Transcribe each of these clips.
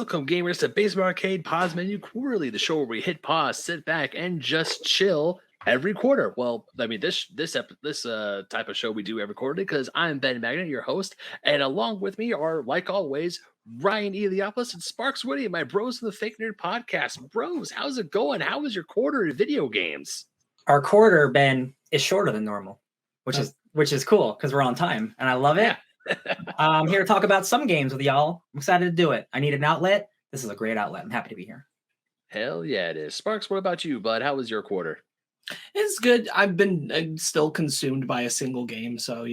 Welcome, gamers, to Basement Arcade Pause Menu Quarterly, the show where we hit pause, sit back, and just chill every quarter. Well, I mean, this type of show we do every quarter because I'm Ben Magnet, your host, and along with me are, like always, Ryan Eliopoulos and Sparks Woody, my bros in the Fake Nerd Podcast. Bros, how's it going? How was your quarter in video games? Our quarter, Ben, is shorter than normal, which is cool because we're on time, and I love it. I'm here to talk about some games with y'all. I'm excited to do it. I need an outlet. This is a great outlet. I'm happy to be here. Hell yeah, it is. Sparks, what about you, bud? How was your quarter? It's good. I've been still consumed by a single game, so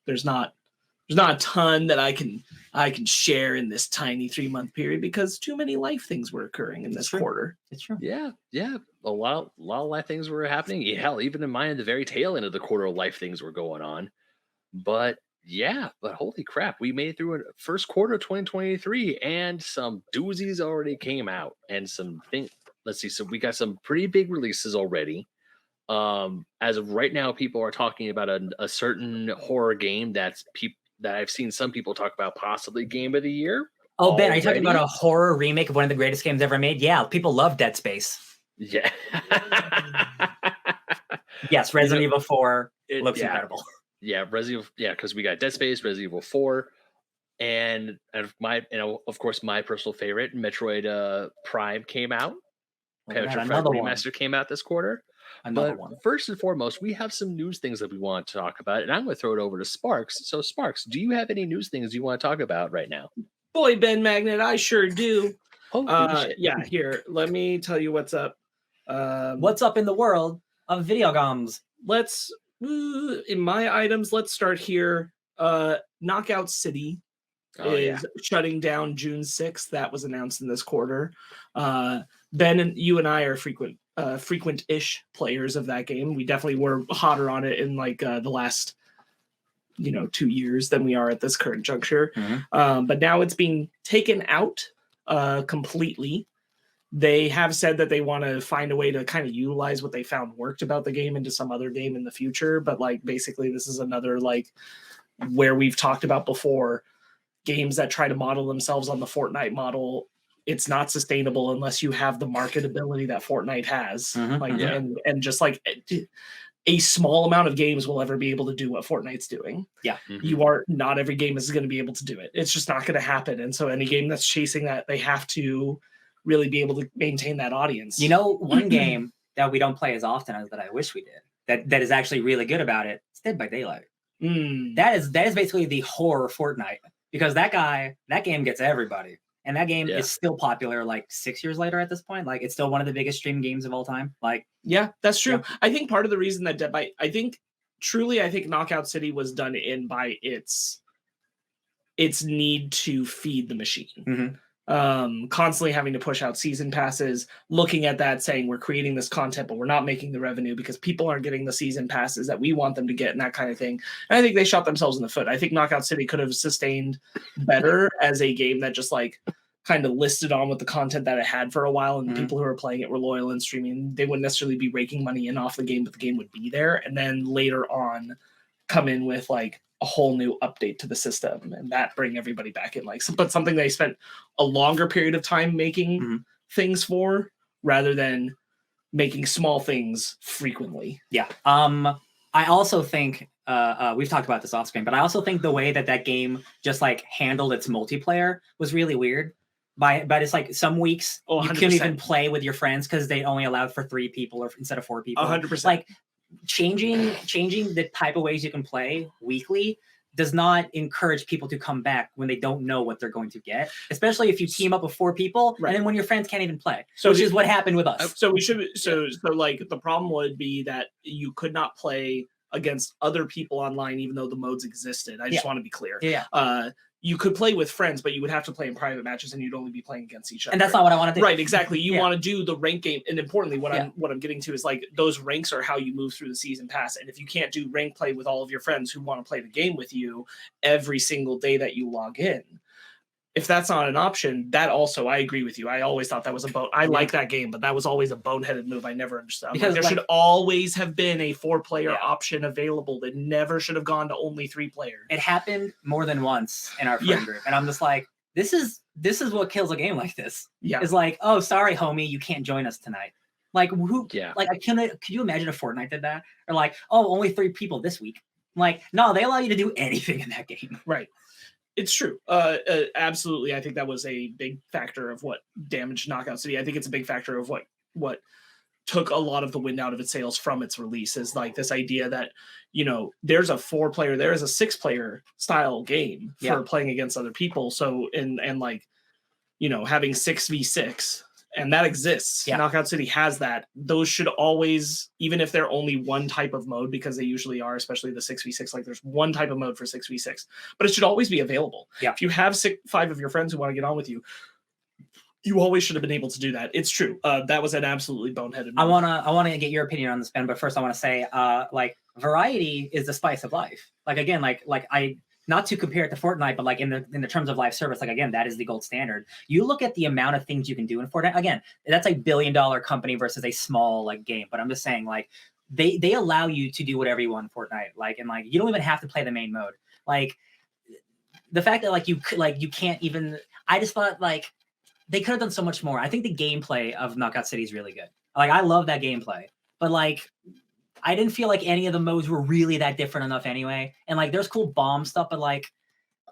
there's not a ton that I can share in this tiny 3-month period because too many life things were occurring in this quarter. It's true. Yeah. A lot of life things were happening. Hell, even in mine, at the very tail end of the quarter, life things were going on. But holy crap, we made it through a first quarter of 2023, and some doozies already came out, and so we got some pretty big releases already. As of right now, people are talking about a certain horror game that I've seen some people talk about possibly game of the year. Oh, Ben, are you talking about a horror remake of one of the greatest games ever made? Yeah, people love Dead Space. Yeah. Yes, Resident Evil 4 looks incredible. Yeah, because we got Dead Space, Resident Evil 4, and of course my personal favorite, Metroid Prime came out. Metroid Prime Remaster came out this quarter. Another one. First and foremost, we have some news things that we want to talk about, and I'm going to throw it over to Sparks. So, Sparks, do you have any news things you want to talk about right now? Boy, Ben Magnet, I sure do. Oh, yeah. Here, let me tell you what's up. What's up in the world of video games? Let's in my items. Let's start here. Knockout City is shutting down June 6th. That was announced in this quarter. Ben and you and I are frequent-ish players of that game. We definitely were hotter on it in the last 2 years than we are at this current juncture. Mm-hmm. But now it's being taken out completely. They have said that they want to find a way to kind of utilize what they found worked about the game into some other game in the future. But basically this is another where we've talked about before, games that try to model themselves on the Fortnite model. It's not sustainable unless you have the marketability that Fortnite has. Mm-hmm. And just a small amount of games will ever be able to do what Fortnite's doing. Yeah. Mm-hmm. Not every game is going to be able to do it. It's just not going to happen. And so any game that's chasing that, they have to really be able to maintain that audience. One game that we don't play as often as that I wish we did, that is actually really good about it, it's Dead by Daylight. That is basically the horror Fortnite, because that game gets everybody. And that game is still popular 6 years later at this point. It's still one of the biggest streamed games of all time. Yeah, that's true. Yeah. I think part of the reason that I think Knockout City was done in by its need to feed the machine. Mm-hmm. Constantly having to push out season passes, looking at that, saying we're creating this content, but we're not making the revenue because people aren't getting the season passes that we want them to get and that kind of thing. And I think they shot themselves in the foot. I think Knockout City could have sustained better as a game that just kind of listed on with the content that it had for a while, and people who were playing it were loyal and streaming. They wouldn't necessarily be raking money in off the game, but the game would be there. And then later on come in with a whole new update to the system, and that bring everybody back in. But something they spent a longer period of time making things for, rather than making small things frequently. Yeah. I also think we've talked about this off screen, but I also think the way that game just handled its multiplayer was really weird. But it's some weeks you couldn't even play with your friends because they only allowed for 3 people or instead of 4 people. 100%. Changing the type of ways you can play weekly does not encourage people to come back when they don't know what they're going to get, especially if you team up with 4 people, right, and then when your friends can't even play, which is what happened with us. So the problem would be that you could not play against other people online, even though the modes existed. I just want to be clear. Yeah. You could play with friends, but you would have to play in private matches, and you'd only be playing against each other. And that's not what I want to do. Right, exactly. You want to do the rank game, and importantly, what I'm getting to is those ranks are how you move through the season pass. And if you can't do rank play with all of your friends who want to play the game with you every single day that you log in, if that's not an option, that also, I agree with you. I always thought that was I like that game, but that was always a boneheaded move. I never understood. Because there should always have been a 4-player option available that never should have gone to only 3 players. It happened more than once in our friend group. And I'm just this is what kills a game like this. Yeah. It's like, oh, sorry, homie, you can't join us tonight. Like who? Yeah. Like could you imagine if Fortnite did that? Or like, oh, only 3 people this week. Like, no, they allow you to do anything in that game. Right. It's true. Absolutely. I think that was a big factor of what damaged Knockout City. I think it's a big factor of what took a lot of the wind out of its sails from its release, is like this idea that, you know, there's a 4-player, there is a 6-player style game for playing against other people. So, and like, you know, having 6v6, and that exists. Yeah. Knockout City has that. Those should always, even if they're only one type of mode, because they usually are, especially the 6v6, like there's one type of mode for 6v6, but it should always be available. Yeah. If you have 5 of your friends who want to get on with you, you always should have been able to do that. It's true. That was an absolutely boneheaded move. I wanna get your opinion on this, Ben, but first I want to say, like, variety is the spice of life. Like, again, like I, not to compare it to Fortnite, but like in the terms of live service, like, again, that is the gold standard. You look at the amount of things you can do in Fortnite. Again, that's a $1 billion company versus a small like game. But I'm just saying, like, they allow you to do whatever you want in Fortnite. Like, and like you don't even have to play the main mode. Like, the fact that you can't even. I just thought like they could have done so much more. I think the gameplay of Knockout City is really good. Like, I love that gameplay, but like, I didn't feel like any of the modes were really that different enough anyway. And like, there's cool bomb stuff, but like,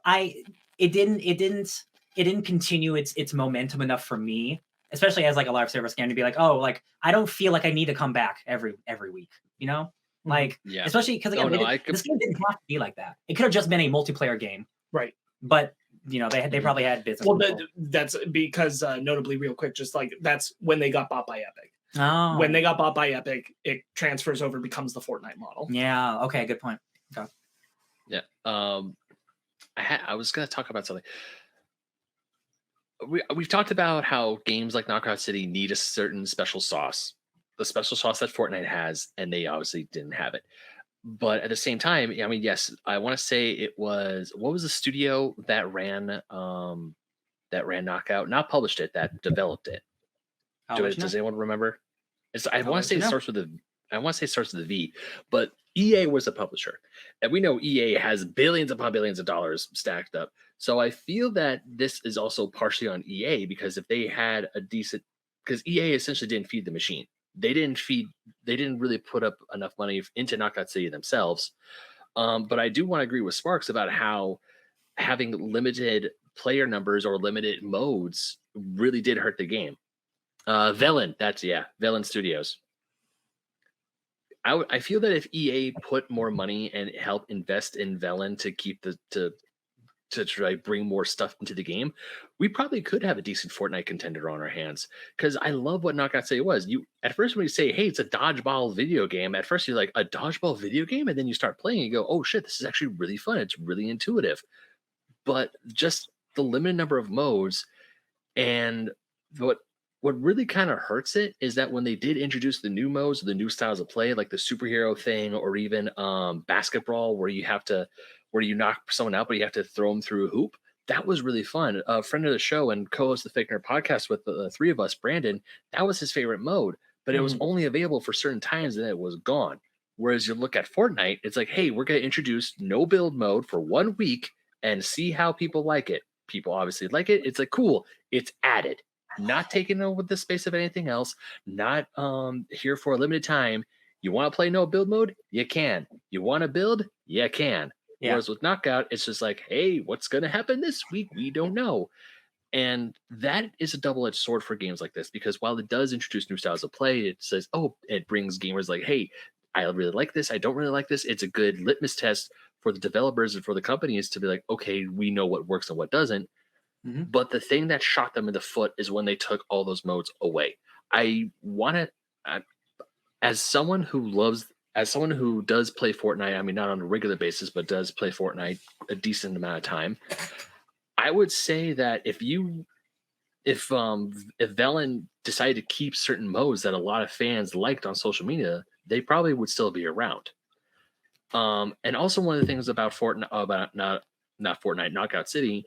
it didn't continue its momentum enough for me, especially as like a live service game, to be like, oh, like I don't feel like I need to come back every week, you know? Like, especially because again, this game didn't have to be like that. It could have just been a multiplayer game, right? But you know, they probably had business. Well, that's because notably, real quick, just like that's when they got bought by Epic. Oh. When they got bought by Epic, it transfers over, becomes the Fortnite model. Yeah. Okay. Good point. Okay. Yeah. I was gonna talk about something. We've talked about how games like Knockout City need a certain special sauce, the special sauce that Fortnite has, and they obviously didn't have it. But at the same time, I mean, yes, I want to say it was, what was the studio that ran Knockout? Not published it, that developed it. Does anyone remember? I want to say it starts with a V, but EA was the publisher, and we know EA has billions upon billions of dollars stacked up. So I feel that this is also partially on EA, because if they had a decent, because EA essentially didn't feed the machine. They didn't really put up enough money into Knockout City themselves. But I do want to agree with Sparks about how having limited player numbers or limited modes really did hurt the game. Velen, Velen Studios. I feel that if EA put more money and help invest in Velen to keep to try bring more stuff into the game, we probably could have a decent Fortnite contender on our hands. Because I love what Knockout City was. You at first, when you say, "Hey, it's a dodgeball video game," at first you're like, "A dodgeball video game," and then you start playing, and you go, "Oh shit, this is actually really fun. It's really intuitive." But just the limited number of modes, and what really kind of hurts it is that when they did introduce the new modes, the new styles of play, like the superhero thing, or even basketball, where you knock someone out, but you have to throw them through a hoop. That was really fun. A friend of the show and co-host the Fake Nerd podcast with the 3 of us, Brandon, that was his favorite mode, but it was only available for certain times and it was gone. Whereas you look at Fortnite, it's like, hey, we're going to introduce no build mode for 1 week and see how people like it. People obviously like it. It's like, cool, it's added. Not taking over the space of anything else, not here for a limited time. You want to play no build mode? You can. You want to build? You can. Yeah. Whereas with Knockout, it's just like, hey, what's going to happen this week? We don't know. And that is a double-edged sword for games like this, because while it does introduce new styles of play, it says, oh, it brings gamers like, hey, I really like this. I don't really like this. It's a good litmus test for the developers and for the companies to be like, okay, we know what works and what doesn't. Mm-hmm. But the thing that shot them in the foot is when they took all those modes away. As someone who does play Fortnite, I mean, not on a regular basis, but does play Fortnite a decent amount of time, I would say that if Velen decided to keep certain modes that a lot of fans liked on social media, they probably would still be around. And also one of the things about Fortnite, not Fortnite, Knockout City,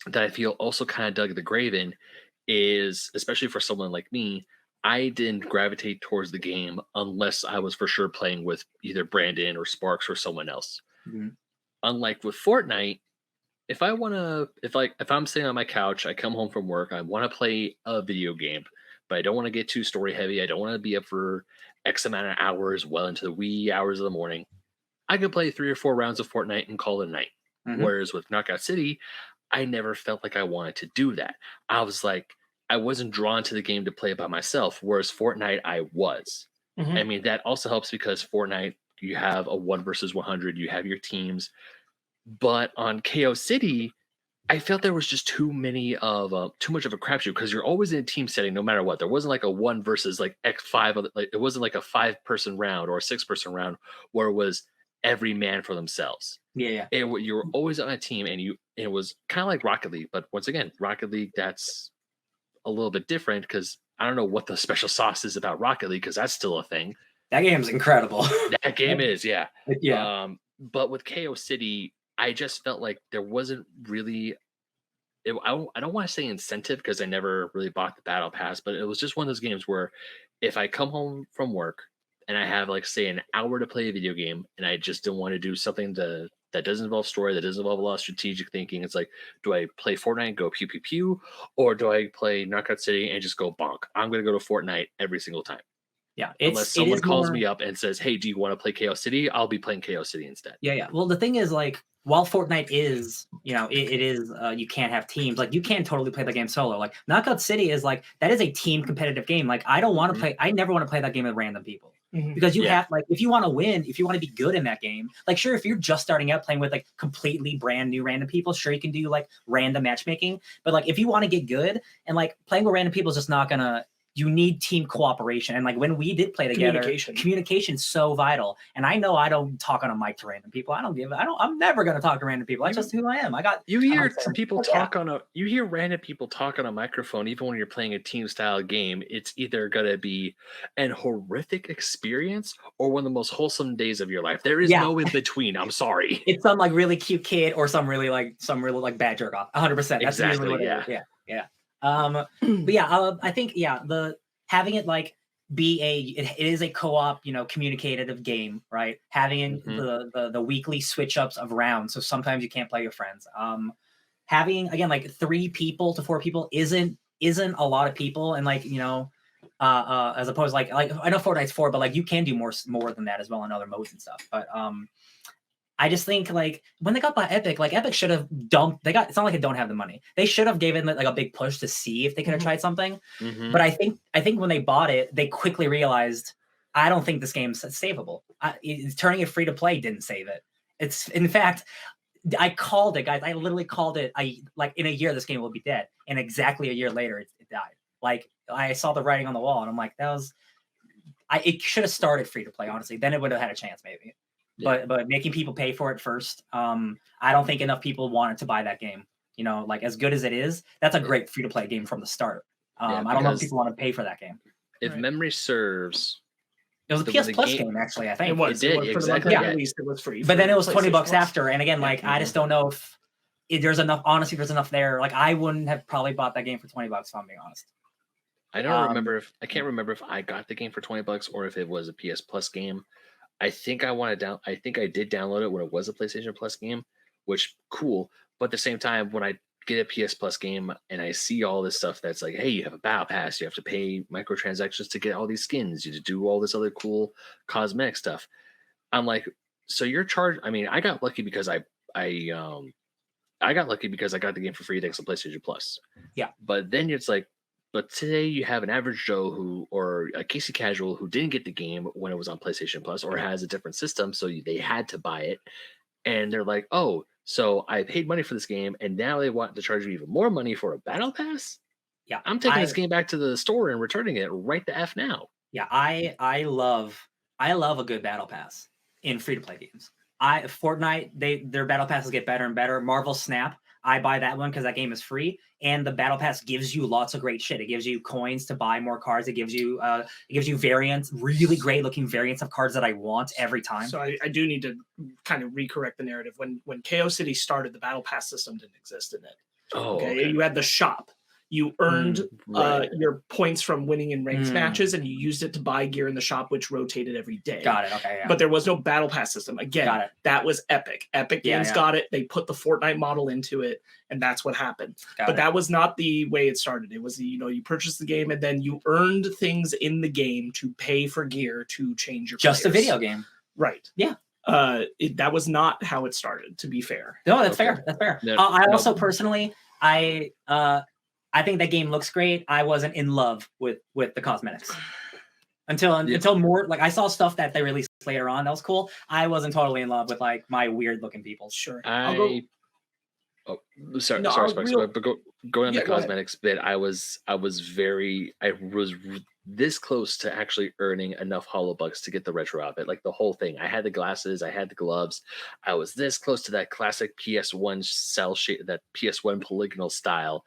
that I feel also kind of dug the grave in is, especially for someone like me, I didn't gravitate towards the game unless I was for sure playing with either Brandon or Sparks or someone else. Mm-hmm. Unlike with Fortnite, if I want to, if I'm sitting on my couch, I come home from work, I want to play a video game, but I don't want to get too story heavy. I don't want to be up for X amount of hours, well into the wee hours of the morning. I could play 3 or 4 rounds of Fortnite and call it a night. Mhm. Whereas with Knockout City, I never felt like I wanted to do that. I was like, I wasn't drawn to the game to play it by myself. Whereas Fortnite, I was. I Mhm. mean, that also helps because Fortnite, you have a 1 versus 100, you have your teams. But on KO City, I felt there was just too much of a crapshoot because you're always in a team setting no matter what. There wasn't like a one versus like X5, like it wasn't like a 5 person round or a 6 person round where it was every man for themselves. Yeah, yeah. You were always on a team, and it was kind of like Rocket League, but once again, Rocket League, that's a little bit different because I don't know what the special sauce is about Rocket League because that's still a thing. That game's incredible. That game is, yeah. Yeah. But with KO City, I just felt like there wasn't really. I don't want to say incentive because I never really bought the battle pass, but it was just one of those games where if I come home from work and I have like say an hour to play a video game and I just don't want to do something that doesn't involve story, that doesn't involve a lot of strategic thinking, it's like, do I play Fortnite and go pew pew pew, or do I play Knockout City and just go bonk? I'm gonna go to Fortnite every single time. Yeah. Unless It someone is calls more. me up and says, "Hey, do you want to play KO City?" I'll be playing KO City instead. Yeah, yeah. Well, the thing is, like, while Fortnite is, it is, you can't have teams. Like, you can totally play the game solo. Like, Knockout City is like that is a team competitive game. Like, I don't want to Mhm. play. I never want to play that game with random people Mhm. because you Yeah. have like if you want to win, if you want to be good in that game, like, sure, if you're just starting out playing with like completely brand new random people, sure, you can do like random matchmaking. But like, if you want to get good and like playing with random people is just not gonna. You need team cooperation. And like when we did play together, communication's so vital. And I know I don't talk on a mic to random people. I'm never gonna talk to random people. That's just who I am. You I'm hear like, people yeah. talk you hear random people talk on a microphone even when you're playing a team style game. It's either gonna be an horrific experience or one of the most wholesome days of your life. There is Yeah. no in between. I'm sorry. It's some like really cute kid or some really like bad jerk off. 100%. That's usually Exactly, what it yeah. is. Yeah. Yeah. But yeah, I think the having it like be it is a co-op, communicative game, right? Having Mhm. the weekly switch ups of rounds, so sometimes you can't play your friends. Having again like 3 people to 4 people isn't a lot of people, and like as opposed like I know Fortnite's 4, but like you can do more than that as well in other modes and stuff. But I just think like when they got by Epic, like Epic should have dumped. It's not like they don't have the money. They should have given like a big push to see if they could have tried something. Mhm. But I think when they bought it, they quickly realized I don't think this game's savable. Turning it free to play didn't save it. It's in fact, I called it, guys. I literally called it. Like in a year this game will be dead, and exactly a year later it died. Like I saw the writing on the wall, and I'm like, it should have started free to play. Honestly, then it would have had a chance maybe. Yeah. But making people pay for it first, I don't think enough people wanted to buy that game. Like as good as it is, that's a great free to play game from the start. Yeah, I don't know if because people want to pay for that game. if Right. memory serves, It was a when PS the Plus game- game, actually. I It think. was. did, For the month exactly, it yeah. released, it was free. But then for it was $20 PlayStation Plus. after. And again, Yeah. like I just don't know if there's enough. Honestly, there's enough there. Like I wouldn't have probably bought that game for $20. If I'm being honest. I don't remember if I can't remember if I got the game for $20 or if it was a PS Plus game. I think I think I did download it when it was a PlayStation Plus game, which cool. But at the same time, when I get a PS Plus game and I see all this stuff that's like, hey, you have a battle pass, you have to pay microtransactions to get all these skins, you to do all this other cool cosmetic stuff. I'm like, so you're charged. I mean, I got lucky because I got lucky because I got the game for free thanks to PlayStation Plus. Yeah. But then it's like, but today you have an average Joe or a Casey Casual who didn't get the game when it was on PlayStation Plus or has a different system, so they had to buy it, and they're like, oh, so I paid money for this game, and now they want to charge me even more money for a battle pass. Yeah, I'm taking this game back to the store and returning it right the f now. Yeah, I love a good battle pass in free to play games. Fortnite, their battle passes get better and better. Marvel Snap, I buy that one because that game is free, and the battle pass gives you lots of great shit. It gives you coins to buy more cards. It gives you variants, really great looking variants of cards that I want every time. So I do need to kind of recorrect the narrative. When KO City started, the battle pass system didn't exist in it. Oh, Okay? okay. You had the shop. You earned right. your points from winning in ranked Mm. matches, and you used it to buy gear in the shop, which rotated every day. Got it. Okay. Yeah. But there was no battle pass system. Again, Got it. that was Epic. Epic Yeah, Games yeah. got it. They put the Fortnite model into it, and that's what happened. Got But it. that was not the way it started. It was, you purchased the game, and then you earned things in the game to pay for gear to change your Just a players. video game. Right. Yeah. That was not how it started, to be fair. No, that's Okay. fair. That's fair. No, I no. also personally, I think that game looks great. I wasn't in love with the cosmetics until more like I saw stuff that they released later on. That was cool. I wasn't totally in love with like my weird looking people. Sure. Sorry, No, sorry, I'll Sparks. real- But going on Yeah, the go ahead. cosmetics bit, I was this close to actually earning enough holobucks to get the retro outfit, like the whole thing. I had the glasses, I had the gloves. I was this close to that classic PS1 cell shade, that PS1 polygonal style,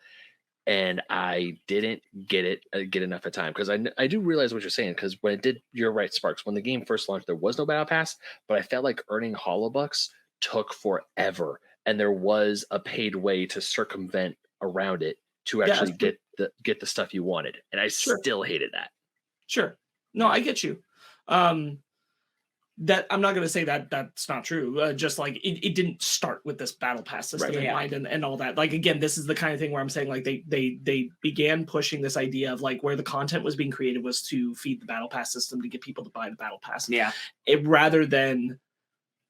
and I didn't get enough at time, because I do realize what you're saying, because when it did, you're right, Sparks. When the game first launched, there was no battle pass, but I felt like earning holobucks took forever, and there was a paid way to circumvent around it to Yeah, actually that's get the stuff you wanted, and I Sure. still hated that. Sure. No, I get you. That I'm not going to say that that's not true. Just like it didn't start with this battle pass system Right. in Yeah. mind and all that. Like, again, this is the kind of thing where I'm saying like they began pushing this idea of like where the content was being created was to feed the battle pass system to get people to buy the battle pass. Yeah. Rather than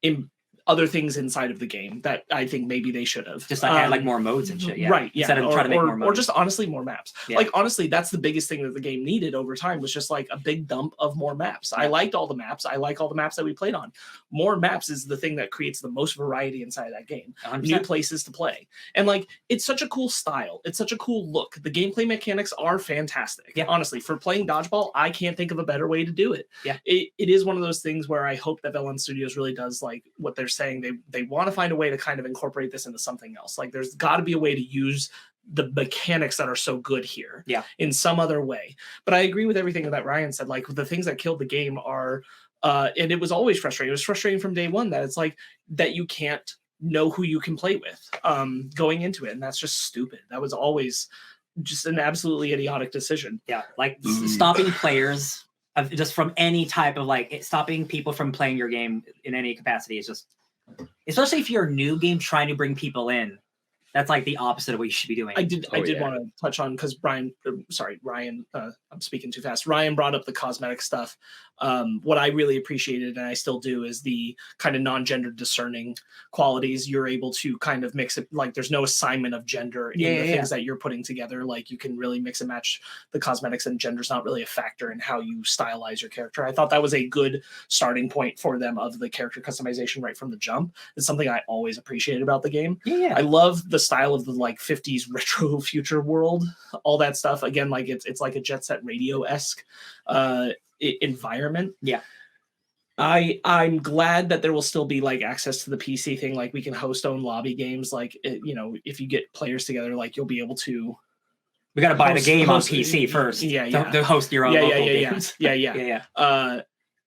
in other things inside of the game that I think maybe they should have. Just like add like more modes and shit. Yeah. Right. Yeah. Instead of trying to make more modes. Or just honestly more maps. Yeah. Like honestly, that's the biggest thing that the game needed over time was just like a big dump of more maps. I liked all the maps. I like all the maps that we played on. More maps is the thing that creates the most variety inside of that game. 100%. New places to play. And like it's such a cool style. It's such a cool look. The gameplay mechanics are fantastic. Yeah. Honestly, for playing dodgeball, I can't think of a better way to do it. Yeah. It is one of those things where I hope that Velan Studios really does like what they're saying. They want to find a way to kind of incorporate this into something else. Like there's got to be a way to use the mechanics that are so good here in some other way. But I agree with everything that Ryan said. Like the things that killed the game are, and it was always frustrating. It was frustrating from day one that it's like that you can't know who you can play with going into it. And that's just stupid. That was always just an absolutely idiotic decision. Yeah. Like stopping players just from any type of like stopping people from playing your game in any capacity is just, especially if you're a new game trying to bring people in, that's like the opposite of what you should be doing. I did want to touch on because Ryan, I'm speaking too fast. Ryan brought up the cosmetic stuff. What I really appreciated, and I still do, is the kind of non-gender discerning qualities. You're able to kind of mix it, like there's no assignment of gender in the things that you're putting together. Like you can really mix and match the cosmetics, and gender's not really a factor in how you stylize your character. I thought that was a good starting point for them of the character customization right from the jump. It's something I always appreciated about the game. Yeah. I love the style of the like 50s retro future world, all that stuff. Again, like it's like a Jet Set Radio-esque environment. Yeah. I'm glad that there will still be like access to the PC thing. Like we can host own lobby games. Like, if you get players together, like you'll be able to. We got to buy the game on host- PC first. Yeah, To host your own local games. Yeah.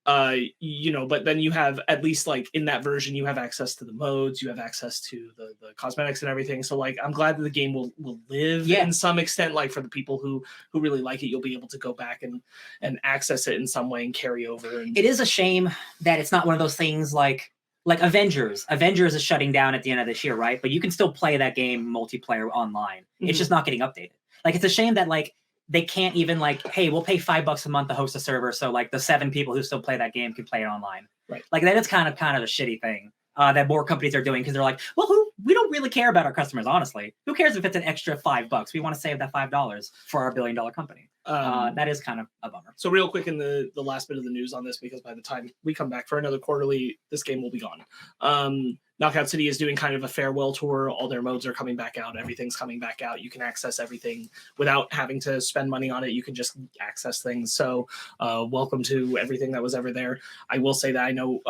But then you have at least like in that version, you have access to the modes, you have access to the cosmetics and everything. So like, I'm glad that the game will live in some extent. Like for the people who really like it, you'll be able to go back and access it in some way and carry over. And It is a shame that it's not one of those things like Avengers. Avengers is shutting down at the end of this year, right? But you can still play that game multiplayer online. It's just not getting updated. Like it's a shame that like they can't even like, hey, we'll pay $5 a month to host a server, so like the 7 people who still play that game can play it online. Right. Like that is kind of a shitty thing that more companies are doing because they're like, well, we don't really care about our customers, honestly. Who cares if it's an extra $5? We want to save that $5 for our billion-dollar company. That is kind of a bummer. So real quick in the last bit of the news on this, because by the time we come back for another quarterly, this game will be gone. Knockout City is doing kind of a farewell tour. All their modes are coming back out. Everything's coming back out. You can access everything without having to spend money on it. You can just access things. So welcome to everything that was ever there. I will say that I know,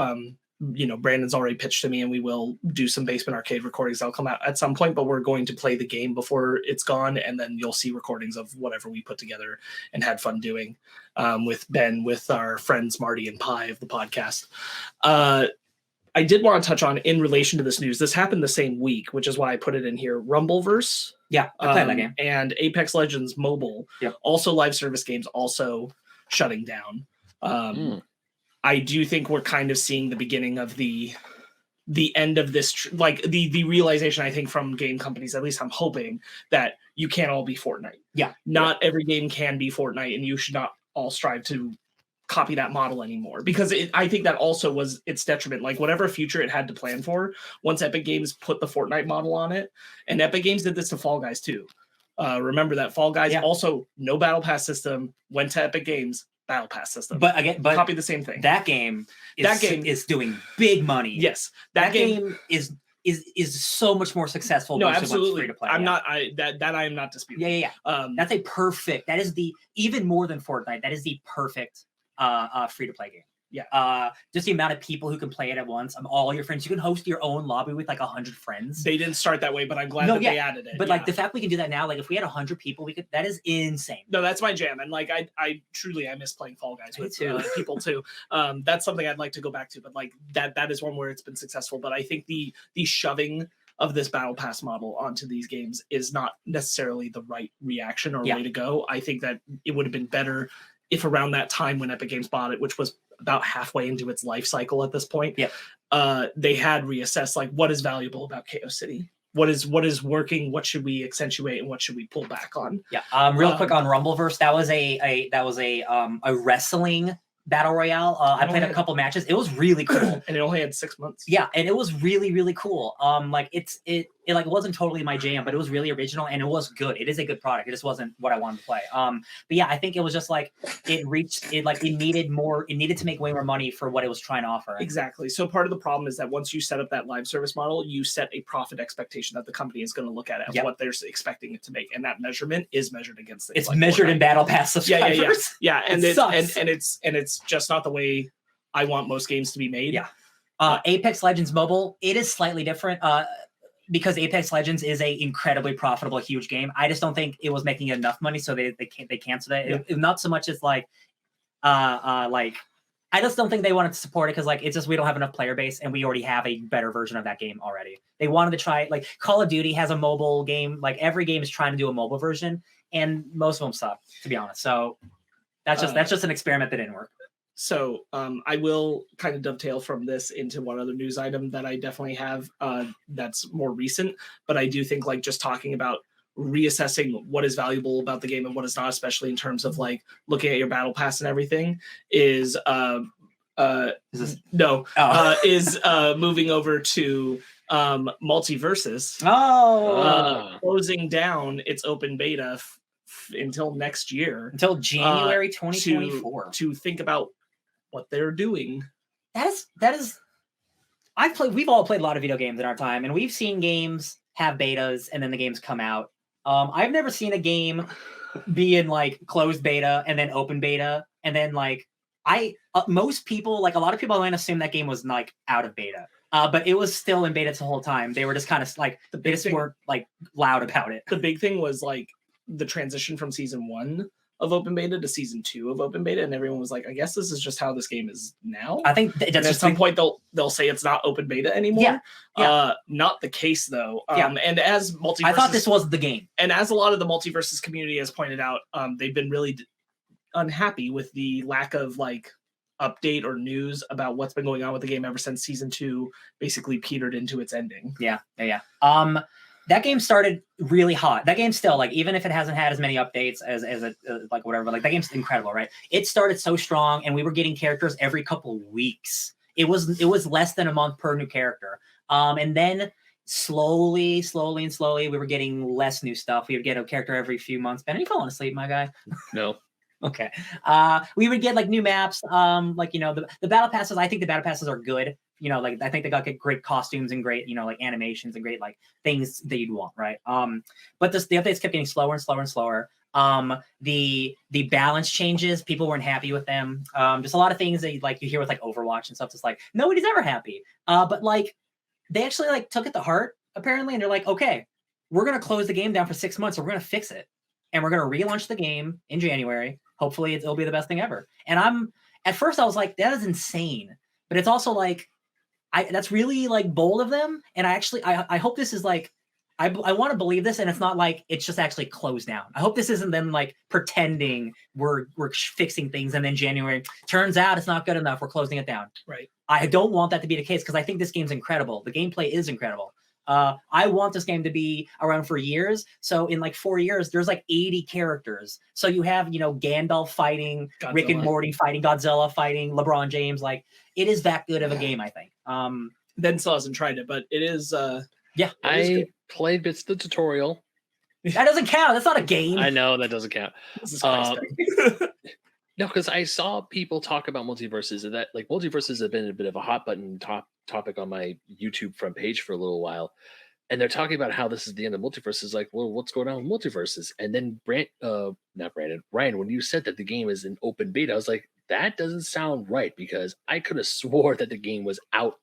Brandon's already pitched to me, and we will do some Basement Arcade recordings. That'll come out at some point, but we're going to play the game before it's gone, and then you'll see recordings of whatever we put together and had fun doing with Ben, with our friends Marty and Pi of the podcast. I did want to touch on in relation to this news. This happened the same week, which is why I put it in here. Rumbleverse. Yeah, I played that game. And Apex Legends Mobile. Yep. Also live service games also shutting down. I do think we're kind of seeing the beginning of the end of this, like the realization, I think, from game companies, at least I'm hoping, that you can't all be Fortnite. Yeah. Not every game can be Fortnite, and you should not all strive to copy that model anymore, because I think that also was its detriment. Like whatever future it had to plan for, once Epic Games put the Fortnite model on it, and Epic Games did this to Fall Guys too. Remember that Fall Guys also no battle pass system, went to Epic Games, battle pass system. But again, copy the same thing. That game is doing big money. Yes, that game is so much more successful. No, absolutely. Free to play. I am not disputing. Yeah. That's a perfect. That is even more than Fortnite. That is the perfect free to play game. Yeah. Just the amount of people who can play it at once. All your friends. You can host your own lobby with like 100 friends. They didn't start that way, but I'm glad they added it. But like the fact we can do that now, like if we had 100 people, we could. That is insane. No, that's my jam, and like I truly miss playing Fall Guys with people too. That's something I'd like to go back to, but like that is one where it's been successful. But I think the shoving of this battle pass model onto these games is not necessarily the right reaction or way to go. I think that it would have been better if around that time when Epic Games bought it, which was about halfway into its life cycle at this point, they had reassessed like what is valuable about Chaos City, what is working, what should we accentuate, and what should we pull back on. Real quick on Rumbleverse, that was a wrestling battle royale. I played a couple matches. It was really cool, and it only had 6 months. Yeah, and it was really, really cool. Like it like wasn't totally my jam, but it was really original and it was good. It is a good product. It just wasn't what I wanted to play. But yeah, I think it was just like it needed more. It needed to make way more money for what it was trying to offer. Exactly. So part of the problem is that once you set up that live service model, you set a profit expectation that the company is going to look at it, what they're expecting it to make, and that measurement is measured against things. It's like measured in battle pass subscribers. Yeah, and it's just not the way I want most games to be made. Yeah. Apex Legends Mobile, it is slightly different because Apex Legends is a incredibly profitable, huge game. I just don't think it was making enough money, so they canceled it. It. Not so much as like I just don't think they wanted to support it because like it's just we don't have enough player base and we already have a better version of that game already. They wanted to try like Call of Duty has a mobile game. Like every game is trying to do a mobile version, and most of them suck, to be honest. So that's just an experiment that didn't work. So I will kind of dovetail from this into one other news item that I definitely have that's more recent, but I do think like just talking about reassessing what is valuable about the game and what is not, especially in terms of like looking at your battle pass and everything is moving over to Multiversus. Closing down its open beta until next year, until January 2024 to think about what they're doing. That is we've all played a lot of video games in our time, and we've seen games have betas and then the games come out. I've never seen a game be in like closed beta and then open beta, and then like most people, like a lot of people, might assume that game was like out of beta. But it was still in beta the whole time. They were just kind of like they just weren't like loud about it. The big thing was like the transition from season 1 of open beta to season 2 of open beta, and everyone was like, I guess this is just how this game is now. I think that's at some point they'll say it's not open beta anymore. Not the case though. And as Multiversus, I thought this was the game, and as a lot of the Multiversus community has pointed out, they've been really unhappy with the lack of like update or news about what's been going on with the game ever since season 2 basically petered into its ending. Yeah. That game started really hot. That game still, like, even if it hasn't had as many updates as like whatever, like that game's incredible, right? It started so strong, and we were getting characters every couple weeks. It was less than a month per new character. And then slowly, we were getting less new stuff. We would get a character every few months. Ben, are you falling asleep, my guy? No. Okay. We would get like new maps, like, you know, the battle passes. I think the battle passes are good. You know, like I think they got great costumes and great, you know, like animations and great like things that you'd want, right? But the updates kept getting slower and slower and slower. The balance changes, people weren't happy with them. Just a lot of things that like you hear with like Overwatch and stuff. It's like nobody's ever happy. But like they actually like took it to heart apparently, and they're like, okay, we're gonna close the game down for 6 months, so we're gonna fix it, and we're gonna relaunch the game in January. Hopefully, it'll be the best thing ever. And at first I was like, that is insane, but it's also like, that's really like bold of them. And I hope this is like, I want to believe this, and it's not like it's just actually closed down. I hope this isn't them like pretending we're fixing things, and then January turns out it's not good enough. We're closing it down. Right. I don't want that to be the case because I think this game's incredible. The gameplay is incredible. I want this game to be around for years. So in like 4 years, there's like 80 characters. So you have, Gandalf fighting, Godzilla. Rick and Morty fighting, Godzilla fighting, LeBron James. Like, it is that good of a game, I think. Ben still hasn't tried it, but it is. Yeah, I played bits of the tutorial. That doesn't count. That's not a game. I know that doesn't count. This is No, because I saw people talk about multiverses, and that like multiverses have been a bit of a hot button topic on my YouTube front page for a little while. And they're talking about how this is the end of multiverses. Like, well, what's going on with multiverses? And then Ryan, when you said that the game is in open beta, I was like, that doesn't sound right, because I could have swore that the game was out.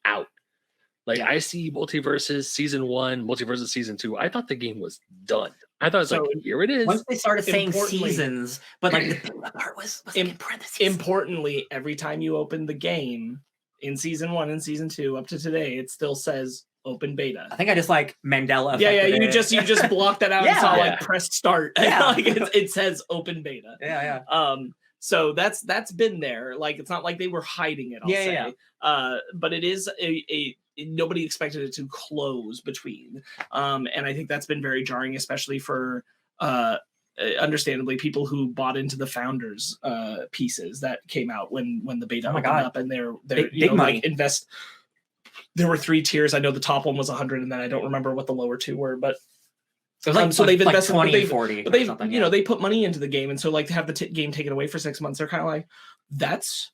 Like, I see Multiversus Season 1, Multiversus Season 2. I thought the game was done. I thought it was like, here it is. Once they started saying seasons, but like the part was in parentheses. Importantly, every time you open the game in Season 1 and Season 2 up to today, it still says open beta. I think I just like Mandela effect. Yeah, you just blocked that out and saw like press start. Yeah. Like it says open beta. Yeah. So that's been there. Like, it's not like they were hiding it, I'll say. But it is nobody expected it to close between. And I think that's been very jarring, especially for understandably people who bought into the founders pieces that came out when the beta opened up, and they're big money. like invest. There were 3 tiers. I know the top one was 100, and then I don't remember what the lower 2 were, but it was like, so they've invested 20, 40, but they've they put money into the game, and so like to have the game taken away for 6 months, they're kind of like, that's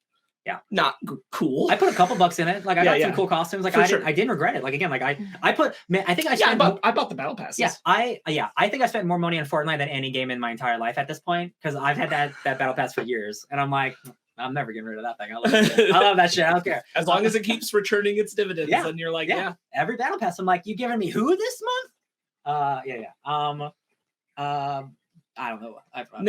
not cool. I put a couple bucks in it. Like, I got some cool costumes. Like, I didn't regret it. Like, again, like I put, man, I think I spent. I bought the battle passes. Yeah, I think I spent more money on Fortnite than any game in my entire life at this point, because I've had that battle pass for years, and I'm like, I'm never getting rid of that thing. I love that shit. I don't care. As long as it keeps returning its dividends, and you're like, every battle pass, I'm like, you giving me who this month? I don't know.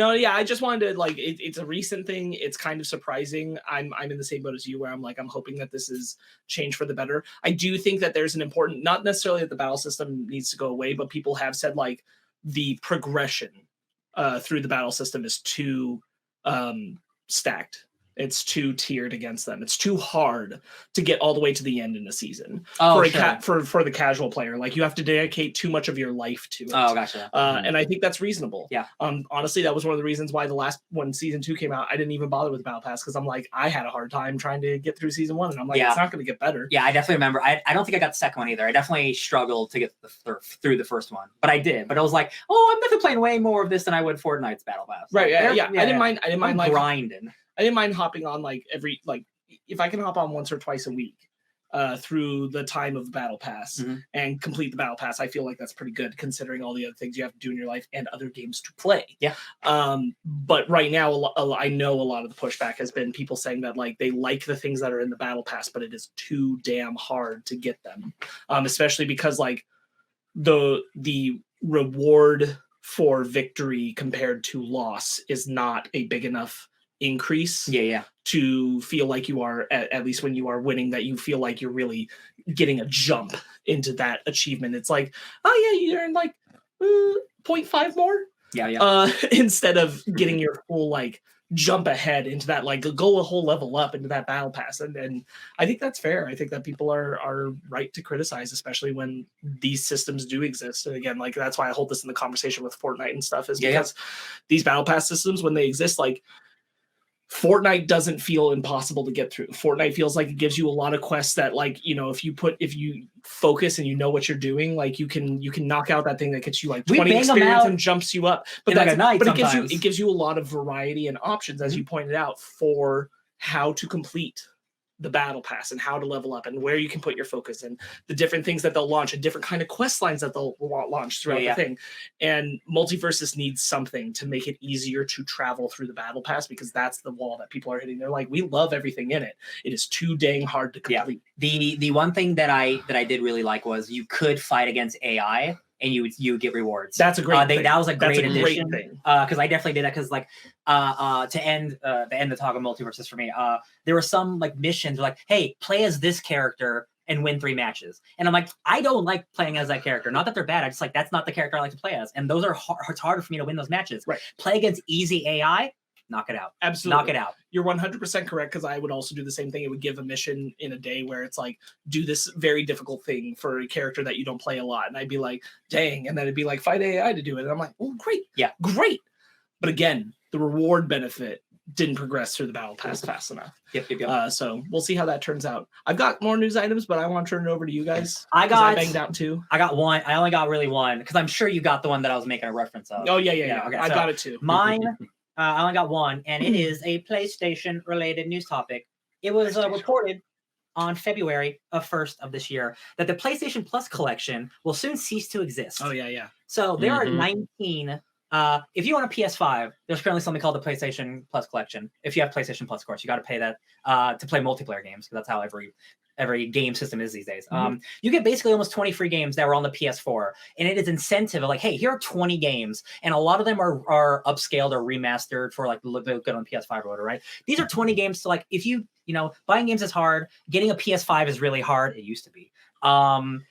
I just wanted to, like, it's a recent thing. It's kind of surprising. I'm in the same boat as you, where I'm like, I'm hoping that this is change for the better. I do think that there's an important, not necessarily that the battle system needs to go away, but people have said like the progression through the battle system is too stacked. It's too tiered against them. It's too hard to get all the way to the end in a season for the casual player. Like, you have to dedicate too much of your life to it. Oh, gotcha. And I think that's reasonable. Yeah. Honestly, that was one of the reasons why the last when Season 2 came out, I didn't even bother with the Battle Pass, because I'm like, I had a hard time trying to get through Season 1, and I'm like, it's not going to get better. Yeah, I definitely remember. I don't think I got the second one either. I definitely struggled to get through the first one, but I did. But I was like, I'm definitely playing way more of this than I would Fortnite's Battle Pass. Right. Yeah. I didn't mind. I didn't mind like grinding. I didn't mind hopping on like if I can hop on once or twice a week through the time of the battle pass and complete the battle pass. I feel like that's pretty good considering all the other things you have to do in your life and other games to play. Yeah. But right now, I know a lot of the pushback has been people saying that like they like the things that are in the battle pass, but it is too damn hard to get them, especially because like the reward for victory compared to loss is not a big enough increase to feel like you are at least when you are winning, that you feel like you're really getting a jump into that achievement. It's like, you earned like 0.5 more instead of getting your full like jump ahead into that, like go a whole level up into that battle pass. And I think that's fair. I think that people are right to criticize, especially when these systems do exist. And again, like that's why I hold this in the conversation with Fortnite and stuff, is because these battle pass systems, when they exist, like Fortnite doesn't feel impossible to get through. Fortnite feels like it gives you a lot of quests that, like, if you focus and you know what you're doing, like you can knock out that thing that gets you like 20 experience and jumps you up. But it gives you a lot of variety and options, as you pointed out, for how to complete the battle pass and how to level up and where you can put your focus and the different things that they'll launch and different kind of quest lines that they'll launch throughout the thing. And Multiversus needs something to make it easier to travel through the battle pass, because that's the wall that people are hitting. They're like, we love everything in it. It is too dang hard to complete. The one thing that I did really like was you could fight against AI and you get rewards. That's a great thing. That was a great addition. Thing. Because I definitely did that, because like to end the talk of Multiversus for me, there were some like missions like, hey, play as this character and win 3 matches. And I'm like, I don't like playing as that character. Not that they're bad. I just like, that's not the character I like to play as. And those are it's harder for me to win those matches. Right. Play against easy AI, knock it out. Absolutely. Knock it out. You're 100% correct, because I would also do the same thing. It would give a mission in a day where it's like, do this very difficult thing for a character that you don't play a lot. And I'd be like, dang. And then it'd be like, fight AI to do it. And I'm like, oh, great. Yeah. Great. But again, the reward benefit didn't progress through the battle pass fast enough. Yep. So we'll see how that turns out. I've got more news items, but I want to turn it over to you guys. I banged out 2. I got 1. I only got really 1 because I'm sure you got the one that I was making a reference of. Oh, yeah. Okay, I got it too. Mine, I only got 1, and it is a PlayStation-related news topic. It was reported on February 1st of this year that the PlayStation Plus collection will soon cease to exist. Oh, yeah. So there are 19. If you want a PS5, there's currently something called the PlayStation Plus collection. If you have PlayStation Plus, of course, you got to pay that to play multiplayer games, because that's how every game system is these days. You get basically almost 20 free games that were on the PS4, and it is incentive of like, hey, here are 20 games, and a lot of them are upscaled or remastered for like look good on PS5 or whatever, right? These are 20 games. So like, if you buying games is hard, getting a PS5 is really hard. It used to be.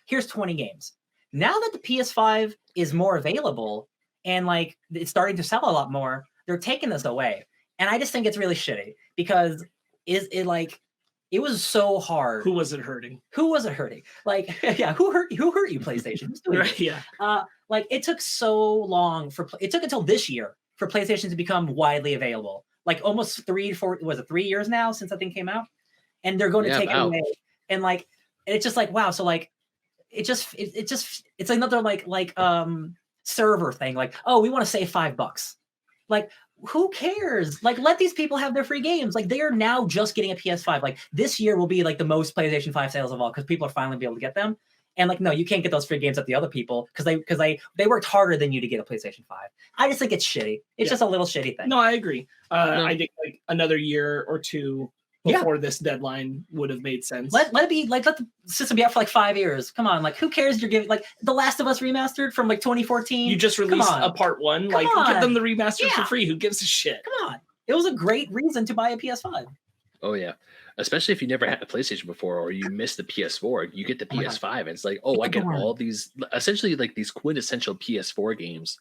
Here's 20 games. Now that the PS5 is more available and like it's starting to sell a lot more, they're taking this away, and I just think it's really shitty, because it was so hard. Who was it hurting? Like, yeah, who hurt you, PlayStation? Right, yeah. Like, it took so long it took until this year for PlayStation to become widely available. Like almost 3 years now since that thing came out, and they're going to take it away. And like, it's just like, wow. So like, it's another like server thing. Like, oh, we want to save $5. Like, who cares? Like, let these people have their free games. Like, they are now just getting a PS5. Like, this year will be like the most PlayStation 5 sales of all, because people are finally be able to get them. And like, no, you can't get those free games at the other people because they worked harder than you to get a PlayStation 5. I just think it's shitty. It's just a little shitty thing. No, I agree. I think like another year or 2 before this deadline would have made sense. Let the system be out for like 5 years. Come on, like, who cares? You're giving like The Last of Us remastered from like 2014. You just released a part 1. Like, give them the remaster for free. Who gives a shit? Come on, it was a great reason to buy a PS5. Oh yeah, especially if you never had a PlayStation before or you missed the PS4, you get the PS5, and it's like, oh, I get all these essentially like these quintessential PS4 games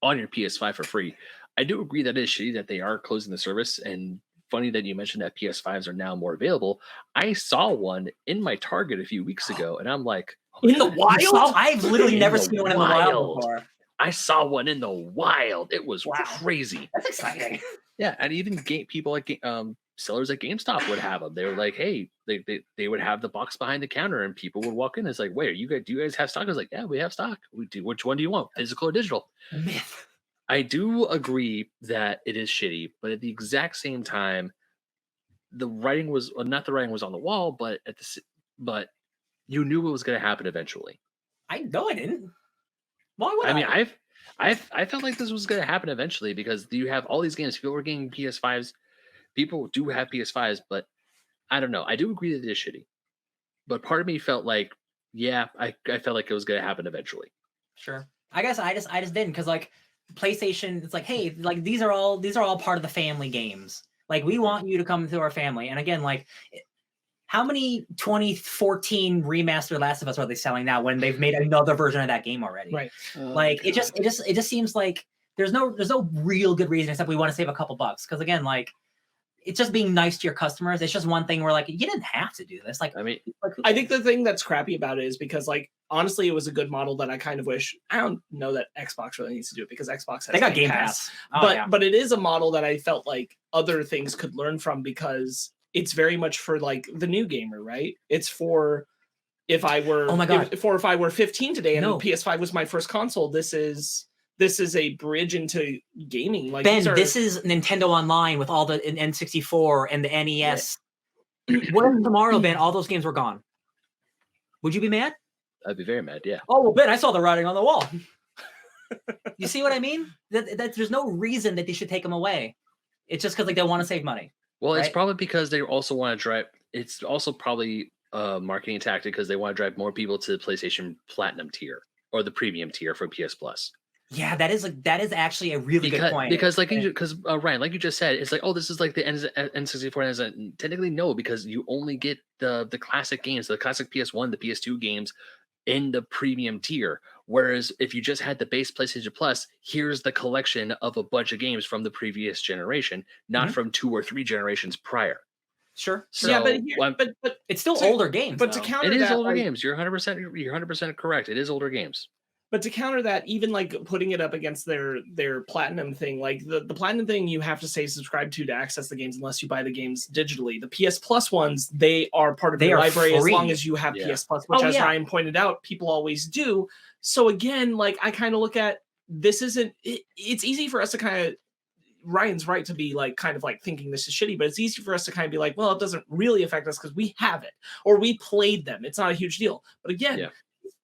on your PS5 for free. I do agree that it is shitty that they are closing the service, and funny that you mentioned that PS5s are now more available. I saw one in my Target a few weeks ago, and I'm like, in the wild? I've literally never seen one in the wild before. I saw one in the wild. It was crazy. That's exciting. Yeah, and even people like sellers at GameStop would have them. They were like, hey, they would have the box behind the counter, and people would walk in. It's like, wait, do you guys have stock? I was like, yeah, we have stock. We do. Which one do you want, physical or digital? Myth. I do agree that it is shitty, but at the exact same time, the writing was not the writing was on the wall, but but you knew it was going to happen eventually. I didn't. Why would I? mean, I felt like this was going to happen eventually, because you have all these games. People were getting PS5s. People do have PS5s, but I don't know. I do agree that it is shitty, but part of me felt like, yeah, I felt like it was going to happen eventually. Sure. I guess I just didn't, because like PlayStation, it's like, hey, like these are all part of the family games. Like, we want you to come to our family. And again, like, how many 2014 remastered Last of Us are they selling now when they've made another version of that game already? Right. Like, it just seems like there's no real good reason except we want to save a couple bucks. Because again, like, it's just being nice to your customers. It's just one thing where like, you didn't have to do this. Like, I mean, I think the thing that's crappy about it is because, like, honestly, it was a good model that I kind of wish. I don't know that Xbox really needs to do it, because Xbox has they got Game Pass. But it is a model that I felt like other things could learn from, because it's very much for like the new gamer, right? It's for if I were if I were 15 today and the PS5 was my first console, this is a bridge into gaming. Like, Ben, this is Nintendo Online with all the N64 and the NES. Right. What if tomorrow, Ben, all those games were gone? Would you be mad? I'd be very mad, yeah. Oh, well, Ben, I saw the writing on the wall. You see what I mean? That there's no reason that they should take them away. It's just because like they want to save money. Well, It's probably because they also want to drive. It's also probably a marketing tactic because they want to drive more people to the PlayStation Platinum tier or the premium tier for PS Plus. Yeah, that is actually a really good point. Because Ryan, like you just said, it's like, oh, this is like the N64 and technically no, because you only get the classic games, the classic PS1, the PS2 games in the premium tier. Whereas if you just had the base PlayStation Plus, here's the collection of a bunch of games from the previous generation, not Mhm. from 2 or 3 generations prior. Sure. So yeah, well, but It's still to- older games. but to though. counter it is that, older like, games. You're 100% correct. It is older games. But to counter that, even like putting it up against their platinum thing, like the platinum thing, you have to say subscribe to access the games unless you buy the games digitally. The PS Plus ones, they are part of They your are library as free. long as you have Yeah. PS Plus, which, Oh, as yeah. Ryan pointed out, people always do. So again, like I kind of look at this isn't. It's easy for us to kind of. Ryan's right to be like kind of like thinking this is shitty, but it's easy for us to kind of be like, well, it doesn't really affect us because we have it or we played them. It's not a huge deal. But again, Yeah.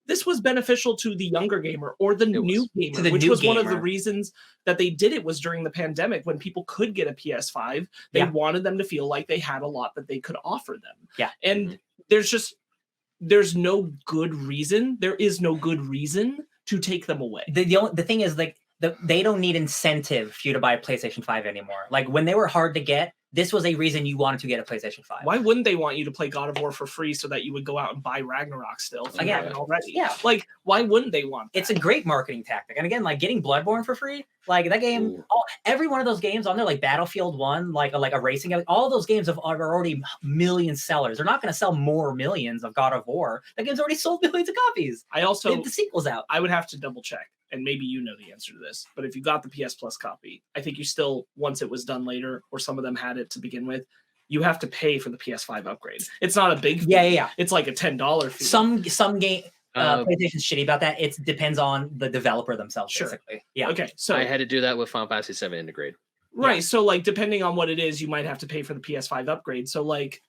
this was beneficial to the younger gamer or the new gamer, To the which new was one of the gamer. reasons that they did it was during the pandemic when people could get a PS5. They Yeah. wanted them to feel like they had a lot that they could offer them. Yeah. And there's no good reason. There is no good reason to take them away. The thing is, like, they don't need incentive for you to buy a PlayStation 5 anymore. Like when they were hard to get, this was a reason you wanted to get a PlayStation 5. Why wouldn't they want you to play God of War for free so that you would go out and buy Ragnarok still? If you Again, haven't already. yeah. Like, why wouldn't they want that? It's a great marketing tactic. And again, like getting Bloodborne for free, like that game, Ooh. every one of those games on there, like Battlefield 1, like a racing game, all those games are already million sellers. They're not going to sell more millions of God of War. That game's already sold millions of copies. I also The sequel's out. I would have to double check, and maybe you know the answer to this, but if you got the PS Plus copy, I think you still, once it was done later, or some of them had it to begin with, you have to pay for the PS5 upgrade. It's not a big fee. Yeah. It's like a $10 fee. Some game PlayStation's shitty about that. It depends on the developer themselves, Sure. basically. Yeah. Okay, so I had to do that with Final Fantasy 7 Integrate. right, Yeah. so like depending on what it is, you might have to pay for the PS5 upgrade. So like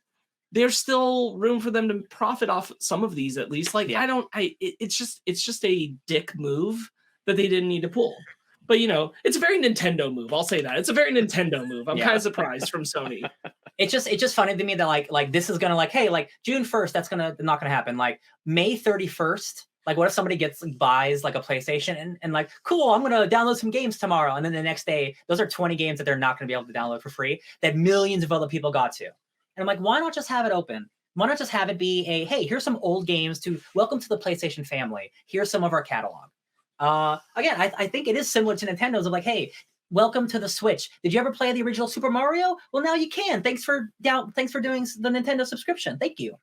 there's still room for them to profit off some of these at least. Like Yeah. it's just a dick move that they didn't need to pull. But you know, it's a very Nintendo move. I'll say that. It's a very Nintendo move. I'm Yeah. kind of surprised from Sony. It's just funny to me that like this is gonna like, hey, like June 1st, that's not gonna happen. Like May 31st, like what if somebody buys like a PlayStation and like, cool, I'm gonna download some games tomorrow, and then the next day, those are 20 games that they're not gonna be able to download for free that millions of other people got to. And I'm like, why not just have it open? Why not just have it be a, hey, here's some old games to welcome to the PlayStation family. Here's some of our catalog. Again, I think it is similar to Nintendo's of like, hey, welcome to the Switch. Did you ever play the original Super Mario? Well, now you can. Thanks for doing the Nintendo subscription. Thank you.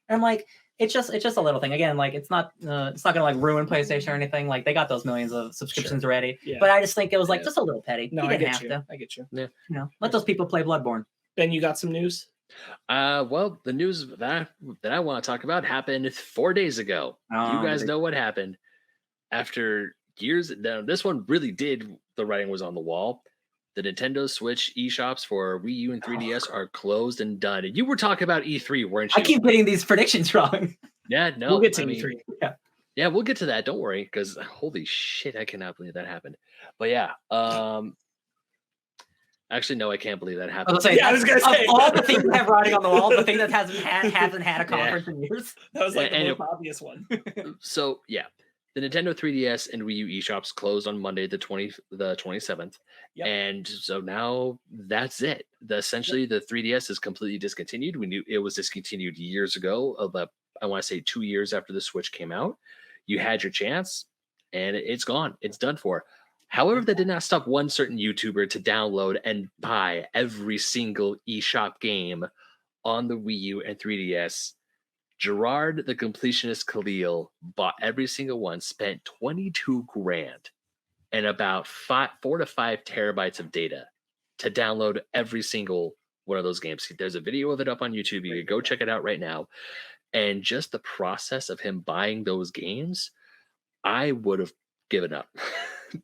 And I'm like, it's just a little thing. Again, like it's not gonna like ruin PlayStation or anything. Like they got those millions of subscriptions already. Yeah. But I just think it was like Yeah. just a little petty. No, You I didn't get have you. to. I get you. You know, let those people play Bloodborne. Ben, you got some news? Well, the news that I want to talk about happened 4 days ago. Oh, You guys did it? know what happened after years. Now, this one really did. The writing was on the wall. The Nintendo Switch eShops for Wii U and 3DS are closed and done. And you were talking about E3, weren't you? I keep getting these predictions wrong. Yeah, no. We'll get to I mean, E3. yeah, we'll get to that. Don't worry, because holy shit, I cannot believe that happened. But yeah, actually, no, I can't believe that I happened. was, gonna say, Yeah, I was gonna of say. all the things you have writing on the wall, the thing that hasn't had a conference in years. That was like the And most obvious one. So yeah, the Nintendo 3DS and Wii U eShops closed on Monday, the 27th. Yep. And so now that's it. Essentially, the 3DS is completely discontinued. We knew it was discontinued years ago. I want to say 2 years after the Switch came out. You had your chance, and it's gone. It's done for. However, that did not stop one certain YouTuber to download and buy every single eShop game on the Wii U and 3DS. Gerard, the completionist Khalil, bought every single one, spent 22 grand and about 4 to 5 terabytes of data to download every single one of those games. There's a video of it up on YouTube. You can go check it out right now. And just the process of him buying those games, I would have given up,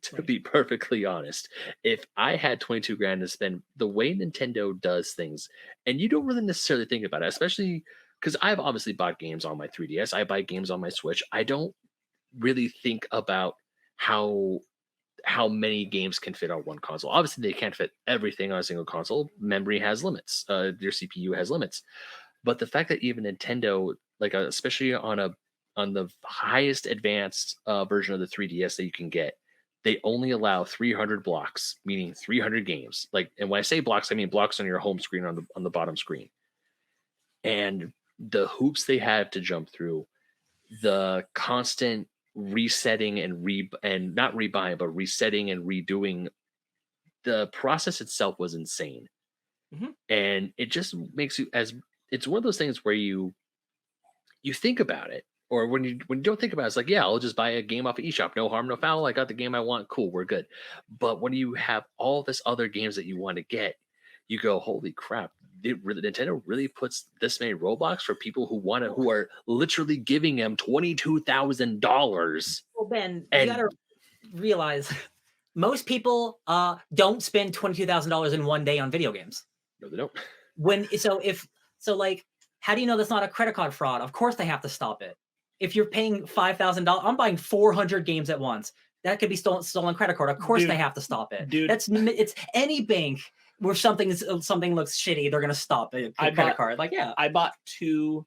to be perfectly honest. If I had 22 grand to spend, the way Nintendo does things, and you don't really necessarily think about it, especially because I've obviously bought games on my 3DS, I buy games on my Switch. I don't really think about how many games can fit on one console. Obviously, they can't fit everything on a single console. Memory has limits. Your CPU has limits. But the fact that even Nintendo, like especially on the highest advanced version of the 3DS that you can get, they only allow 300 blocks, meaning 300 games. Like, and when I say blocks, I mean blocks on your home screen on the bottom screen. And the hoops they have to jump through, the constant resetting and not rebuying, but resetting and redoing, the process itself was insane. And it just makes you, as it's one of those things where you think about it, or when you don't think about it, it's like, yeah, I'll just buy a game off of eShop, no harm, no foul. I got the game I want, cool, we're good. But when you have all this other games that you want to get, you go, holy crap, Nintendo really puts this many Roblox for people who are literally giving them $22,000. Well, Ben, And- you gotta realize most people don't spend $22,000 in one day on video games. No, they don't. Like, how do you know that's not a credit card fraud? Of course they have to stop it. If you're paying $5,000, I'm buying 400 games at once. That could be stolen credit card. Of course they have to stop it. Dude. It's any bank where something looks shitty, they're gonna stop it. Credit card. Like, yeah. I bought 2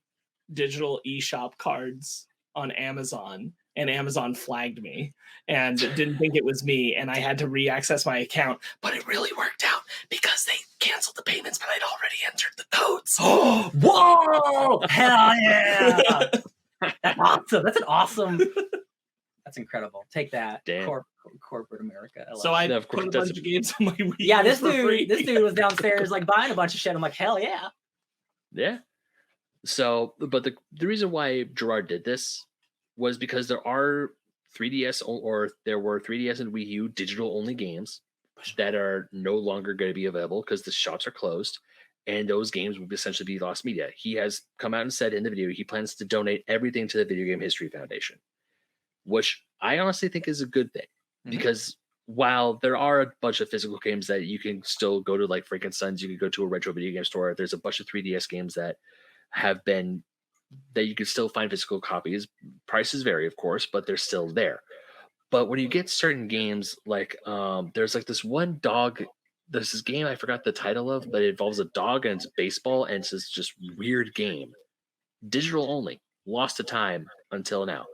digital eShop cards on Amazon, and Amazon flagged me and didn't think it was me, and I had to re-access my account. But it really worked out because they canceled the payments, but I'd already entered the codes. Oh, whoa! Hell yeah! That's awesome. That's incredible. Take that. Damn. Corporate America. So I of course, put a bunch of games on my Wii. Yeah, this for free. dude was downstairs like buying a bunch of shit. I'm like, hell yeah. Yeah. So, but the reason why Gerard did this was because there are 3DS there were 3DS and Wii U digital only games that are no longer going to be available because the shops are closed, and those games will essentially be lost media. He has come out and said in the video he plans to donate everything to the Video Game History Foundation, which I honestly think is a good thing, because while there are a bunch of physical games that you can still go to, like Frankenstein's, you can go to a retro video game store. There's a bunch of 3DS games that you can still find physical copies. Prices vary, of course, but they're still there. But when you get certain games, like there's like this one dog, there's this game I forgot the title of, but it involves a dog and it's baseball, and it's this just weird game, digital only, lost to time until now.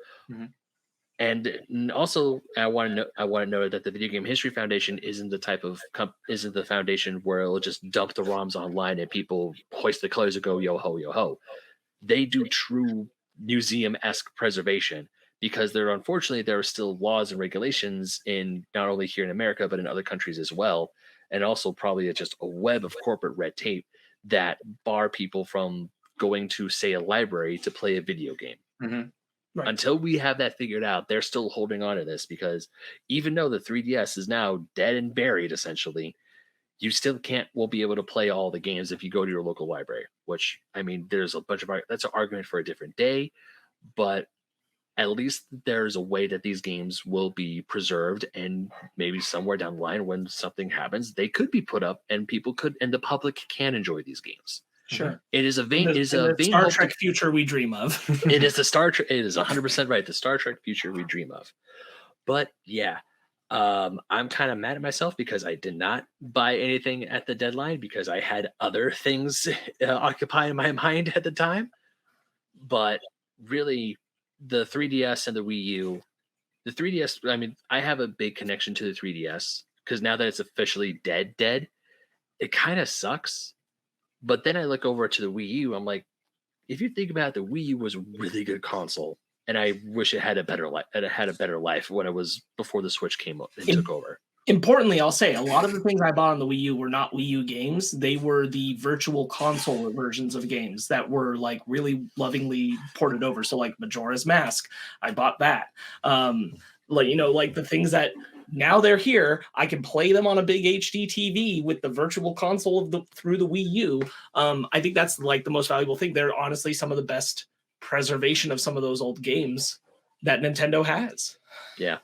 And also, I want to know that the Video Game History Foundation isn't the foundation where it'll just dump the ROMs online and people hoist the colors and go yo ho. They do true museum-esque preservation, because unfortunately there are still laws and regulations in not only here in America but in other countries as well, and also probably just a web of corporate red tape that bar people from going to, say, a library to play a video game. Right. Until we have that figured out, they're still holding on to this, because even though the 3DS is now dead and buried, essentially, you still won't be able to play all the games if you go to your local library, which, I mean, there's a bunch of, that's an argument for a different day, but at least there's a way that these games will be preserved, and maybe somewhere down the line when something happens, they could be put up and the public can enjoy these games. Sure. It is a Star Trek future we dream of. It is it is 100% right. The Star Trek future we dream of. But yeah, I'm kind of mad at myself because I did not buy anything at the deadline because I had other things occupying my mind at the time. But really, the 3DS and the Wii U, the 3DS, I mean, I have a big connection to the 3DS because now that it's officially dead, it kind of sucks. But then I look over to the Wii U, I'm like, if you think about it, the Wii U was a really good console, and I wish it had a better life. It had a better life when it was before the Switch came up and took over. Importantly, I'll say a lot of the things I bought on the Wii U were not Wii U games. They were the virtual console versions of games that were like really lovingly ported over. So like Majora's Mask, I bought that. Like the things that now they're here, I can play them on a big HD TV with the virtual console through the Wii U. I think that's like the most valuable thing. They're honestly some of the best preservation of some of those old games that Nintendo has. Yeah.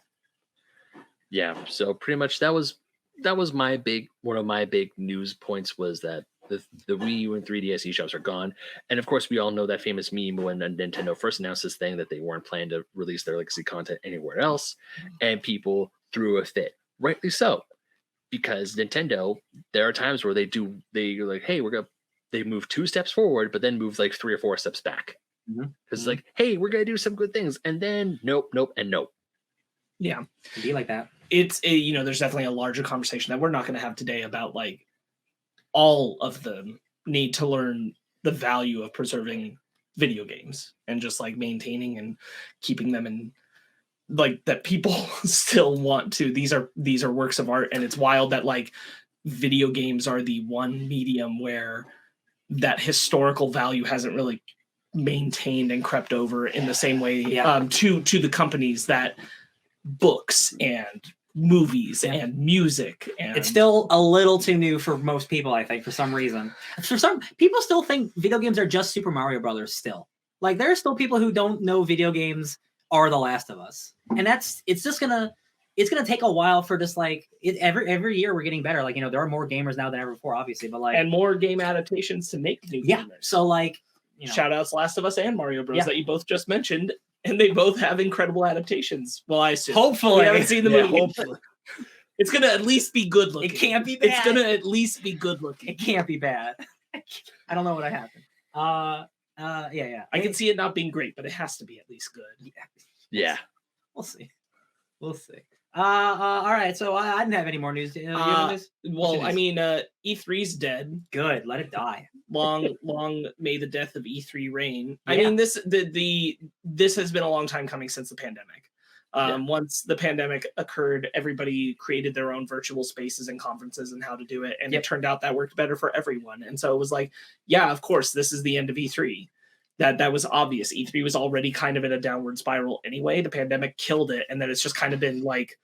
So pretty much that was one of my big news points was that the Wii U and 3DS eShops are gone. And of course, we all know that famous meme when Nintendo first announced this thing that they weren't planning to release their legacy content anywhere else, and people threw a fit. Rightly so, because Nintendo, there are times where they're like, hey, they move 2 steps forward, but then move like 3 or 4 steps back. Because it's like, hey, we're gonna do some good things, and then nope, and nope. Yeah, it'd be like that. there's definitely a larger conversation that we're not going to have today about like all of them need to learn the value of preserving video games and just like maintaining and keeping them in, like, that people still want to. These are works of art, and it's wild that like video games are the one medium where that historical value hasn't really maintained and crept over in the same way to the companies that books and movies and music, and it's still a little too new for most people, I think, for some reason. For some people still think video games are just Super Mario Brothers still. Like, there are still people who don't know video games are The Last of Us. And it's gonna take a while for just like every year we're getting better. Like, there are more gamers now than ever before, obviously, but like, and more game adaptations to make new gamers. So like, shout outs Last of Us and Mario Bros that you both just mentioned, and they both have incredible adaptations. Well, I assume. Hopefully. We haven't seen the movie. Hopefully. It's gonna at least be good looking. It can't be bad. It's gonna at least be good looking. It can't be bad. I don't know what happened. Yeah. I can see it not being great, but it has to be at least good. Yeah. We'll see. All right. So I didn't have any more news. Well, I mean, E3's dead. Good. Let it die. Long may the death of E3 reign. Yeah. I mean, this has been a long time coming since the pandemic. Once the pandemic occurred, everybody created their own virtual spaces and conferences and how to do it. And it turned out that worked better for everyone. And so it was like, yeah, of course, this is the end of E3. That was obvious. E3 was already kind of in a downward spiral anyway. The pandemic killed it. And then it's just kind of been like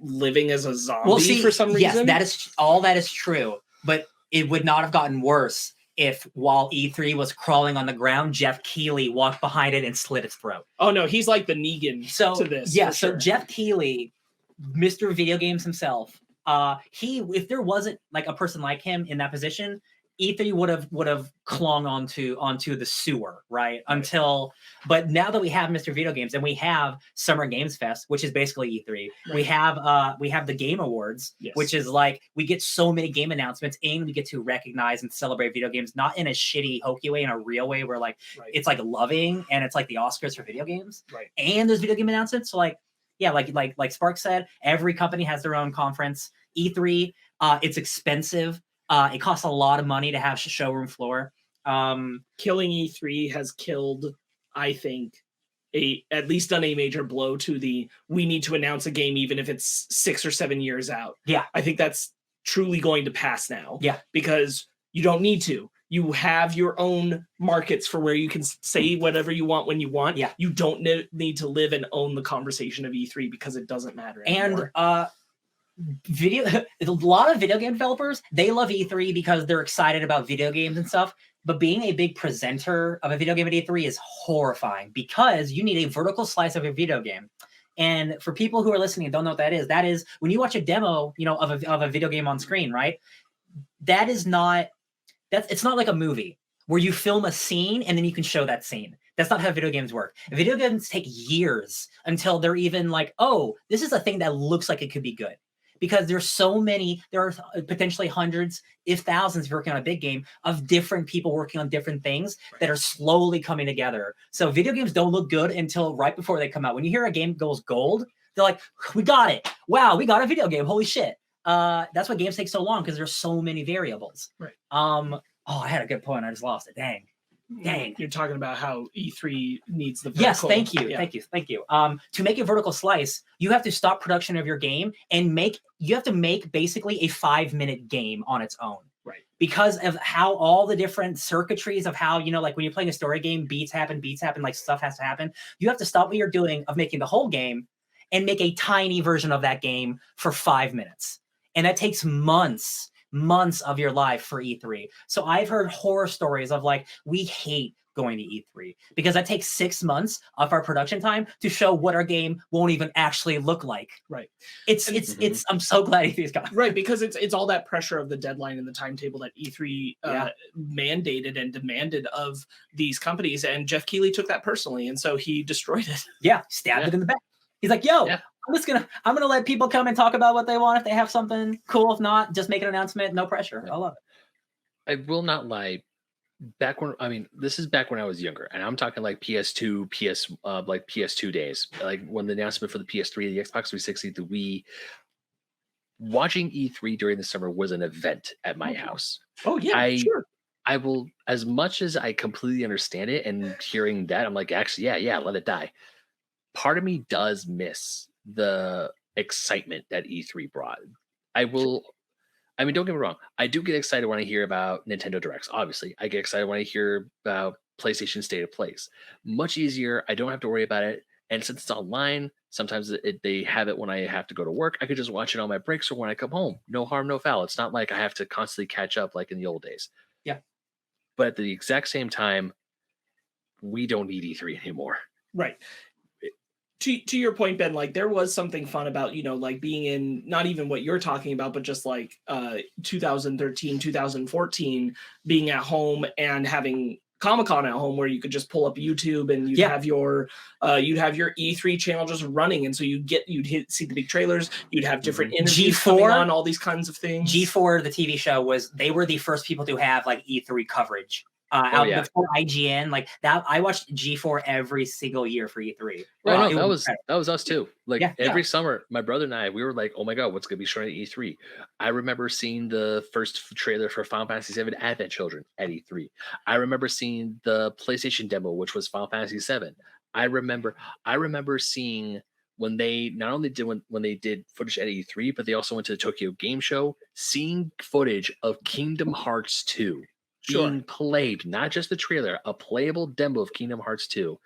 living as a zombie for some reason. Yes, that is true. But it would not have gotten worse if, while E3 was crawling on the ground, Jeff Keighley walked behind it and slit its throat. Oh no, he's like the Negan to this. Yeah, so Jeff Keighley, Mr. Video Games himself, if there wasn't like a person like him in that position, E3 would have clung onto the sewer, right? But now that we have Mr. Video Games and we have Summer Games Fest, which is basically E3, we have the Game Awards, which is like, we get so many game announcements and we get to recognize and celebrate video games, not in a shitty hokey way, in a real way where like it's like loving, and it's like the Oscars for video games, and there's video game announcements. So like, yeah, like Spark said, every company has their own conference. E3, it's expensive. It costs a lot of money to have showroom floor. Killing E3 has killed, I think, at least done a major blow to we need to announce a game even if it's 6 or 7 years out. Yeah. I think that's truly going to pass now. Yeah. Because you don't need to. You have your own markets for where you can say whatever you want when you want. Yeah. You don't need to live and own the conversation of E3 because it doesn't matter anymore. And a lot of video game developers, they love E3 because they're excited about video games and stuff. But being a big presenter of a video game at E3 is horrifying because you need a vertical slice of a video game. And for people who are listening and don't know what that is when you watch a demo, of a video game on screen, right? It's not like a movie where you film a scene and then you can show that scene. That's not how video games work. Video games take years until they're even like, oh, this is a thing that looks like it could be good. Because there are potentially hundreds, if thousands, working on a big game of different people working on different things that are slowly coming together. So video games don't look good until right before they come out. When you hear a game goes gold, they're like, we got it. Wow, we got a video game. Holy shit. That's why games take so long, because there's so many variables. Right. I had a good point. I just lost it. Dang. You're talking about how E3 needs the vertical. Yes, thank you. To make a vertical slice, you have to stop production of your game and you have to make basically a 5-minute game on its own. Right. Because of how all the different circuitries of how, like when you're playing a story game, beats happen, like stuff has to happen. You have to stop what you're doing of making the whole game and make a tiny version of that game for 5 minutes. And that takes months of your life for E3. So I've heard horror stories of like, we hate going to E3 because that takes 6 months of our production time to show what our game won't even actually look like. Right. It's I'm so glad E3's gone. Right, because it's all that pressure of the deadline and the timetable that E3 mandated and demanded of these companies, and Jeff Keighley took that personally, and so he destroyed it. Yeah, stabbed it in the back. He's like, yo, I'm gonna let people come and talk about what they want. If they have something cool, if not, just make an announcement. No pressure. I love it. I will not lie. back when I mean, this is back when I was younger, and I'm talking like PS2, like PS2 days, like when the announcement for the PS3, the Xbox 360, the Wii. Watching E3 during the summer was an event at my house. Oh yeah, I sure. I will, as much as I completely understand it, and hearing that, I'm like, actually, yeah, let it die. Part of me does miss the excitement that E3 brought. I will I mean, don't get me wrong. I do get excited when I hear about Nintendo Directs. Obviously, I get excited when I hear about PlayStation State of Plays. Much easier. I don't have to worry about it. And since it's online, sometimes they have it when I have to go to work. I could just watch it on my breaks or when I come home. No harm, no foul. It's not like I have to constantly catch up like in the old days. Yeah. But at the exact same time, we don't need E3 anymore. Right. To your point, Ben, like there was something fun about, like being in not even what you're talking about, but just like 2013, 2014, being at home and having Comic-Con at home where you could just pull up YouTube and you'd have your E3 channel just running. And so see the big trailers, you'd have different interviews coming on, all these kinds of things. G4, the TV show, they were the first people to have like E3 coverage. Before IGN, like that, I watched G4 every single year for E3. Right, that was us too. Like every summer, my brother and I, we were like, "Oh my god, what's gonna be showing at E3?" I remember seeing the first trailer for Final Fantasy VII Advent Children at E3. I remember seeing the PlayStation demo, which was Final Fantasy VII. I remember seeing when they not only did when they did footage at E3, but they also went to the Tokyo Game Show, seeing footage of Kingdom Hearts 2. Being played, not just the trailer, a playable demo of Kingdom Hearts 2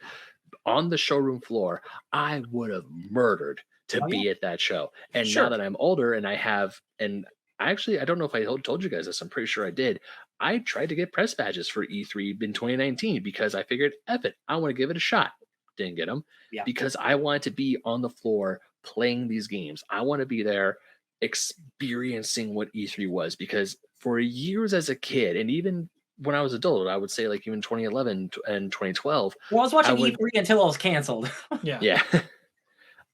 on the showroom floor. I would have murdered to be at that show. And now that I'm older and I don't know if I told you guys this, I'm pretty sure I did. I tried to get press badges for E3 in 2019 because I figured, F it, I want to give it a shot. Didn't get them because I wanted to be on the floor playing these games. I want to be there experiencing what E3 was, because for years as a kid, and even when I was adult, I would say like even 2011 and 2012. Well, I was watching E3 until it was canceled. Yeah.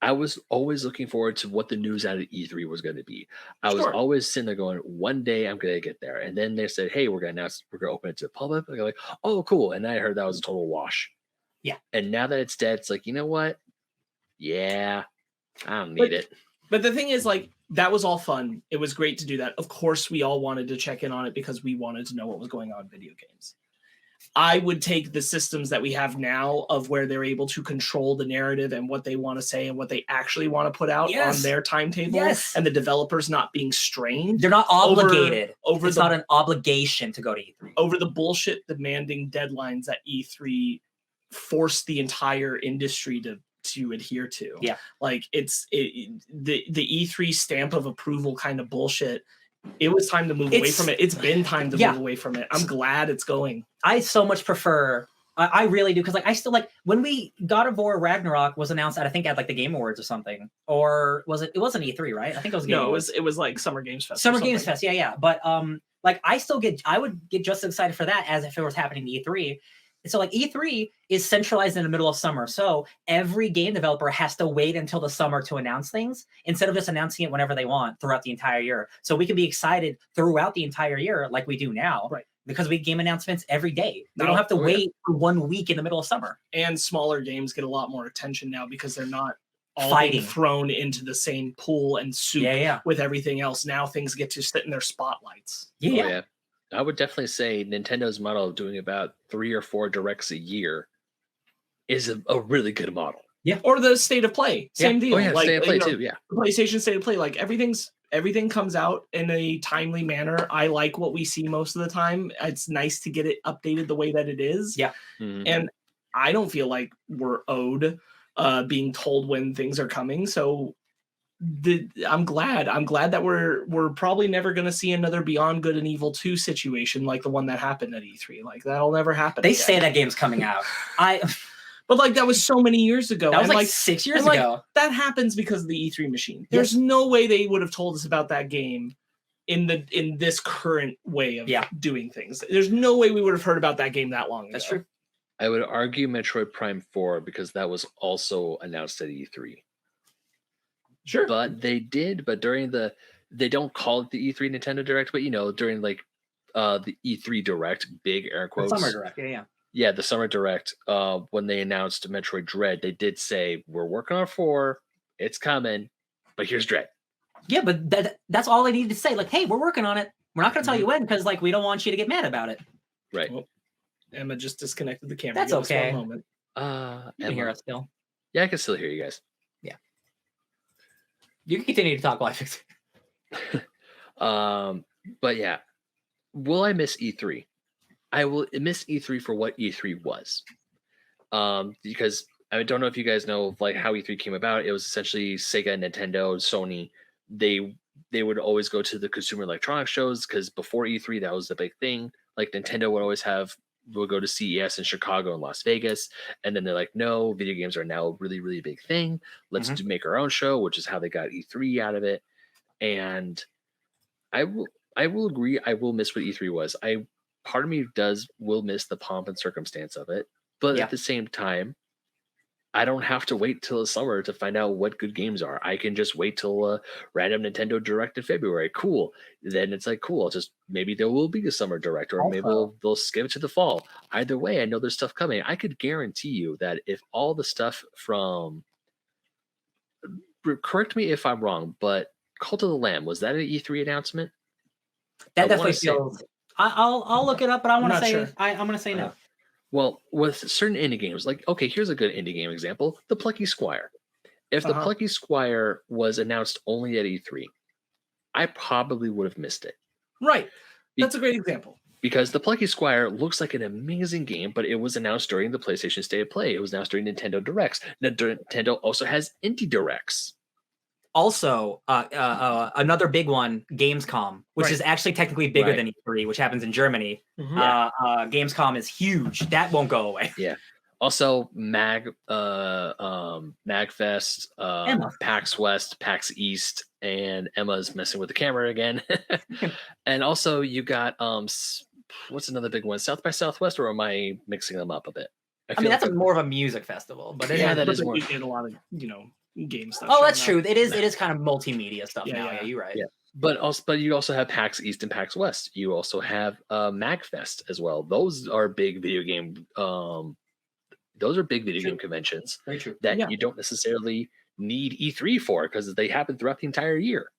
I was always looking forward to what the news out of E3 was going to be. I was always sitting there going, one day I'm going to get there. And then they said, hey, we're going to open it to the public. I'm like, oh, cool. And then I heard that was a total wash. Yeah. And now that it's dead, it's like, you know what? Yeah, I don't need it. But the thing is, like, that was all fun. It was great to do that. Of course, we all wanted to check in on it because we wanted to know what was going on in video games. I would take the systems that we have now of where they're able to control the narrative and what they want to say and what they actually want to put out on their timetable, and the developers not being strained. They're not obligated. It's not an obligation to go to E3. Over the bullshit demanding deadlines that E3 forced the entire industry to adhere to. Yeah. Like the E3 stamp of approval kind of bullshit. It was time to move away from it. It's been time to move away from it. I'm glad it's going. I so much prefer, I really do, because like I still like when God of War Ragnarok was announced at, I think at like the Game Awards or something, or was it wasn't E3, right? I think it was Game Awards. It was like Summer Games Fest. Summer Games Fest, yeah. But like I would get just as excited for that as if it was happening to E3. So like E3 is centralized in the middle of summer. So every game developer has to wait until the summer to announce things instead of just announcing it whenever they want throughout the entire year. So we can be excited throughout the entire year like we do now. Right. Because we get game announcements every day. We don't have to wait for 1 week in the middle of summer. And smaller games get a lot more attention now because they're not all being thrown into the same pool and soup with everything else. Now things get to sit in their spotlights. Yeah. I would definitely say Nintendo's model of doing about 3 or 4 directs a year is a really good model. Yeah. Or the State of Play. Same deal. Oh, yeah, like, State of Play too, yeah. PlayStation State of Play, like everything comes out in a timely manner. I like what we see most of the time. It's nice to get it updated the way that it is. Yeah. Mm-hmm. And I don't feel like we're owed being told when things are coming. So I'm glad that we're probably never going to see another Beyond Good and Evil 2 situation like the one that happened at E3. Like that'll never happen. They say that game's coming out. But like that was so many years ago. That was like 6 years ago. That happens because of the E3 machine. There's no way they would have told us about that game in this current way of doing things. There's no way we would have heard about that game that long ago. That's true. I would argue Metroid Prime 4 because that was also announced at E3. Sure. But they don't call it the E3 Nintendo Direct, but during like the E3 Direct, big air The quotes. Summer Direct, yeah. Yeah, the Summer Direct. When they announced Metroid Dread, they did say we're working on 4. It's coming, but here's Dread. Yeah, but that's all they needed to say. Like, hey, we're working on it. We're not going to tell Mhm. you when because like we don't want you to get mad about it. Right. Well, Emma just disconnected the camera. That's Give us one okay. moment. You can hear Emma. us still. Yeah, I can still hear you guys. You can continue to talk while I fix it. But yeah, will I miss E3? I will miss E3 for what E3 was. Because I don't know if you guys know like how E3 came about. It was essentially Sega, Nintendo, Sony. They would always go to the consumer electronics shows because before E3 that was the big thing. Like Nintendo would go to CES in Chicago and Las Vegas, and then they're like, no, video games are now a really, really big thing. Let's make our own show, which is how they got E3 out of it. And I will agree. I will miss what E3 was. Part of me will miss the pomp and circumstance of it, but Yeah. at the same time, I don't have to wait till the summer to find out what good games are. I can just wait till a random Nintendo Direct in February. Cool. Then it's like cool. Maybe there will be a summer Direct, or maybe they'll skip it to the fall. Either way, I know there's stuff coming. I could guarantee you that if all the stuff from, correct me if I'm wrong, but Cult of the Lamb, was that an E3 announcement? That I definitely wanna say- feels. I'll look it up, but I want to not say sure. I'm going to say no. Well, with certain indie games, like, okay, here's a good indie game example, The Plucky Squire. If The Plucky Squire was announced only at E3, I probably would have missed it. Right. That's a great example. Because The Plucky Squire looks like an amazing game, but it was announced during the PlayStation State of Play. It was announced during Nintendo Directs. Nintendo also has Indie Directs. Also, another big one, Gamescom, which Right. is actually technically bigger Right. than E3, which happens in Germany. Mhm. Gamescom is huge. That won't go away. Yeah. Also, Magfest, Emma. PAX West, PAX East, and Emma's messing with the camera again. And also, you got what's another big one? South by Southwest, or am I mixing them up a bit? I feel mean, like that's more of a music festival, but Yeah, that But is then more- you get a lot of game stuff. oh, that's showing true. up. It is kind of multimedia stuff Yeah, now. yeah. Yeah, you're right. Yeah. But you also have PAX East and PAX West. You also have Magfest as well. Those are big video game. Those are big video True. game conventions Very true. that Yeah. you don't necessarily need E3 for because they happen throughout the entire year.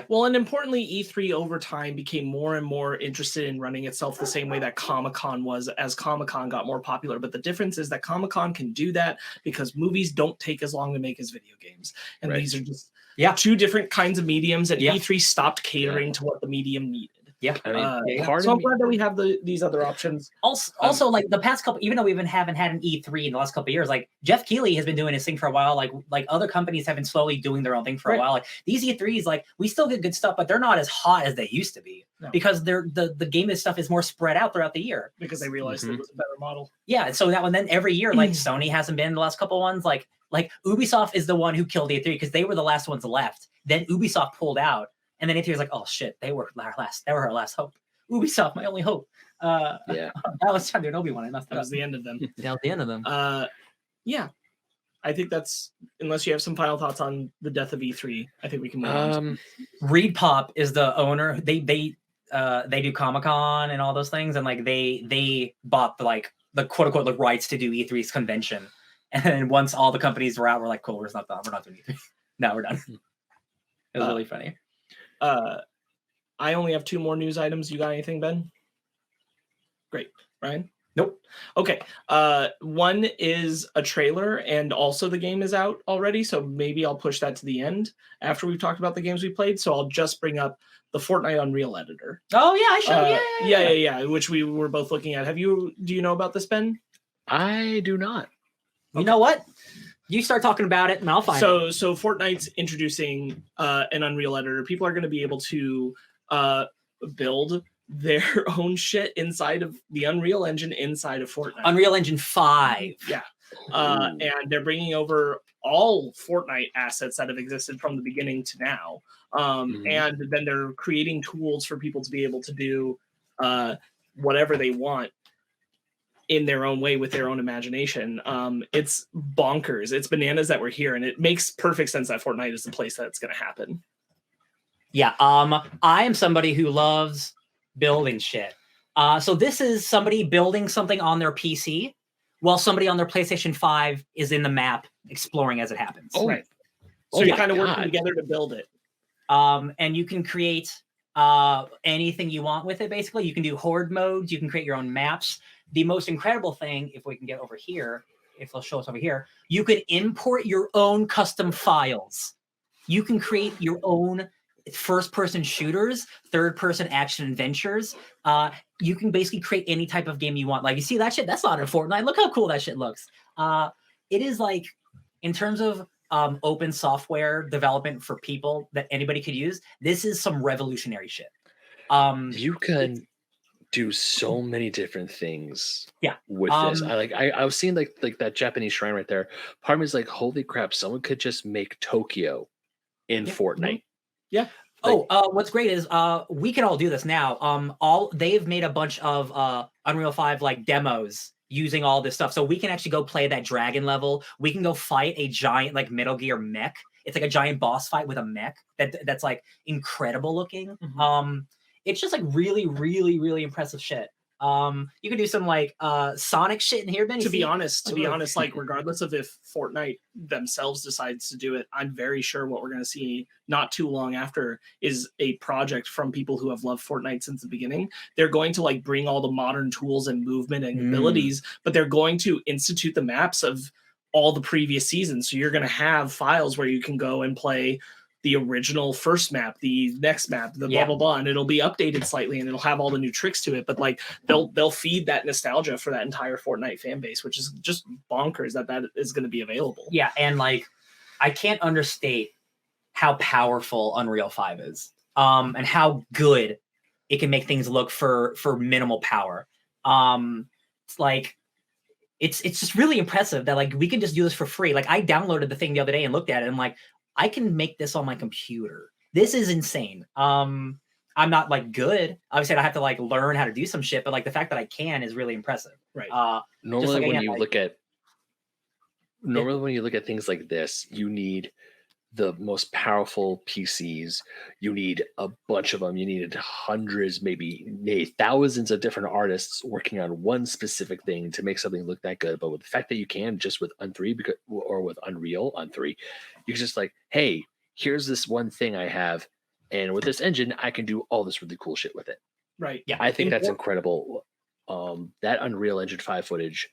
Well, and importantly, E3 over time became more and more interested in running itself the same way that Comic-Con was as Comic-Con got more popular. But the difference is that Comic-Con can do that because movies don't take as long to make as video games. And Right. these are just Yeah. two different kinds of mediums, and Yeah. E3 stopped catering to what the medium needed. Yeah. I mean, yeah. part So of I'm me, glad that we have these other options. Also, like the past couple, even though we haven't had an E3 in the last couple of years, like Jeff Keighley has been doing his thing for a while. Like other companies have been slowly doing their own thing for a Right. while. Like these E3s, like we still get good stuff, but they're not as hot as they used to be No. because the game stuff is more spread out throughout the year. Because they realized it was a better model. Yeah, so now and then every year, like Sony hasn't been the last couple of ones. Like Ubisoft is the one who killed E3 because they were the last ones left. Then Ubisoft pulled out, and then E3 was like, oh shit, they were our last hope. Ubisoft, my only hope. yeah. That was time there no one. I messed it That up. was the end of them. That was the end of them. Yeah. I think that's, unless you have some final thoughts on the death of E3, I think we can move on. Reed Pop is the owner. They do Comic-Con and all those things, and like they bought the quote unquote the rights to do E3's convention. And then once all the companies were out, we're like, cool, we're not doing E3. Now we're done. It was really funny. I only have 2 more news items. You got anything, Ben? Great. Ryan? Nope. Okay. One is a trailer, and also the game is out already, so maybe I'll push that to the end after we've talked about the games we played. So I'll just bring up the Fortnite Unreal editor. Oh yeah, I showed. Yeah, which we were both looking at. Do you know about this, Ben? I do not. You know what? You start talking about it, and I'll find it. So Fortnite's introducing an Unreal editor. People are going to be able to build their own shit inside of the Unreal Engine inside of Fortnite. Unreal Engine 5. Yeah. Ooh. And they're bringing over all Fortnite assets that have existed from the beginning to now. And then they're creating tools for people to be able to do whatever they want in their own way with their own imagination. It's bonkers. It's bananas that we're here. And it makes perfect sense that Fortnite is the place that's going to happen. Yeah. I am somebody who loves building shit. So this is somebody building something on their PC while somebody on their PlayStation 5 is in the map exploring as it happens. Oh, Right. oh So you're my kind of working God. together to build it. And you can create anything you want with it, basically. You can do horde modes. You can create your own maps. The most incredible thing, if we can get over here, if they'll show us over here, you can import your own custom files. You can create your own first-person shooters, third-person action adventures. You can basically create any type of game you want. Like, you see that shit? That's not in Fortnite. Look how cool that shit looks. It is like, in terms of open software development for people that anybody could use, this is some revolutionary shit. You can do so many different things Yeah. with this. I was seeing like that Japanese shrine right there. Part of me is like, holy crap, someone could just make Tokyo in Yeah. Fortnite. Yeah. Like- What's great is we can all do this now. They've made a bunch of Unreal 5 like demos using all this stuff. So we can actually go play that dragon level. We can go fight a giant like Metal Gear mech. It's like a giant boss fight with a mech that's like incredible looking. Mhm. It's just like really, really, really impressive shit. You can do some like Sonic shit in here, Benny. To be honest, Look. like regardless of if Fortnite themselves decides to do it, I'm very sure what we're going to see not too long after is a project from people who have loved Fortnite since the beginning. They're going to like bring all the modern tools and movement and abilities, but they're going to institute the maps of all the previous seasons. So you're going to have files where you can go and play the original first map, the next map, the blah blah blah, and it'll be updated slightly and it'll have all the new tricks to it. But like they'll feed that nostalgia for that entire Fortnite fan base, which is just bonkers that is going to be available. Yeah, and like I can't understate how powerful Unreal 5 is, and how good it can make things look for minimal power. It's like it's just really impressive that like we can just do this for free. Like I downloaded the thing the other day and looked at it and I'm like, I can make this on my computer. This is insane. I'm not like good. Obviously, I have to like learn how to do some shit, but like the fact that I can is really impressive. Right. Normally, like, when again, you like- look at things like this, you need the most powerful PCs. You need a bunch of them. You needed hundreds, maybe thousands of different artists working on one specific thing to make something look that good. But with the fact that you can just with with Unreal on 3, you can just like, hey, here's this one thing I have, and with this engine, I can do all this really cool shit with it. Right. Yeah. I think that's incredible. That Unreal Engine 5 footage,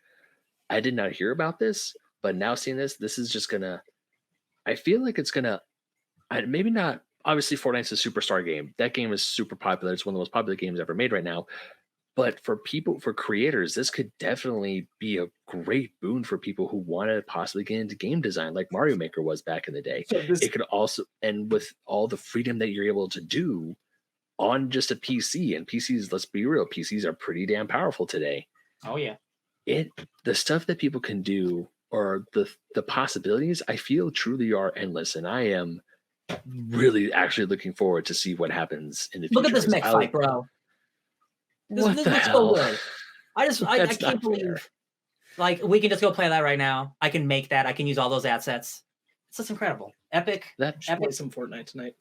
I did not hear about this, but now seeing this is just gonna. I feel like it's gonna, maybe not. Obviously, Fortnite's a superstar game. That game is super popular. It's one of the most popular games ever made right now. But for creators, this could definitely be a great boon for people who want to possibly get into game design, like Mario Maker was back in the day. So It could also, and with all the freedom that you're able to do on just a PC, and PCs, let's be real, PCs are pretty damn powerful today. Oh yeah. The stuff that people can do, or the possibilities, I feel truly are endless, and I am really actually looking forward to see what happens in the future. Look at this mech fight, bro. This What the looks hell? so good. I That's can't not believe fair. like we can just go play that right now. I can make that. I can use all those assets. It's just incredible. Epic. That Should play some Fortnite tonight.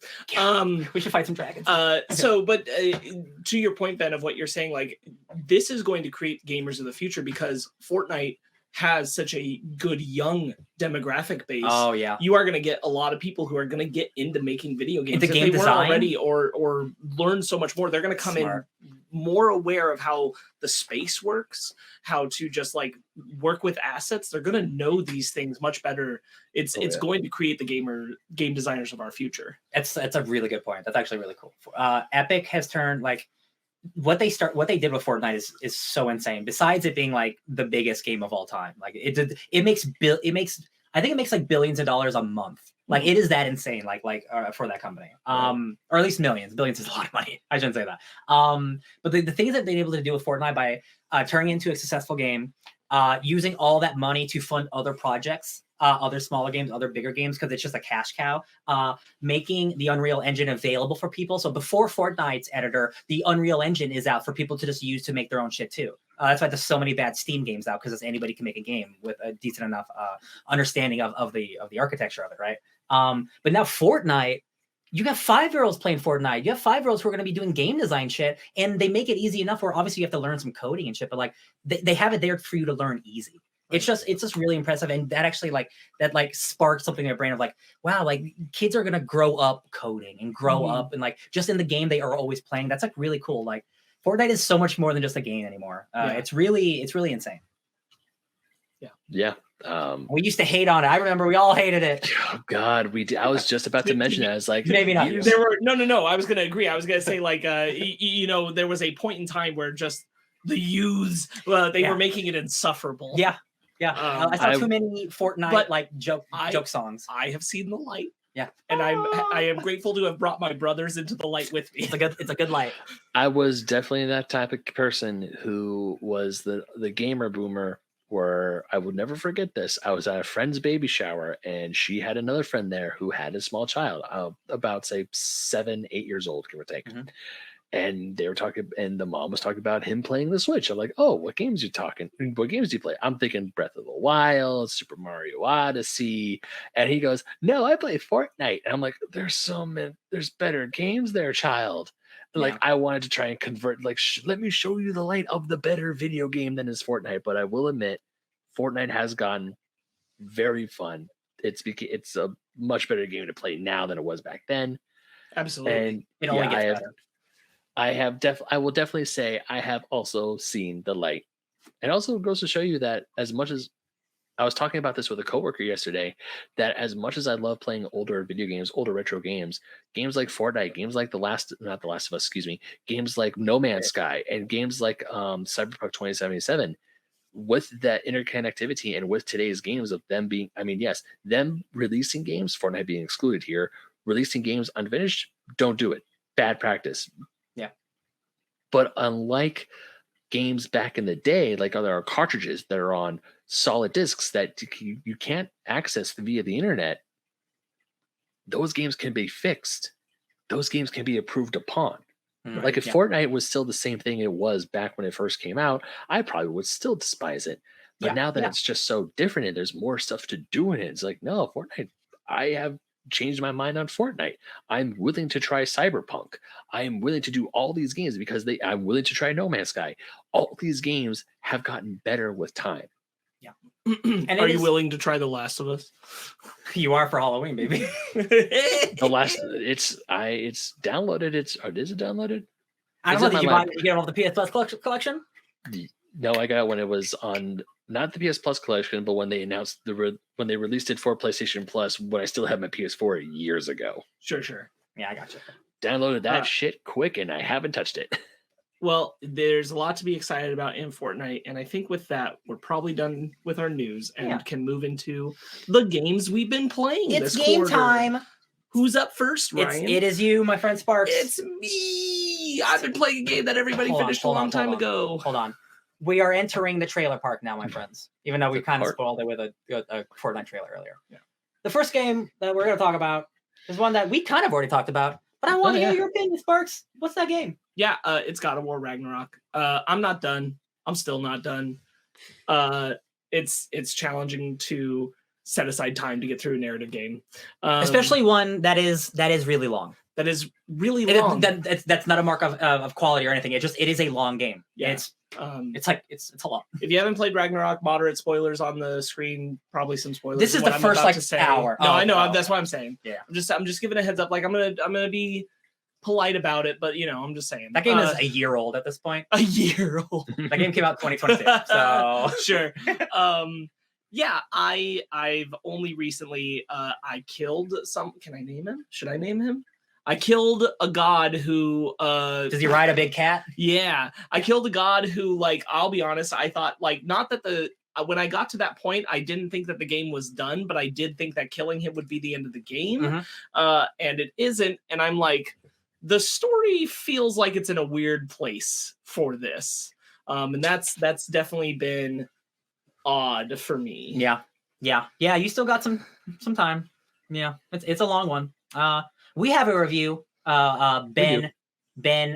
We should fight some dragons. To your point, Ben, of what you're saying, like this is going to create gamers of the future because Fortnite has such a good young demographic base. Oh yeah. You are going to get a lot of people who are going to get into making video games Into if game they design? weren't already, or learn so much more. They're going to come Smart. in more aware of how the space works, how to just like work with assets. They're going to know these things much better. It's going to create the game designers of our future. That's a really good point. That's actually really cool. Epic has turned like what they did with Fortnite is so insane. Besides it being like the biggest game of all time, like it makes I think it makes like billions of dollars a month. Like it is that insane. Like for that company, or at least millions. Billions is a lot of money. I shouldn't say that. But the things that they've been able to do with Fortnite by turning it into a successful game, using all that money to fund other projects, other smaller games, other bigger games, because it's just a cash cow, making the Unreal Engine available for people. So before Fortnite's editor, the Unreal Engine is out for people to just use to make their own shit too. That's why there's so many bad Steam games out, because anybody can make a game with a decent enough understanding of the architecture of it, right? But now Fortnite, you have 5-year-olds playing Fortnite. You have 5-year-olds who are going to be doing game design shit, and they make it easy enough where obviously you have to learn some coding and shit, but like they have it there for you to learn easy. It's just really impressive, and that actually that sparked something in my brain of like, wow, like kids are gonna grow up coding and grow up and like just in the game they are always playing. That's like really cool. Like Fortnite is so much more than just a game anymore. It's really insane. Yeah. We used to hate on it. I remember we all hated it. Oh God, we did. I was just about to mention that. I was like, maybe not. There were no. I was gonna agree. I was gonna say like, you know, there was a point in time where just the youths, they were making it insufferable. Yeah. I saw too many Fortnite like joke songs. I have seen the light. Yeah, and I am grateful to have brought my brothers into the light with me. It's a good light. I was definitely that type of person who was the gamer boomer. Where I would never forget this. I was at a friend's baby shower, and she had another friend there who had a small child, about say 7, 8 years old, give or take. And they were talking, and the mom was talking about him playing the Switch. I'm like, oh, what games do you play? I'm thinking Breath of the Wild, Super Mario Odyssey. And he goes, no, I play Fortnite. And I'm like, there's better games there, child. Like I wanted to try and convert, like, let me show you the light of the better video game than is Fortnite. But I will admit, Fortnite has gotten very fun. It's a much better game to play now than it was back then. Absolutely. And it only gets better. I will definitely say I have also seen the light. It also goes to show you that as much as I was talking about this with a coworker yesterday, that as much as I love playing older video games, older retro games like Fortnite, games like not The Last of Us, games like No Man's Sky, and games like Cyberpunk 2077, with that interconnectivity and with today's games of them being, them releasing games, Fortnite being excluded here, releasing games unfinished, don't do it. Bad practice. Yeah. But unlike games back in the day, like there are cartridges that are on solid discs that you can't access via the internet, those games can be fixed. Those games can be improved upon. Like if Fortnite was still the same thing it was back when it first came out, I probably would still despise it. But now that it's just so different and there's more stuff to do in it, it's like, no, Fortnite, I have changed my mind on Fortnite. I'm willing to try Cyberpunk. I am willing to do all these games because I'm willing to try No Man's Sky. All these games have gotten better with time. Yeah. And are you willing to try The Last of Us? You are for Halloween, baby. It's downloaded. Is it downloaded? I don't know. Did you get it off the PS Plus collection? No, I got it when it was on not the PS Plus collection, but when they announced when they released it for PlayStation Plus, when I still had my PS4 years ago. Sure. Yeah, I got you. Downloaded that shit quick, and I haven't touched it. Well, there's a lot to be excited about in Fortnite, and I think with that, we're probably done with our news and can move into the games we've been playing. It's game time. Who's up first, Ryan? It is you, my friend Sparks. It's me. I've been playing a game that everybody finished a long time ago. Hold on. We are entering the trailer park now, my friends. Even though we kind of spoiled it with a Fortnite trailer earlier. Yeah. The first game that we're going to talk about is one that we kind of already talked about, but I want to hear your opinion, Sparks. What's that game? Yeah, it's God of War Ragnarok. I'm not done. I'm still not done. It's challenging to set aside time to get through a narrative game, especially one that is really long. That is really long. That's not a mark of quality or anything. It is a long game. Yeah. It's a lot. If you haven't played Ragnarok, moderate spoilers on the screen. Probably some spoilers. This is the first hour. No, I know. That's what I'm saying. Yeah. I'm just giving a heads up. Like I'm gonna be polite about it, but I'm just saying that game is a year old at this point. A year old. That game came out 2022. So sure. Yeah, I've only recently I killed some. Can I name him? Should I name him? I killed a god who does he ride a big cat? Yeah. I killed a god who, like, I'll be honest, I thought, like, not that when I got to that point, I didn't think that the game was done, but I did think that killing him would be the end of the game. And it isn't. And I'm like, the story feels like it's in a weird place for this. And that's definitely been odd for me. Yeah. You still got some time. Yeah. It's a long one. We have a review. Ben,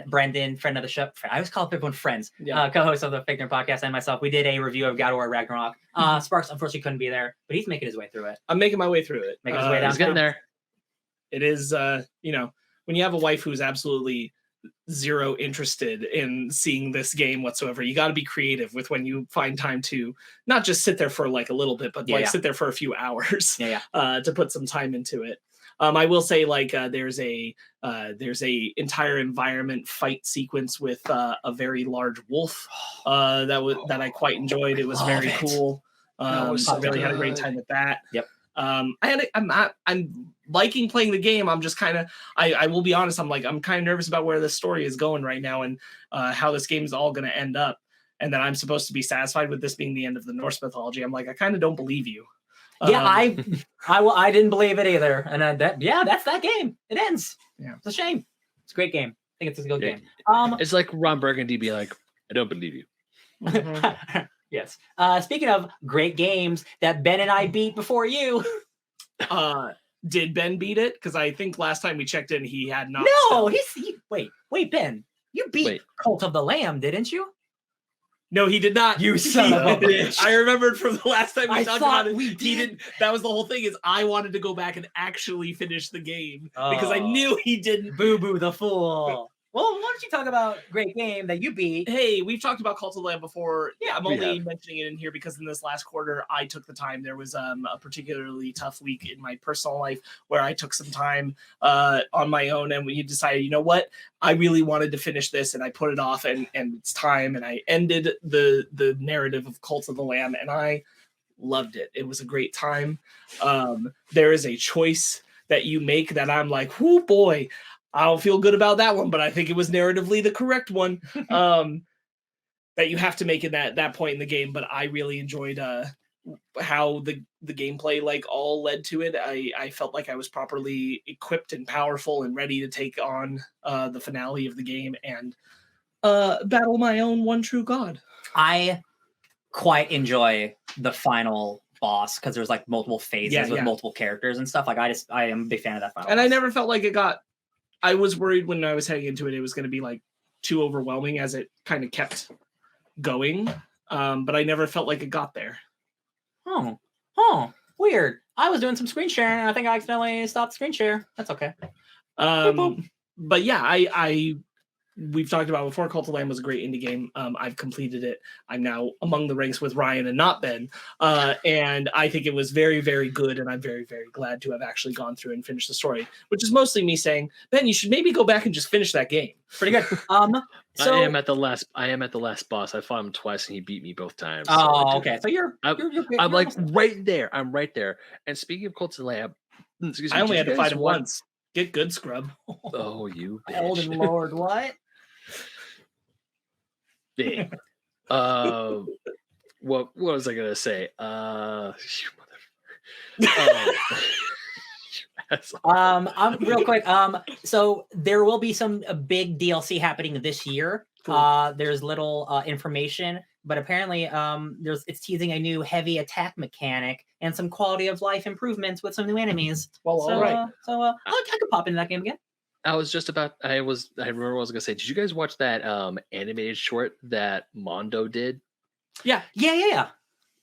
Brendan, friend of the show. I always call everyone friends. Co-host of the Fake Nerd Podcast, and myself. We did a review of God of War Ragnarok. Sparks unfortunately couldn't be there, but he's making his way through it. I'm making my way through it. Making his way down. He's getting there. It is, when you have a wife who's absolutely zero interested in seeing this game whatsoever, you got to be creative with when you find time to not just sit there for like a little bit, but sit there for a few hours to put some time into it. I will say there's a entire environment fight sequence with a very large wolf that I quite enjoyed. It was very cool. I really had a great time with that. Yep. I'm liking playing the game. I'm just kind of, I will be honest, I'm kind of nervous about where this story is going right now and how this game is all going to end up. And then I'm supposed to be satisfied with this being the end of the Norse mythology. I'm like, I kind of don't believe you. Yeah, I didn't believe it either. And that's that game. It ends. Yeah, it's a shame. It's a great game. I think it's a good game. It's like Ron Burgundy being like, I don't believe you. Mm-hmm. Yes. Speaking of great games that Ben and I beat before you. Did Ben beat it? Because I think last time we checked in, he had not. No, wait, Ben, you beat Cult of the Lamb, didn't you? No, he did not. You son of a bitch. I remembered from the last time we talked about it. We did. He didn't. That was the whole thing. Is I wanted to go back and actually finish the game because I knew he didn't. Boo boo the fool. Well, why don't you talk about great game that you beat? Hey, we've talked about Cult of the Lamb before. Yeah, I'm only mentioning it in here because in this last quarter, I took the time. There was a particularly tough week in my personal life where I took some time on my own, and we decided, you know what, I really wanted to finish this, and I put it off, and it's time, and I ended the narrative of Cult of the Lamb, and I loved it. It was a great time. There is a choice that you make that I'm like, whoo boy, I don't feel good about that one, but I think it was narratively the correct one that you have to make in that point in the game. But I really enjoyed how the gameplay all led to it. I felt like I was properly equipped and powerful and ready to take on the finale of the game and battle my own one true god. I quite enjoy the final boss because there's multiple phases with multiple characters and stuff. I am a big fan of that final and boss. I never felt like it got. I was worried when I was heading into it was going to be too overwhelming as it kind of kept going, but I never felt like it got there. Weird. I was doing some screen sharing and I think I accidentally stopped screen share. That's okay. But yeah, we've talked about before. Cult of Lamb was a great indie game. I've completed it. I'm now among the ranks with Ryan and not Ben. And I think it was very, very good. And I'm very, very glad to have actually gone through and finished the story, which is mostly me saying, Ben, you should maybe go back and just finish that game. Pretty good. So I am at the last boss. I fought him twice and he beat me both times. Oh, okay. So I'm like right there. I'm right there. And speaking of Cult of the Lamb, I only had to fight him once. Get good, scrub. Oh, you bitch. Elden Lord, what? Big. What was I gonna say? I'm real quick. So there will be some big DLC happening this year. Cool. There's little information, but apparently it's teasing a new heavy attack mechanic and some quality of life improvements with some new enemies. Well, all right. I could pop into that game again. I remember what I was gonna say. Did you guys watch that animated short that Mondo did? Yeah.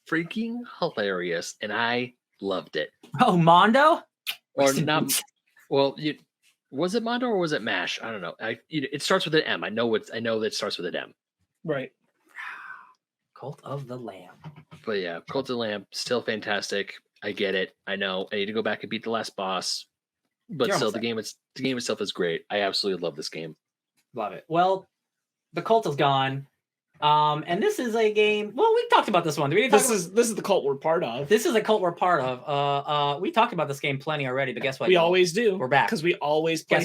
Freaking hilarious, and I loved it. Oh, Mondo? Or not? Well, was it Mondo or was it Mash? I don't know. It starts with an M. I know that it starts with an M. Right. Cult of the Lamb. But yeah, Cult of the Lamb, still fantastic. I get it. I know. I need to go back and beat the last boss. But still, the game itself is great. I absolutely love this game. Love it. Well, the cult is gone. And this is a game. Well, we talked about this one. This is the cult we're part of. This is a cult we're part of. We talked about this game plenty already, but guess what? We always do. We're back because we always play.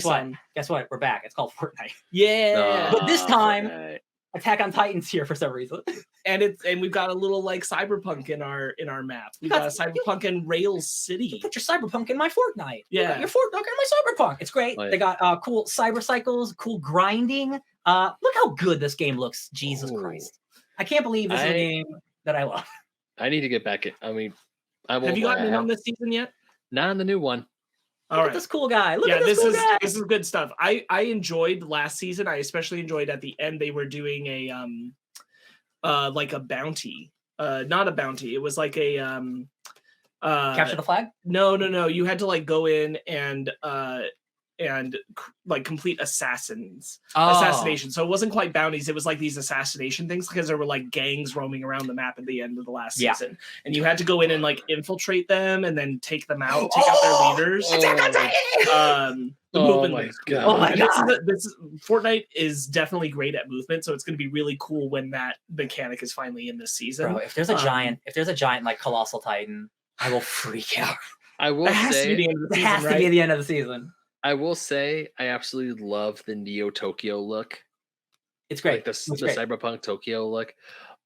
Guess what? We're back. It's called Fortnite. Yeah, but this time, Fortnite. Attack on Titan's here for some reason. and we've got a little cyberpunk in our map. We've got a cyberpunk in Rails City. You put your cyberpunk in my Fortnite. Yeah, your Fortnite in my cyberpunk. It's great. Oh, yeah. They got cool cyber cycles, cool grinding. Look how good this game looks. Jesus Christ. I can't believe this is a game that I love. I need to get back in. I mean, have you gotten in on this season yet? Not on the new one. Look at this cool guy. Look at this cool guy. This is good stuff. I enjoyed last season. I especially enjoyed at the end they were doing a bounty. Not a bounty. It was like a Capture the flag? No. You had to like go in and like complete assassination. So it wasn't quite bounties. It was like these assassination things because there were like gangs roaming around the map at the end of the last season, and you had to go in and like infiltrate them and then take them out, take out their leaders. The movement my was God. cool. Oh my And God. Fortnite is definitely great at movement, so it's going to be really cool when that mechanic is finally in this season. Bro, if there's a giant like colossal titan, I will freak out. I will That has to be say, the end of the It season, has to right? be the end of the season. I will say, I absolutely love the Neo Tokyo look, It's great. like the It's great. cyberpunk Tokyo look.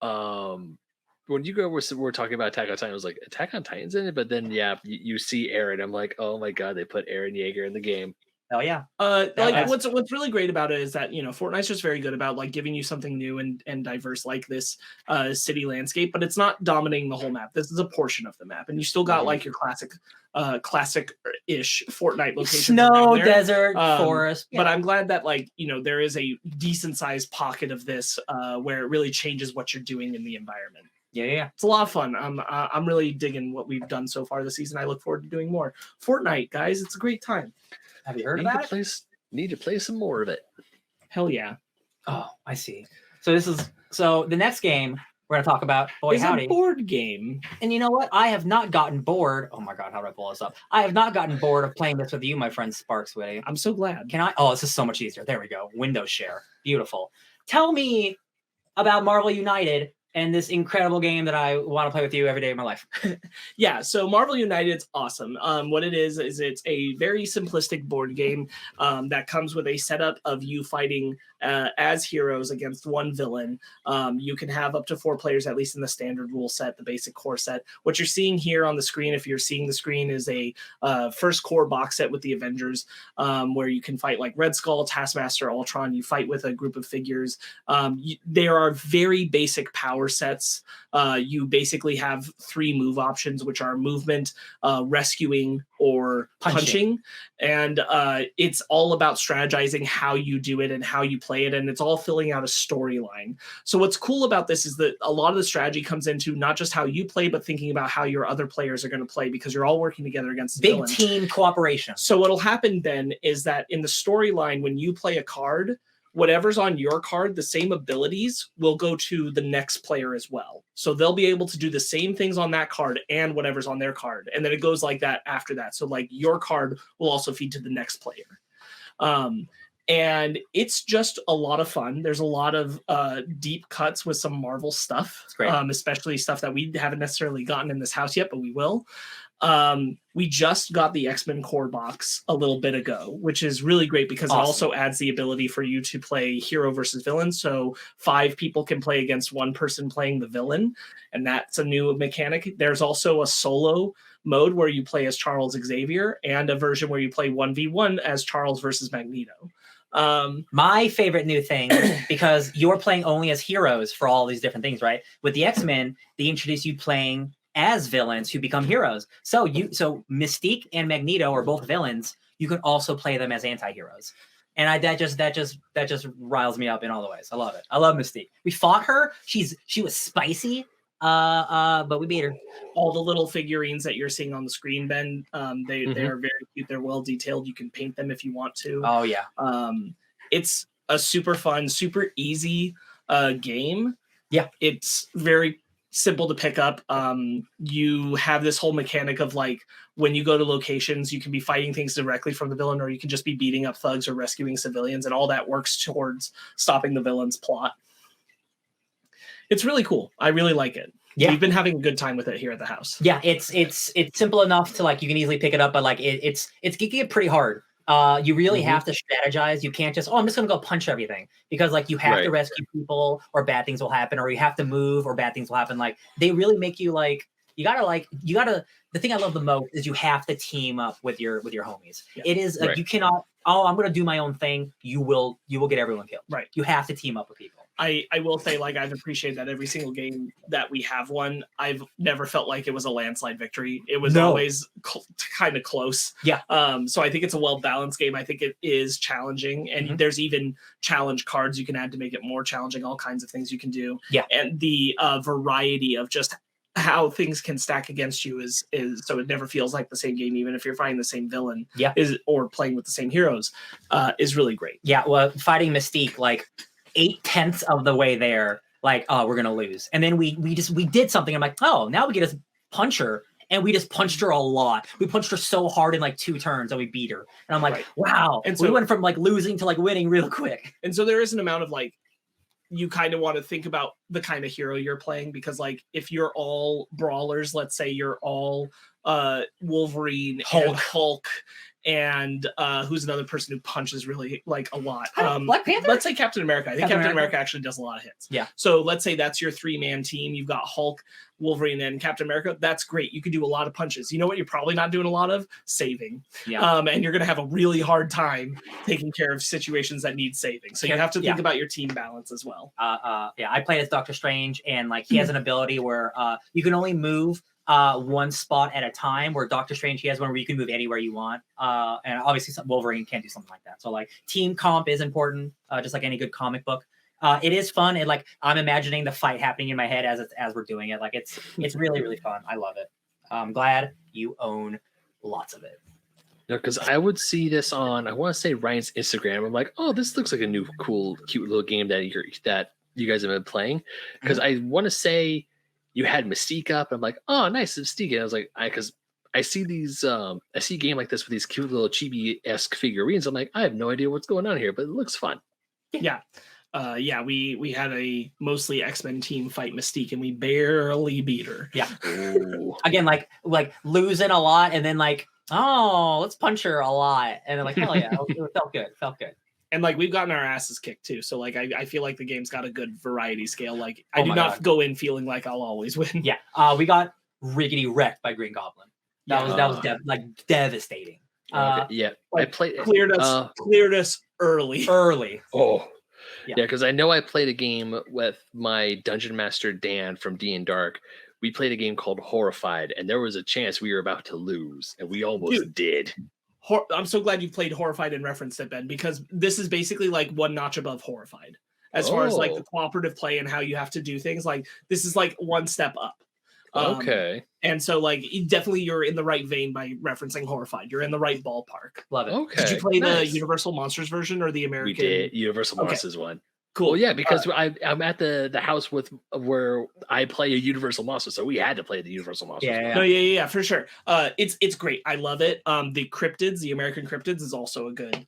When you go, we're talking about Attack on Titan, I was like, Attack on Titan's in it, but then you see Eren. I'm like, oh my God, they put Eren Yeager in the game. Hell yeah. Like what's really great about it is that, you know, Fortnite's just very good about like giving you something new and diverse like this city landscape, but it's not dominating the whole map. This is a portion of the map, and you still got like your classic-ish Fortnite locations. Snow, desert, forest. But I'm glad that like, you know, there is a decent sized pocket of this where it really changes what you're doing in the environment. Yeah. It's a lot of fun. I'm really digging what we've done so far this season. I look forward to doing more. Fortnite, guys, it's a great time. Have you heard of that? Need to play some more of it. Hell yeah. Oh, I see. So the next game we're gonna talk about, boy It's howdy. a board game. And you know what? I have not gotten bored. Oh my God, how do I pull this up? I have not gotten bored of playing this with you, my friend Sparks Witty. I'm so glad. Can I? Oh, this is so much easier. There we go. Windows share. Beautiful. Tell me about Marvel United and this incredible game that I want to play with you every day of my life. Yeah, so Marvel United's awesome. What it is it's a very simplistic board game that comes with a setup of you fighting as heroes against one villain. You can have up to 4 players, at least in the standard rule set, the basic core set. What you're seeing here on the screen, if you're seeing the screen, is a first core box set with the Avengers, where you can fight like Red Skull, Taskmaster, Ultron. You fight with a group of figures. There are very basic power sets. You basically have 3 move options, which are movement, rescuing, or punching. And it's all about strategizing how you do it and how you play it, and it's all filling out a storyline. So what's cool about this is that a lot of the strategy comes into not just how you play, but thinking about how your other players are going to play, because you're all working together against the villain. Team cooperation. So what'll happen then is that in the storyline, when you play a card, whatever's on your card, the same abilities will go to the next player as well. So they'll be able to do the same things on that card and whatever's on their card. And then it goes like that after that. So like your card will also feed to the next player. And it's just a lot of fun. There's a lot of deep cuts with some Marvel stuff, especially stuff that we haven't necessarily gotten in this house yet, but we will. We just got the X-Men core box a little bit ago, which is really great because it also adds the ability for you to play hero versus villain. So 5 people can play against 1 person playing the villain, and that's a new mechanic. There's also a solo mode where you play as Charles Xavier, and a version where you play 1v1 as Charles versus Magneto. My favorite new thing, because you're playing only as heroes for all these different things, right? With the X-Men, they introduce you playing as villains who become heroes. So Mystique and Magneto are both villains. You can also play them as anti-heroes. And that just riles me up in all the ways. I love it. I love Mystique. We fought her. She was spicy. But we beat her. All the little figurines that you're seeing on the screen, Ben, they are very cute. They're well detailed. You can paint them if you want to. Oh yeah. It's a super fun, super easy game. Yeah. It's very simple to pick up. You have this whole mechanic of like when you go to locations, you can be fighting things directly from the villain, or you can just be beating up thugs or rescuing civilians, and all that works towards stopping the villain's plot. It's really cool. I really like it. Yeah. We've been having a good time with it here at the house. Yeah, it's simple enough to like you can easily pick it up, but like it's getting it pretty hard. You really have to strategize. You can't just, I'm just gonna go punch everything, because like you have to rescue people or bad things will happen, or you have to move or bad things will happen. Like they really make you like you gotta the thing I love the most is you have to team up with your homies. Yeah. It is like you cannot, I'm gonna do my own thing. You will get everyone killed. Right. You have to team up with people. I will say, like, I've appreciated that every single game that we have won, I've never felt like it was a landslide victory. It was always kind of close. Yeah. So I think it's a well-balanced game. I think it is challenging, and there's even challenge cards you can add to make it more challenging, all kinds of things you can do. Yeah. And the variety of just how things can stack against you is so it never feels like the same game, even if you're fighting the same villain, or playing with the same heroes, is really great. Yeah, well, fighting Mystique like 8/10 of the way there, like, oh, we're gonna lose, and then we did something. I'm like, oh, now we get to punch her, and we just punched her a lot. We punched her so hard in like 2 turns, and we beat her. And I'm like, wow. And so we went from like losing to like winning real quick. And so there is an amount of like, you kind of want to think about the kind of hero you're playing, because like if you're all brawlers, let's say you're all Wolverine, Hulk, and who's another person who punches really like a lot? Black Panther? Let's say Captain America. I think Captain America actually does a lot of hits. Yeah. So let's say that's your 3-man team. You've got Hulk, Wolverine, and Captain America. That's great. You can do a lot of punches. You know what you're probably not doing a lot of? Saving. Yeah. And you're going to have a really hard time taking care of situations that need saving. So you have to think about your team balance as well. Yeah, I played as Doctor Strange, and like he has an ability where you can only move one spot at a time, where Doctor Strange, he has one where you can move anywhere you want. And obviously Wolverine can't do something like that. So like team comp is important, just like any good comic book. It is fun, and like I'm imagining the fight happening in my head as we're doing it. Like it's really, really fun. I love it. I'm glad you own lots of it. No, because I would see this on, I want to say Ryan's Instagram. I'm like, oh, this looks like a new, cool, cute little game that you guys have been playing. Because I want to say you had Mystique up. And I'm like, oh, nice, Mystique. And I was like, because I see these, I see a game like this with these cute little chibi-esque figurines. I'm like, I have no idea what's going on here, but it looks fun. Yeah. We had a mostly X-Men team fight Mystique, and we barely beat her. Yeah. Again, like losing a lot, and then like, oh, let's punch her a lot, and then like, hell yeah, it felt good. And like we've gotten our asses kicked too, so like I feel like the game's got a good variety scale. Like I do not go in feeling like I'll always win. Yeah, we got riggedy wrecked by Green Goblin. That was devastating. Yeah, like, I played cleared us early. Oh. Yeah, because I know I played a game with my dungeon master Dan from D and Dark. We played a game called Horrified, and there was a chance we were about to lose, and we almost did. I'm so glad you played Horrified and referenced it, Ben, because this is basically like one notch above Horrified as far as like the cooperative play and how you have to do things. Like this is like one step up. Okay. And so like definitely you're in the right vein by referencing Horrified. You're in the right ballpark. Love it. Okay. Did you play the Universal Monsters version or the American? We did. Universal Monsters one. Cool. Well, yeah, because I'm at the house where I play a Universal Monster, so we had to play the Universal Monsters. Yeah, for sure. It's great. I love it. The Cryptids, the American Cryptids, is also a good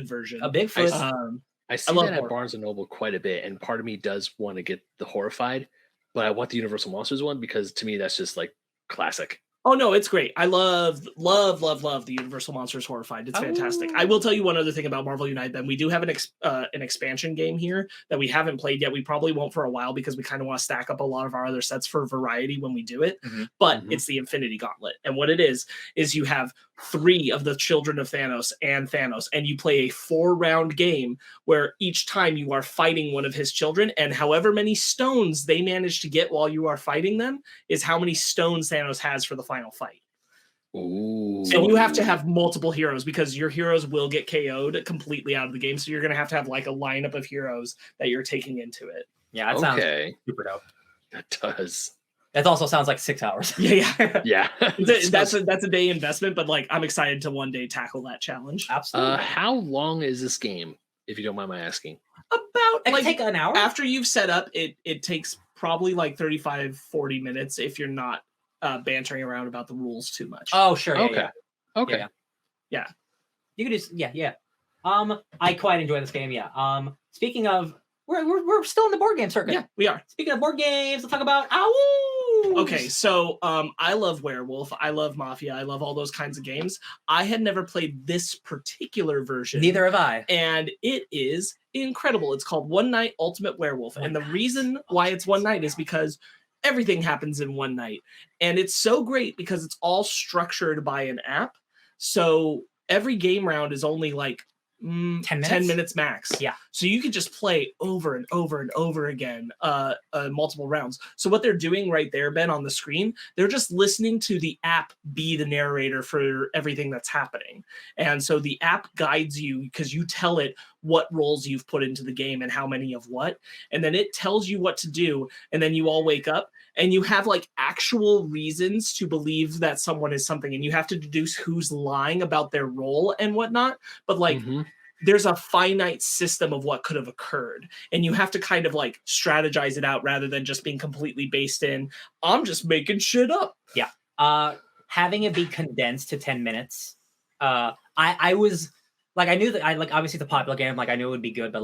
version. A Bigfoot. I see that at Barnes and Noble quite a bit, and part of me does want to get the Horrified, but I want the Universal Monsters one because to me that's just like classic. Oh no, it's great. I love the Universal Monsters Horrified. It's fantastic. I will tell you one other thing about Marvel United. Then we do have an expansion game here that we haven't played yet. We probably won't for a while because we kind of want to stack up a lot of our other sets for variety when we do it. But it's the Infinity Gauntlet, and what it is you have 3 of the children of Thanos, and you play a 4-round game where each time you are fighting one of his children, and however many stones they manage to get while you are fighting them is how many stones Thanos has for the final fight. Ooh. And you have to have multiple heroes because your heroes will get KO'd completely out of the game. So you're going to have like a lineup of heroes that you're taking into it. Yeah, that sounds super dope. That does. That also sounds like 6 hours. Yeah. That's a day investment, but like I'm excited to one day tackle that challenge. Absolutely. How long is this game, if you don't mind my asking? About like take an hour. After you've set up, it takes probably like 35-40 minutes if you're not bantering around about the rules too much. Oh, sure. Okay. Yeah. You could just I quite enjoy this game. Yeah. Speaking of, we're still in the board game circuit. Yeah, we are. Speaking of board games, let's talk about Ow! Okay, so I love Werewolf, I love Mafia, I love all those kinds of games. I had never played this particular version. Neither have I. And it is incredible. It's called One Night Ultimate Werewolf. And the reason why it's one night is because everything happens in one night. And it's so great because it's all structured by an app. So every game round is only like 10 minutes max. Yeah. So you can just play over and over and over again, multiple rounds. So what they're doing right there, Ben, on the screen, they're just listening to the app be the narrator for everything that's happening. And so the app guides you because you tell it what roles you've put into the game and how many of what. And then it tells you what to do. And then you all wake up and you have like actual reasons to believe that someone is something. And you have to deduce who's lying about their role and whatnot. But like, there's a finite system of what could have occurred. And you have to kind of like strategize it out rather than just being completely based in, I'm just making shit up. Yeah. Having it be condensed to 10 minutes. I was like, I knew that I like, obviously the popular game, like I knew it would be good, but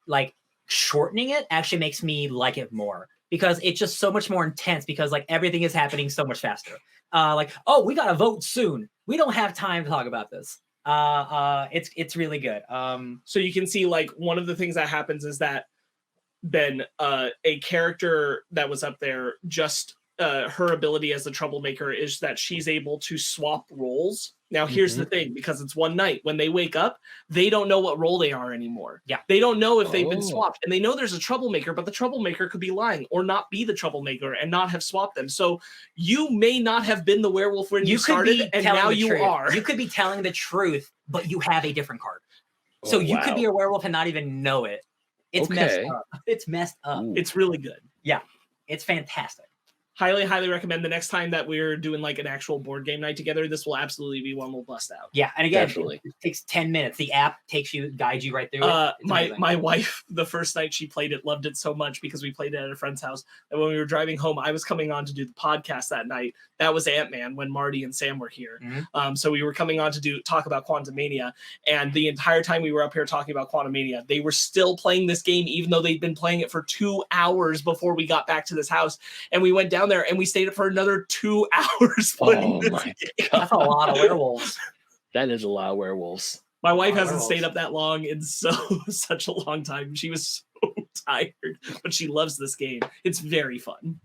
like shortening it actually makes me like it more because it's just so much more intense because like everything is happening so much faster. Like, oh, we got to vote soon. We don't have time to talk about this. It's really good. So you can see like one of the things that happens is that Ben, a character that was up there, just her ability as the troublemaker is that she's able to swap roles. Now, here's the thing, because it's one night. When they wake up, they don't know what role they are anymore. Yeah. They don't know if they've been swapped. And they know there's a troublemaker, but the troublemaker could be lying or not be the troublemaker and not have swapped them. So you may not have been the werewolf when you started, and now you are. You could be telling the truth, but you have a different card. So you could be a werewolf and not even know it. It's messed up. It's messed up. Ooh. It's really good. Yeah. It's fantastic. Highly recommend. The next time that we're doing like an actual board game night together, this will absolutely be one we'll bust out. Yeah, and again, it takes 10 minutes. The app guides you right through it. My wife, the first night she played it, loved it so much because we played it at a friend's house. And when we were driving home, I was coming on to do the podcast that night. That was Ant-Man when Marty and Sam were here. So we were coming on to talk about Quantumania, and the entire time we were up here talking about Quantumania, they were still playing this game, even though they'd been playing it for 2 hours before we got back to this house. And we went down there and we stayed up for another 2 hours playing this game. That's a lot of werewolves. That is a lot of werewolves. My wife hasn't stayed up that long in such a long time. She was so tired, but she loves this game. It's very fun.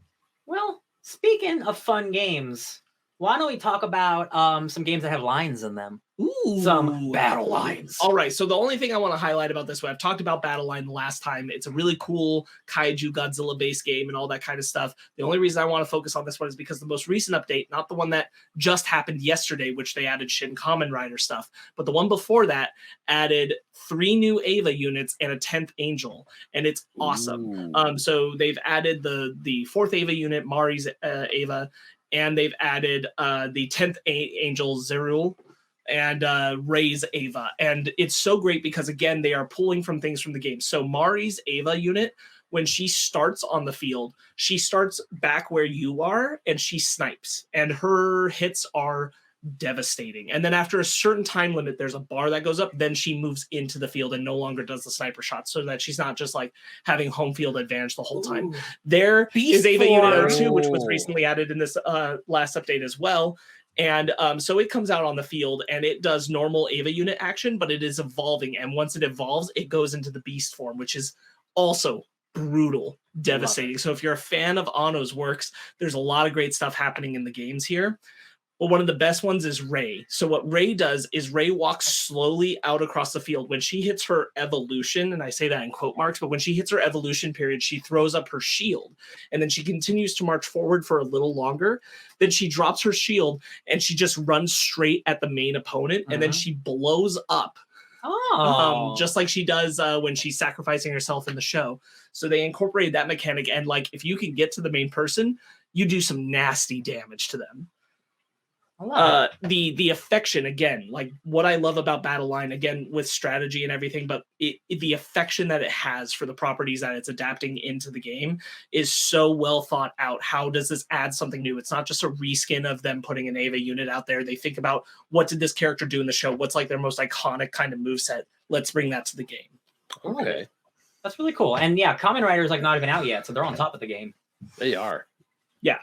Well, speaking of fun games, why don't we talk about some games that have lines in them? Ooh. Some battle lines. All right. So the only thing I want to highlight about this one, I've talked about Battle Line the last time. It's a really cool kaiju Godzilla based game and all that kind of stuff. The only reason I want to focus on this one is because the most recent update, not the one that just happened yesterday, which they added Shin Kamen Rider stuff, but the one before that added 3 new Ava units and a 10th Angel, and it's awesome. So they've added the 4th Ava unit, Mari's Ava, and they've added the 10th Angel, Zerul, and Ray's Ava. And it's so great because, again, they are pulling from things from the game. So Mari's Ava unit, when she starts on the field, she starts back where you are, and she snipes. And her hits are devastating. And then after a certain time limit, there's a bar that goes up, then she moves into the field and no longer does the sniper shot, so that she's not just like having home field advantage the whole time. There is Ava Unit 02, which was recently added in this last update as well. And so it comes out on the field and it does normal Ava unit action, but it is evolving. And once it evolves, it goes into the beast form, which is also brutal, devastating. So if you're a fan of Anno's works, there's a lot of great stuff happening in the games here. Well, one of the best ones is Ray. So what Ray does is Ray walks slowly out across the field. When she hits her evolution, and I say that in quote marks, but when she hits her evolution period, she throws up her shield. And then she continues to march forward for a little longer. Then she drops her shield and she just runs straight at the main opponent. And then she blows up. Just like she does when she's sacrificing herself in the show. So they incorporated that mechanic. And like, if you can get to the main person, you do some nasty damage to them. The affection, again, like what I love about Battle Line, again, with strategy and everything, but the affection that it has for the properties that it's adapting into the game is so well thought out. How does this add something new? It's not just a reskin of them putting an Ava unit out there. They think about, what did this character do in the show? What's like their most iconic kind of moveset? Let's bring that to the game. Okay. That's really cool. And yeah, Kamen Rider is like not even out yet, so they're on top of the game. They are. Yeah.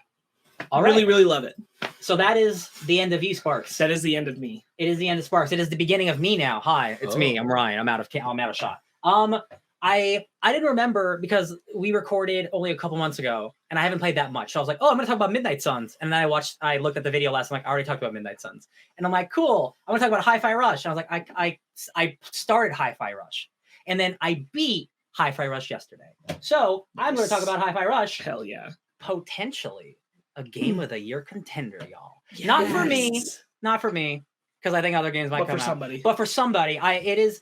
All right. Really love it. So that is the end of you, Sparks. That is the end of me. It is the end of Sparks. It is the beginning of me now. Hi, it's me. I'm Ryan. I'm out of shot. I didn't remember because we recorded only a couple months ago, and I haven't played that much. So I was like, oh, I'm gonna talk about Midnight Suns. And then I looked at the video last. I'm like, I already talked about Midnight Suns. And I'm like, cool. I'm gonna talk about Hi-Fi Rush. And I was like, I started Hi-Fi Rush, and then I beat Hi-Fi Rush yesterday. So I'm gonna talk about Hi-Fi Rush. Hell yeah. Potentially a game of the year contender, y'all. Yes. Not for me. because I think other games might But come for out. somebody. But for somebody, it is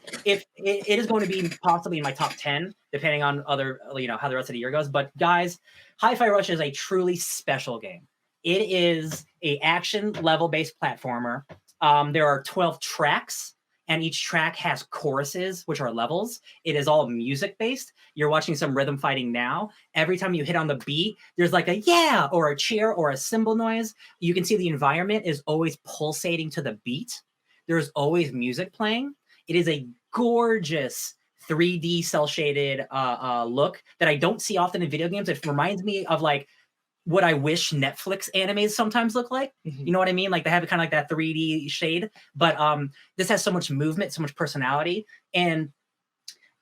going to be possibly in my top 10, depending on other, how the rest of the year goes. But guys, Hi-Fi Rush is a truly special game. It is a action level based platformer. There are 12 tracks, and each track has choruses, which are levels. It is all music based. You're watching some rhythm fighting now. Every time you hit on the beat, there's like a yeah or a cheer or a cymbal noise. You can see the environment is always pulsating to the beat. There's always music playing. It is a gorgeous 3D cel shaded look that I don't see often in video games. It reminds me of like what I wish Netflix animes sometimes look like. You know what I mean? Like they have kind of like that 3D shade, but this has so much movement, so much personality. And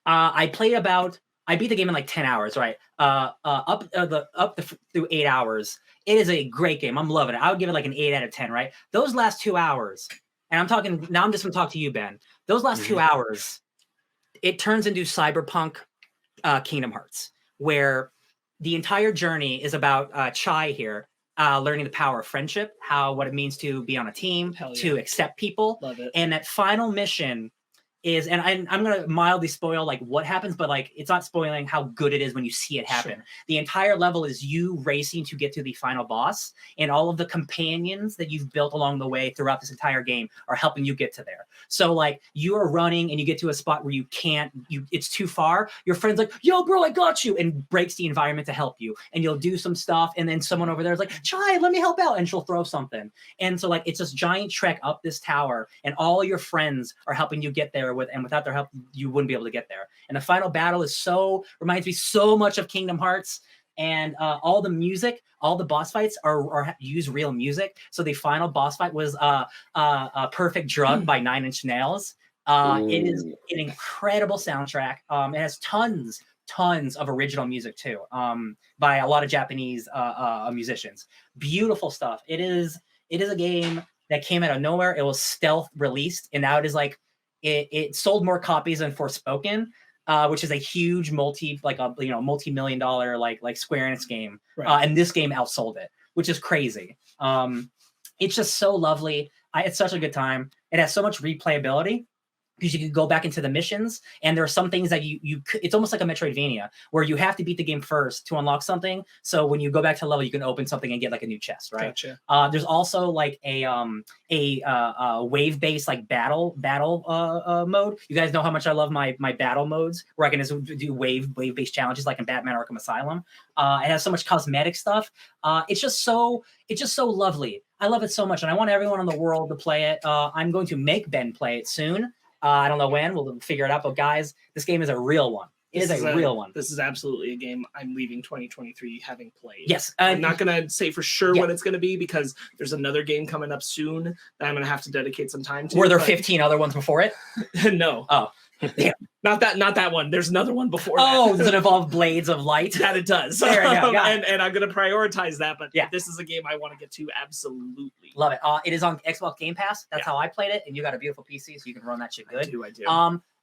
I beat the game in like 10 hours, right? Through 8 hours. It is a great game. I'm loving it. I would give it like an 8 out of 10, right? Those last 2 hours, and I'm just gonna talk to you, Ben. Those last 2 hours, it turns into Cyberpunk Kingdom Hearts, where the entire journey is about Chai here learning the power of friendship, what it means to be on a team, to accept people. Love it. And that final mission is, and I'm going to mildly spoil like what happens, but like it's not spoiling how good it is when you see it happen. Sure. The entire level is you racing to get to the final boss, and all of the companions that you've built along the way throughout this entire game are helping you get to there. So like you are running and you get to a spot where it's too far. Your friend's like, yo, bro, I got you, and breaks the environment to help you. And you'll do some stuff, and then someone over there is like, Chai, let me help out, and she'll throw something. And so like it's this giant trek up this tower, and all your friends are helping you get there and without their help, you wouldn't be able to get there. And the final battle reminds me so much of Kingdom Hearts. And all the music, all the boss fights use real music. So the final boss fight was Perfect Drug by 9 Inch Nails. It is an incredible soundtrack. It has tons of original music too, by a lot of Japanese musicians. Beautiful stuff. It is a game that came out of nowhere. It was stealth released, and now it is like it sold more copies than Forspoken, which is a huge multi-million dollar like Square Enix game. Right. And this game outsold it, which is crazy. It's just so lovely. It's such a good time. It has so much replayability, because you can go back into the missions, and there are some things that it's almost like a Metroidvania where you have to beat the game first to unlock something. So when you go back to level, you can open something and get like a new chest, right? Gotcha. There's also like a wave-based like battle mode. You guys know how much I love my battle modes, where I can just do wave-based challenges like in Batman Arkham Asylum. It has so much cosmetic stuff. It's just so lovely. I love it so much, and I want everyone in the world to play it. I'm going to make Ben play it soon. I don't know when. We'll figure it out. But guys, this game is a real one. It is a real one. This is absolutely a game I'm leaving 2023 having played. Yes. I'm not going to say for sure what it's going to be, because there's another game coming up soon that I'm going to have to dedicate some time to. Were there 15 other ones before it? No. Oh. Yeah. Not that one. There's another one before that. Does it involve Blades of Light? That it does. There you go. And I'm going to prioritize that, but this is a game I want to get to absolutely. Love it. It is on Xbox Game Pass. That's how I played it, and you got a beautiful PC, so you can run that shit good. I do.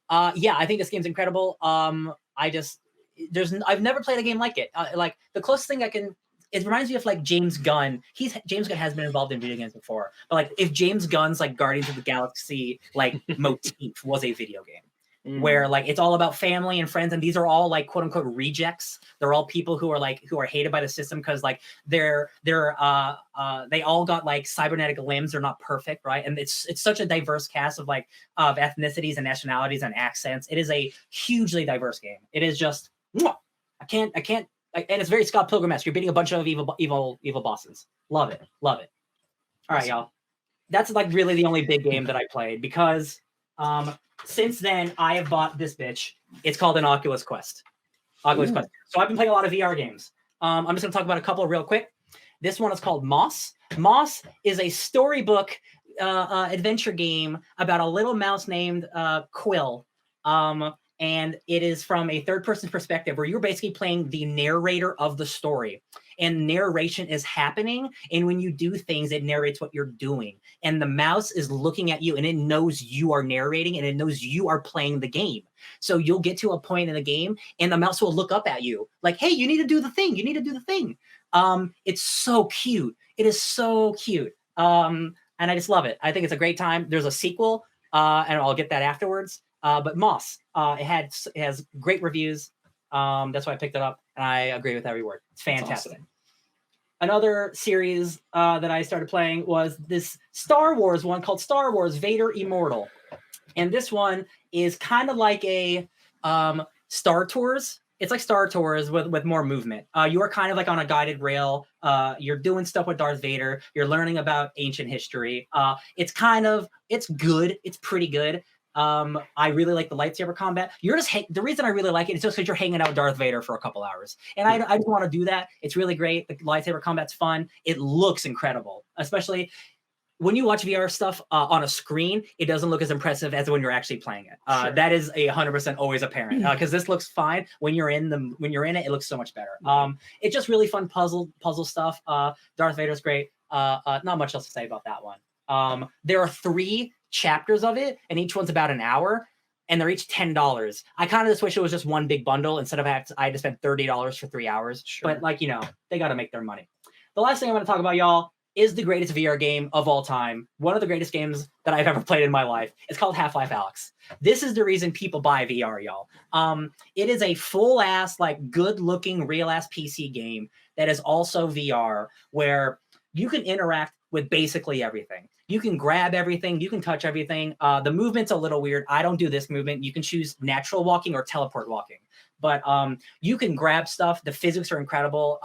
I think this game's incredible. I've never played a game like it. Like the closest thing it reminds me of like James Gunn. James Gunn has been involved in video games before, but like if James Gunn's like Guardians of the Galaxy like motif was a video game, where like it's all about family and friends, and these are all like quote unquote rejects. They're all people who are hated by the system because like they all got like cybernetic limbs. They're not perfect, right? And it's such a diverse cast of ethnicities and nationalities and accents. It is a hugely diverse game. It is just I can't. And it's very Scott Pilgrim-esque. You're beating a bunch of evil bosses. Love it. All right, y'all. That's like really the only big game that I played, because since then I have bought this bitch. It's called an Oculus Quest. Quest. So I've been playing a lot of VR games. I'm just gonna talk about a couple real quick. This one is called Moss. Moss is a storybook adventure game about a little mouse named Quill. And it is from a third-person perspective, where you're basically playing the narrator of the story. And narration is happening, and when you do things, it narrates what you're doing. And the mouse is looking at you, and it knows you are narrating, and it knows you are playing the game. So you'll get to a point in the game, and the mouse will look up at you, like, hey, you need to do the thing. You need to do the thing. It's so cute. It is so cute. And and I just love it. I think it's a great time. There's a sequel, and I'll get that afterwards. But Moss, it has great reviews. That's why I picked it up, and I agree with every word. It's fantastic. Awesome. Another series that I started playing was this Star Wars one called Star Wars Vader Immortal. And this one is kind of like a Star Tours. It's like Star Tours with more movement. You are kind of like on a guided rail. You're doing stuff with Darth Vader. You're learning about ancient history. It's good. It's pretty good. I really like the lightsaber combat. The reason I really like it is just because you're hanging out with Darth Vader for a couple hours. And I just want to do that. It's really great. The lightsaber combat's fun. It looks incredible, especially when you watch VR stuff on a screen, it doesn't look as impressive as when you're actually playing it. Sure. That is 100% always apparent because this looks fine when you're in it. It looks so much better. It's just really fun puzzle stuff. Darth Vader's great. Not much else to say about that one. There are 3 chapters of it, and each one's about an hour, and they're each $10. I kind of just wish it was just one big bundle instead of I had to spend $30 for 3 hours. Sure. But they got to make their money. The last thing I want to talk about, y'all, is the greatest VR game of all time. One of the greatest games that I've ever played in my life. It's called Half-Life Alyx. This is the reason people buy VR, y'all. It is a full-ass, good-looking, real-ass PC game that is also VR, where you can interact with basically everything. You can grab everything. You can touch everything. The movement's a little weird. I don't do this movement. You can choose natural walking or teleport walking. But you can grab stuff. The physics are incredible.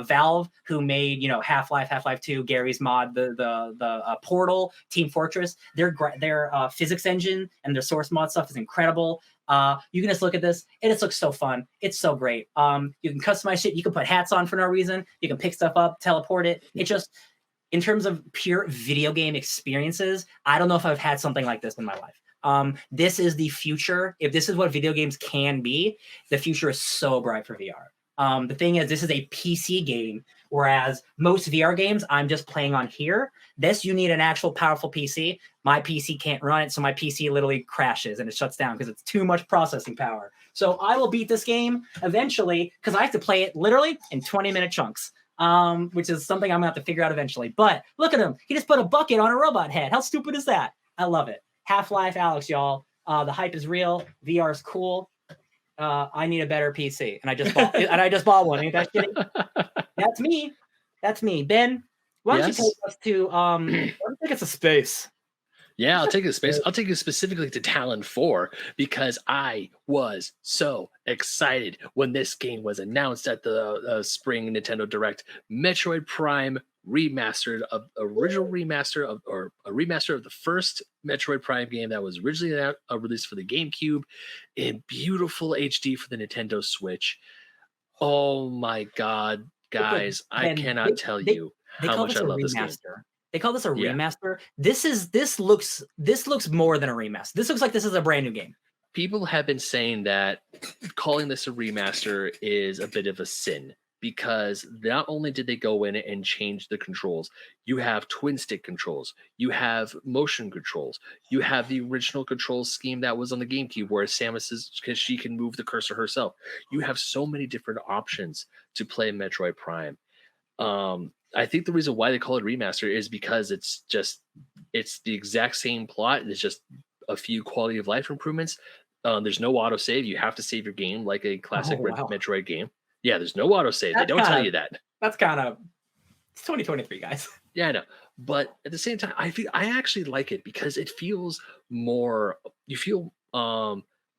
Valve, who made Half-Life, Half-Life 2, Gary's mod, the Portal, Team Fortress, their physics engine and their source mod stuff is incredible. You can just look at this. It just looks so fun. It's so great. You can customize shit. You can put hats on for no reason. You can pick stuff up, teleport it. It just, in terms of pure video game experiences, I don't know if I've had something like this in my life. This is the future. If this is what video games can be, the future is so bright for VR. The thing is, this is a PC game, whereas most VR games I'm just playing on here. This, you need an actual powerful PC. My PC can't run it, so my PC literally crashes and it shuts down because it's too much processing power. So I will beat this game eventually because I have to play it literally in 20-minute chunks, which is something I'm going to have to figure out eventually. But look at him. He just put a bucket on a robot head. How stupid is that? I love it. Half-Life Alyx, y'all. The hype is real. VR is cool. I need a better PC, and I just bought one. Ain't that shitty? That's me. Ben, why don't you take us to take us to space? Yeah, I'll take it to space. I'll take you specifically to Talon 4 because I was so excited when this game was announced at the spring Nintendo Direct. Metroid Prime remastered, a remaster of the first Metroid Prime game that was originally released for the GameCube in beautiful HD for the Nintendo Switch. Oh my God, guys, I cannot tell you how much I love this game. They call this a remaster. This looks more than a remaster. This looks like this is a brand new game. People have been saying that calling this a remaster is a bit of a sin because not only did they go in and change the controls, you have twin stick controls, you have motion controls, you have the original control scheme that was on the GameCube where Samus is because she can move the cursor herself. You have so many different options to play Metroid Prime. I think the reason why they call it remaster is because it's the exact same plot. It's just a few quality of life improvements. There's no autosave. You have to save your game like a classic Metroid game. Yeah, there's no autosave. They don't tell you that. That's kind of 2023, guys. Yeah, I know. But at the same time, I actually like it because it feels more. You feel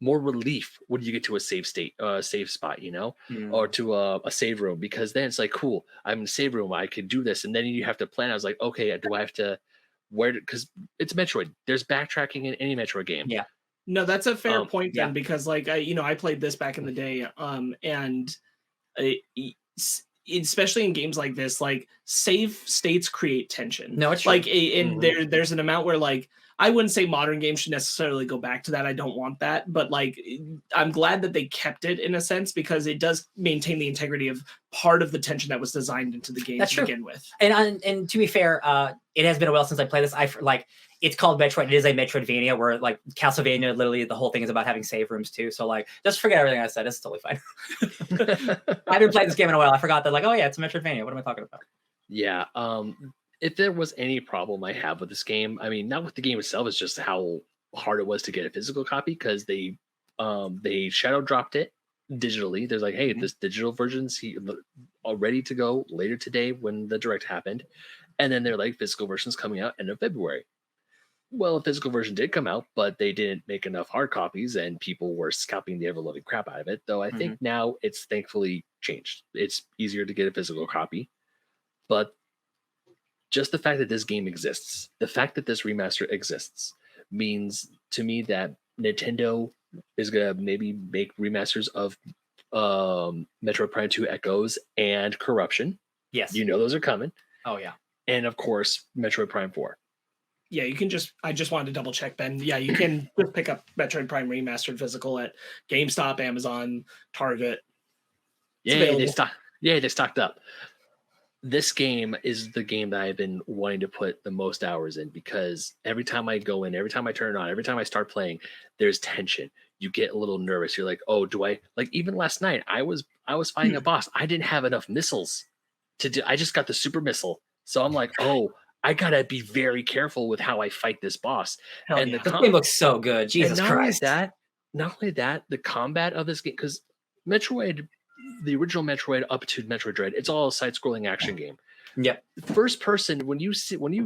more relief when you get to a save spot, or to a save room, because then it's like, cool, I'm in a save room, I can do this, and then you have to plan. I was like, okay, do I have to because it's Metroid. There's backtracking in any Metroid game. Yeah. No, that's a fair point then, because I played this back in the day, and especially in games like this, save states create tension. No, it's true. There's an amount where I wouldn't say modern games should necessarily go back to that. I don't want that, but I'm glad that they kept it in a sense because it does maintain the integrity of part of the tension that was designed into the game to begin with. And to be fair, it has been a while since I played this. It's called Metroid. It is a Metroidvania where Castlevania, literally the whole thing is about having save rooms too. So just forget everything I said. It's totally fine. I haven't played this game in a while. I forgot that it's a Metroidvania. What am I talking about? Yeah. if there was any problem I have with this game, I mean, not with the game itself, it's just how hard it was to get a physical copy because they shadow dropped it digitally. There's like, hey, this digital version's all ready to go later today when the direct happened, and then they're like, physical version's coming out end of February. Well, a physical version did come out, but they didn't make enough hard copies, and people were scalping the ever loving crap out of it. Though I think now it's thankfully changed. It's easier to get a physical copy, but just the fact that this game exists, the fact that this remaster exists, means to me that Nintendo is gonna maybe make remasters of Metroid Prime 2 Echoes and Corruption. Yes. You know those are coming. Oh yeah. And of course, Metroid Prime 4. Yeah, you can just. I just wanted to double check, Ben. Yeah, you can just pick up Metroid Prime Remastered physical at GameStop, Amazon, Target. Yeah, they stocked up. This game is the game that I've been wanting to put the most hours in because every time I go in, every time I turn it on, every time I start playing, there's tension. You get a little nervous. You're like, oh, do I like? Even last night, I was fighting a boss. I didn't have enough missiles to do. I just got the super missile, so I'm like, oh. I gotta be very careful with how I fight this boss. Hell and yeah. This game looks so good. Jesus not Christ. not only that, the combat of this game, because Metroid, the original Metroid up to Metroid Dread, it's all a side-scrolling action game. Yep. First person, when you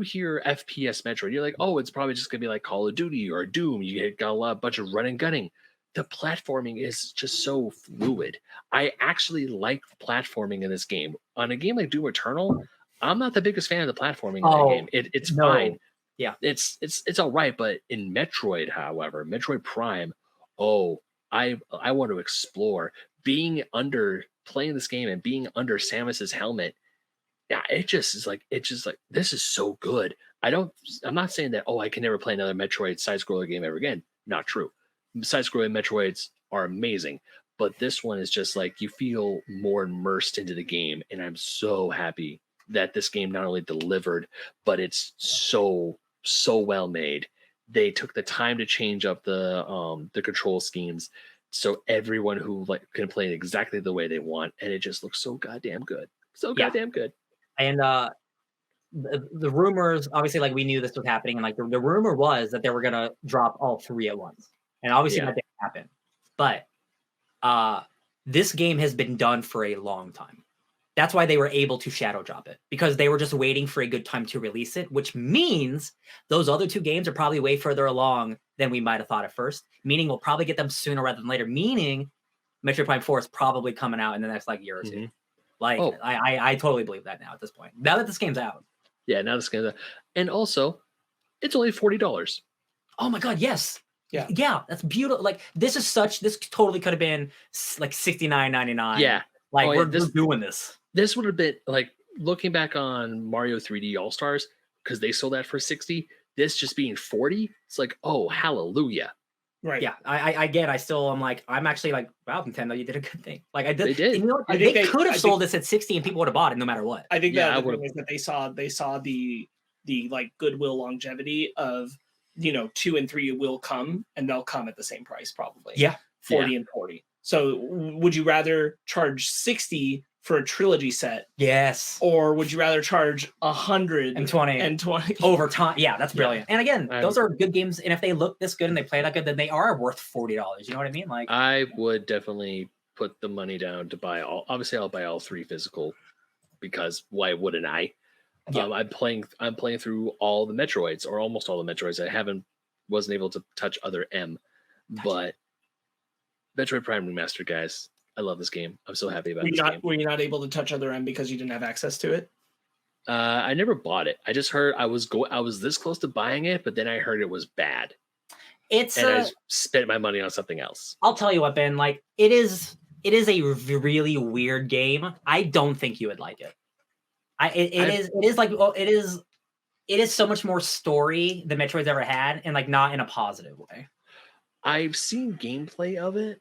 hear FPS Metroid, you're like, oh, it's probably just gonna be like Call of Duty or Doom. You got a bunch of running, gunning. The platforming is just so fluid. I actually like platforming in this game. On a game like Doom Eternal, I'm not the biggest fan of the platforming in that game. It's fine. Yeah. It's all right. But in Metroid, however, Metroid Prime, I want to explore. Playing this game and being under Samus's helmet, yeah, it's just like this is so good. I'm not saying that, I can never play another Metroid side-scroller game ever again. Not true. Side-scrolling Metroids are amazing. But this one is just like you feel more immersed into the game. And I'm so happy that this game not only delivered, but it's so well made. They took the time to change up the control schemes so everyone who can play it exactly the way they want, and it just looks so goddamn good. Goddamn good. And the rumors, obviously, like we knew this was happening, and like the rumor was that they were gonna drop all three at once, and obviously that didn't happen. But this game has been done for a long time. That's why they were able to shadow drop it, because they were just waiting for a good time to release it, which means those other two games are probably way further along than we might have thought at first, meaning we'll probably get them sooner rather than later, meaning Metroid Prime 4 is probably coming out in the next year or two. I totally believe that now at this point. Now that this game's out. Yeah, now this game's out. And also, it's only $40. Oh my God, yes. Yeah. Yeah, that's beautiful. Like, this totally could have been like $69.99. Yeah. Like, we're doing this. This would have been like looking back on Mario 3D All Stars, because they sold that for $60. This just being $40, it's like, oh, hallelujah. Right. Yeah, I'm actually like, wow, Nintendo, you did a good thing. Like I did. They did. You know, they could have sold this at 60 and people would have bought it no matter what. I think that they saw the like goodwill longevity of 2 and 3 will come, and they'll come at the same price probably. Yeah. 40 and 40. So would you rather charge 60 for a trilogy set? Yes. Or would you rather charge 120 over time? Yeah, that's brilliant. And again, those are good games. And if they look this good and they play that good, then they are worth $40. You know what I mean? Like, I would definitely put the money down to buy all. Obviously, I'll buy all 3 physical, because why wouldn't I? Yeah. I'm playing through all the Metroids, or almost all the Metroids. I wasn't able to touch other M, but Metroid Prime Remastered, guys. I love this game. I'm so happy about this game. Were you not able to touch other M because you didn't have access to it? I never bought it. I just heard I was this close to buying it, but then I heard it was bad. I spent my money on something else. I'll tell you what, Ben. Like, it is a really weird game. I don't think you would like it. It is so much more story than Metroid's ever had, and like not in a positive way. I've seen gameplay of it,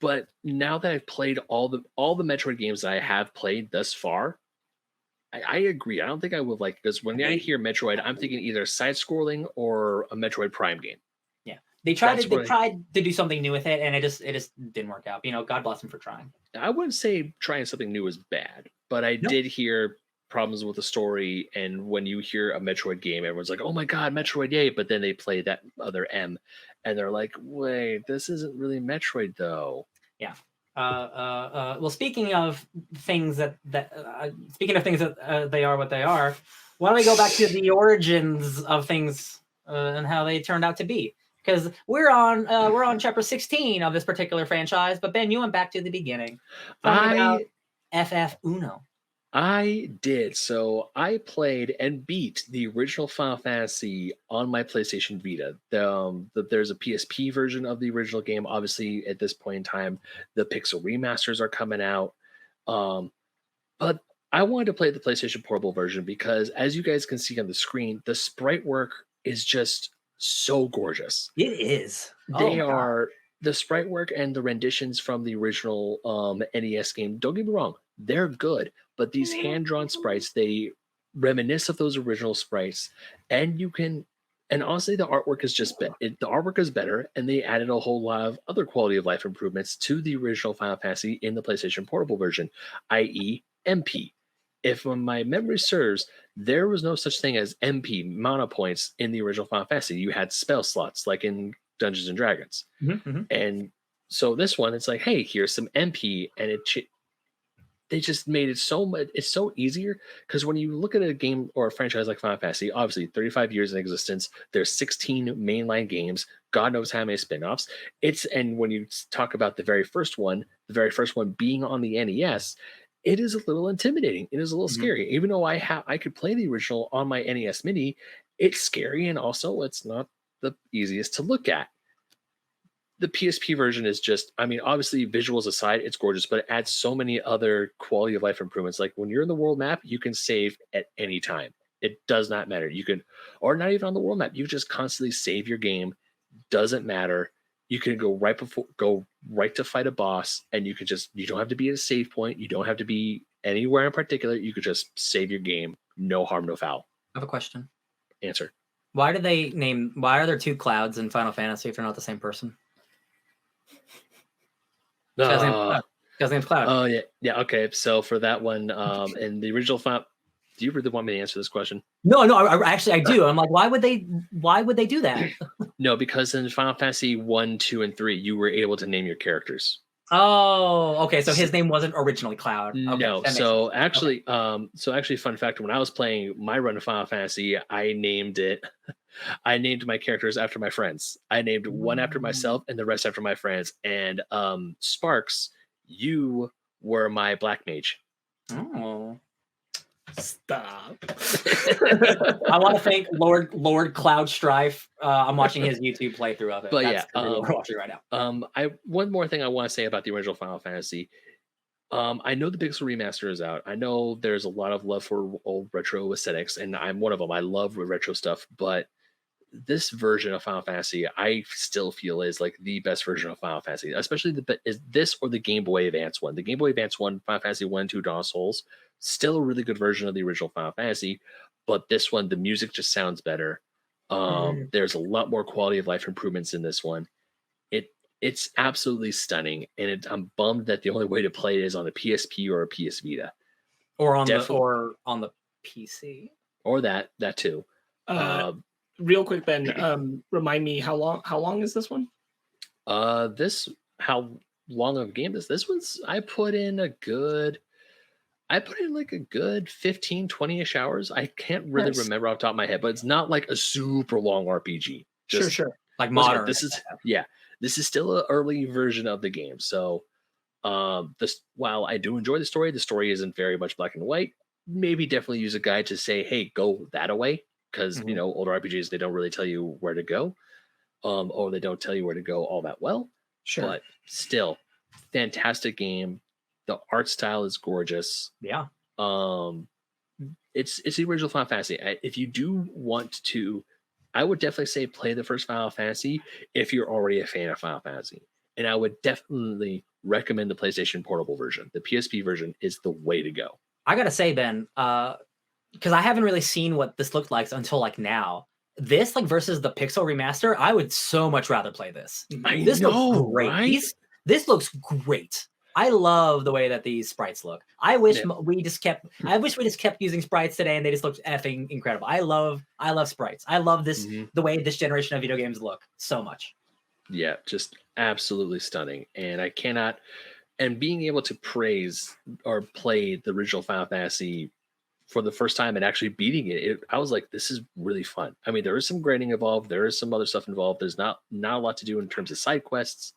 but now that I've played all the Metroid games that I have played thus far, I agree. I don't think I would like, because when I hear Metroid, I'm thinking either side-scrolling or a Metroid Prime game. Yeah, they tried to do something new with it, and it just didn't work out. God bless them for trying. I wouldn't say trying something new is bad, but I did hear problems with the story, and when you hear a Metroid game, everyone's like, "Oh my god, Metroid, yay!" But then they play that other M, and they're like, "Wait, this isn't really Metroid, though." Yeah. Well, speaking of things that they are what they are, why don't we go back to the origins of things and how they turned out to be? Because we're on chapter 16 of this particular franchise, but Ben, you went back to the beginning. Tell me about FF Uno. I did. So I played and beat the original Final Fantasy on my PlayStation Vita. There's a PSP version of the original game. Obviously, at this point in time, the pixel remasters are coming out. But I wanted to play the PlayStation Portable version because, as you guys can see on the screen, the sprite work is just so gorgeous. It is. They are the sprite work and the renditions from the original NES game. Don't get me wrong, they're good, but these hand-drawn sprites, they reminisce of those original sprites, and honestly, the artwork is just the artwork is better, and they added a whole lot of other quality of life improvements to the original Final Fantasy in the PlayStation Portable version, i.e. MP. If my memory serves, there was no such thing as MP mana points in the original Final Fantasy. You had spell slots like in Dungeons and Dragons, and so this one, it's like, hey, here's some MP, and they just made it so much. It's so easier because when you look at a game or a franchise like Final Fantasy, obviously 35 years in existence, there's 16 mainline games. God knows how many spin-offs. And when you talk about the very first one being on the NES, it is a little intimidating. It is a little scary. Even though I could play the original on my NES Mini, it's scary, and also it's not the easiest to look at. The PSP version is just, I mean, obviously visuals aside, it's gorgeous, but it adds so many other quality of life improvements. Like when you're in the world map, you can save at any time. It does not matter. You can, or not even on the world map, you just constantly save your game. Doesn't matter. You can go right to fight a boss, and you don't have to be at a save point. You don't have to be anywhere in particular. You could just save your game. No harm, no foul. I have a question. Answer. Why are there two Clouds in Final Fantasy if they're not the same person? Guy's name's Cloud. Oh yeah. Okay. So for that one, in the original Final, do you really want me to answer this question? No. Actually, I do. I'm like, why would they do that? No, because in Final Fantasy 1, 2, and 3, you were able to name your characters. Oh, okay. So his name wasn't originally Cloud. Okay, no. So actually, fun fact: when I was playing my run of Final Fantasy, I named my characters after my friends. I named one after myself and the rest after my friends. And Sparks, you were my black mage. Oh. Stop. I want to thank Lord Cloud Strife. I'm watching his YouTube playthrough of it. But That's the video we're watching right now. One more thing I want to say about the original Final Fantasy. I know the Pixel remaster is out. I know there's a lot of love for old retro aesthetics, and I'm one of them. I love retro stuff, but this version of Final Fantasy, I still feel is like the best version of Final Fantasy, especially is this or the Game Boy Advance one. The Game Boy Advance one, Final Fantasy 1, 2, Dawn of Souls, still a really good version of the original Final Fantasy, but this one, the music just sounds better. There's a lot more quality of life improvements in this one. It's absolutely stunning, and I'm bummed that the only way to play it is on a PSP or a PS Vita, or on the PC, or that too. Real quick, Ben, remind me how long is this one? How long of a game is this one's? I put in like a good 15, 20-ish hours. I can't really remember off the top of my head, but it's not like a super long RPG. Sure. Like modern. This is still an early version of the game. So while I do enjoy the story isn't very much black and white. Maybe definitely use a guide to say, hey, go that way. Because, older RPGs, they don't really tell you where to go. Or they don't tell you where to go all that well. Sure. But still, fantastic game. The art style is gorgeous. Yeah. It's the original Final Fantasy. If you do want to, I would definitely say play the first Final Fantasy if you're already a fan of Final Fantasy. And I would definitely recommend the PlayStation Portable version. The PSP version is the way to go. I gotta say, Ben, because I haven't really seen what this looked like until like now. This versus the Pixel remaster, I would so much rather play this. This looks great. Right? This looks great. I love the way that these sprites look. I wish Yeah. we just kept using sprites today, and they just looked effing incredible. I love sprites. I love this the way this generation of video games look so much. Yeah, just absolutely stunning. And I cannot, and being able to praise or play the original Final Fantasy for the first time and actually beating it, I was like, this is really fun. I mean, there is some grinding involved, there is some other stuff involved. There's not a lot to do in terms of side quests,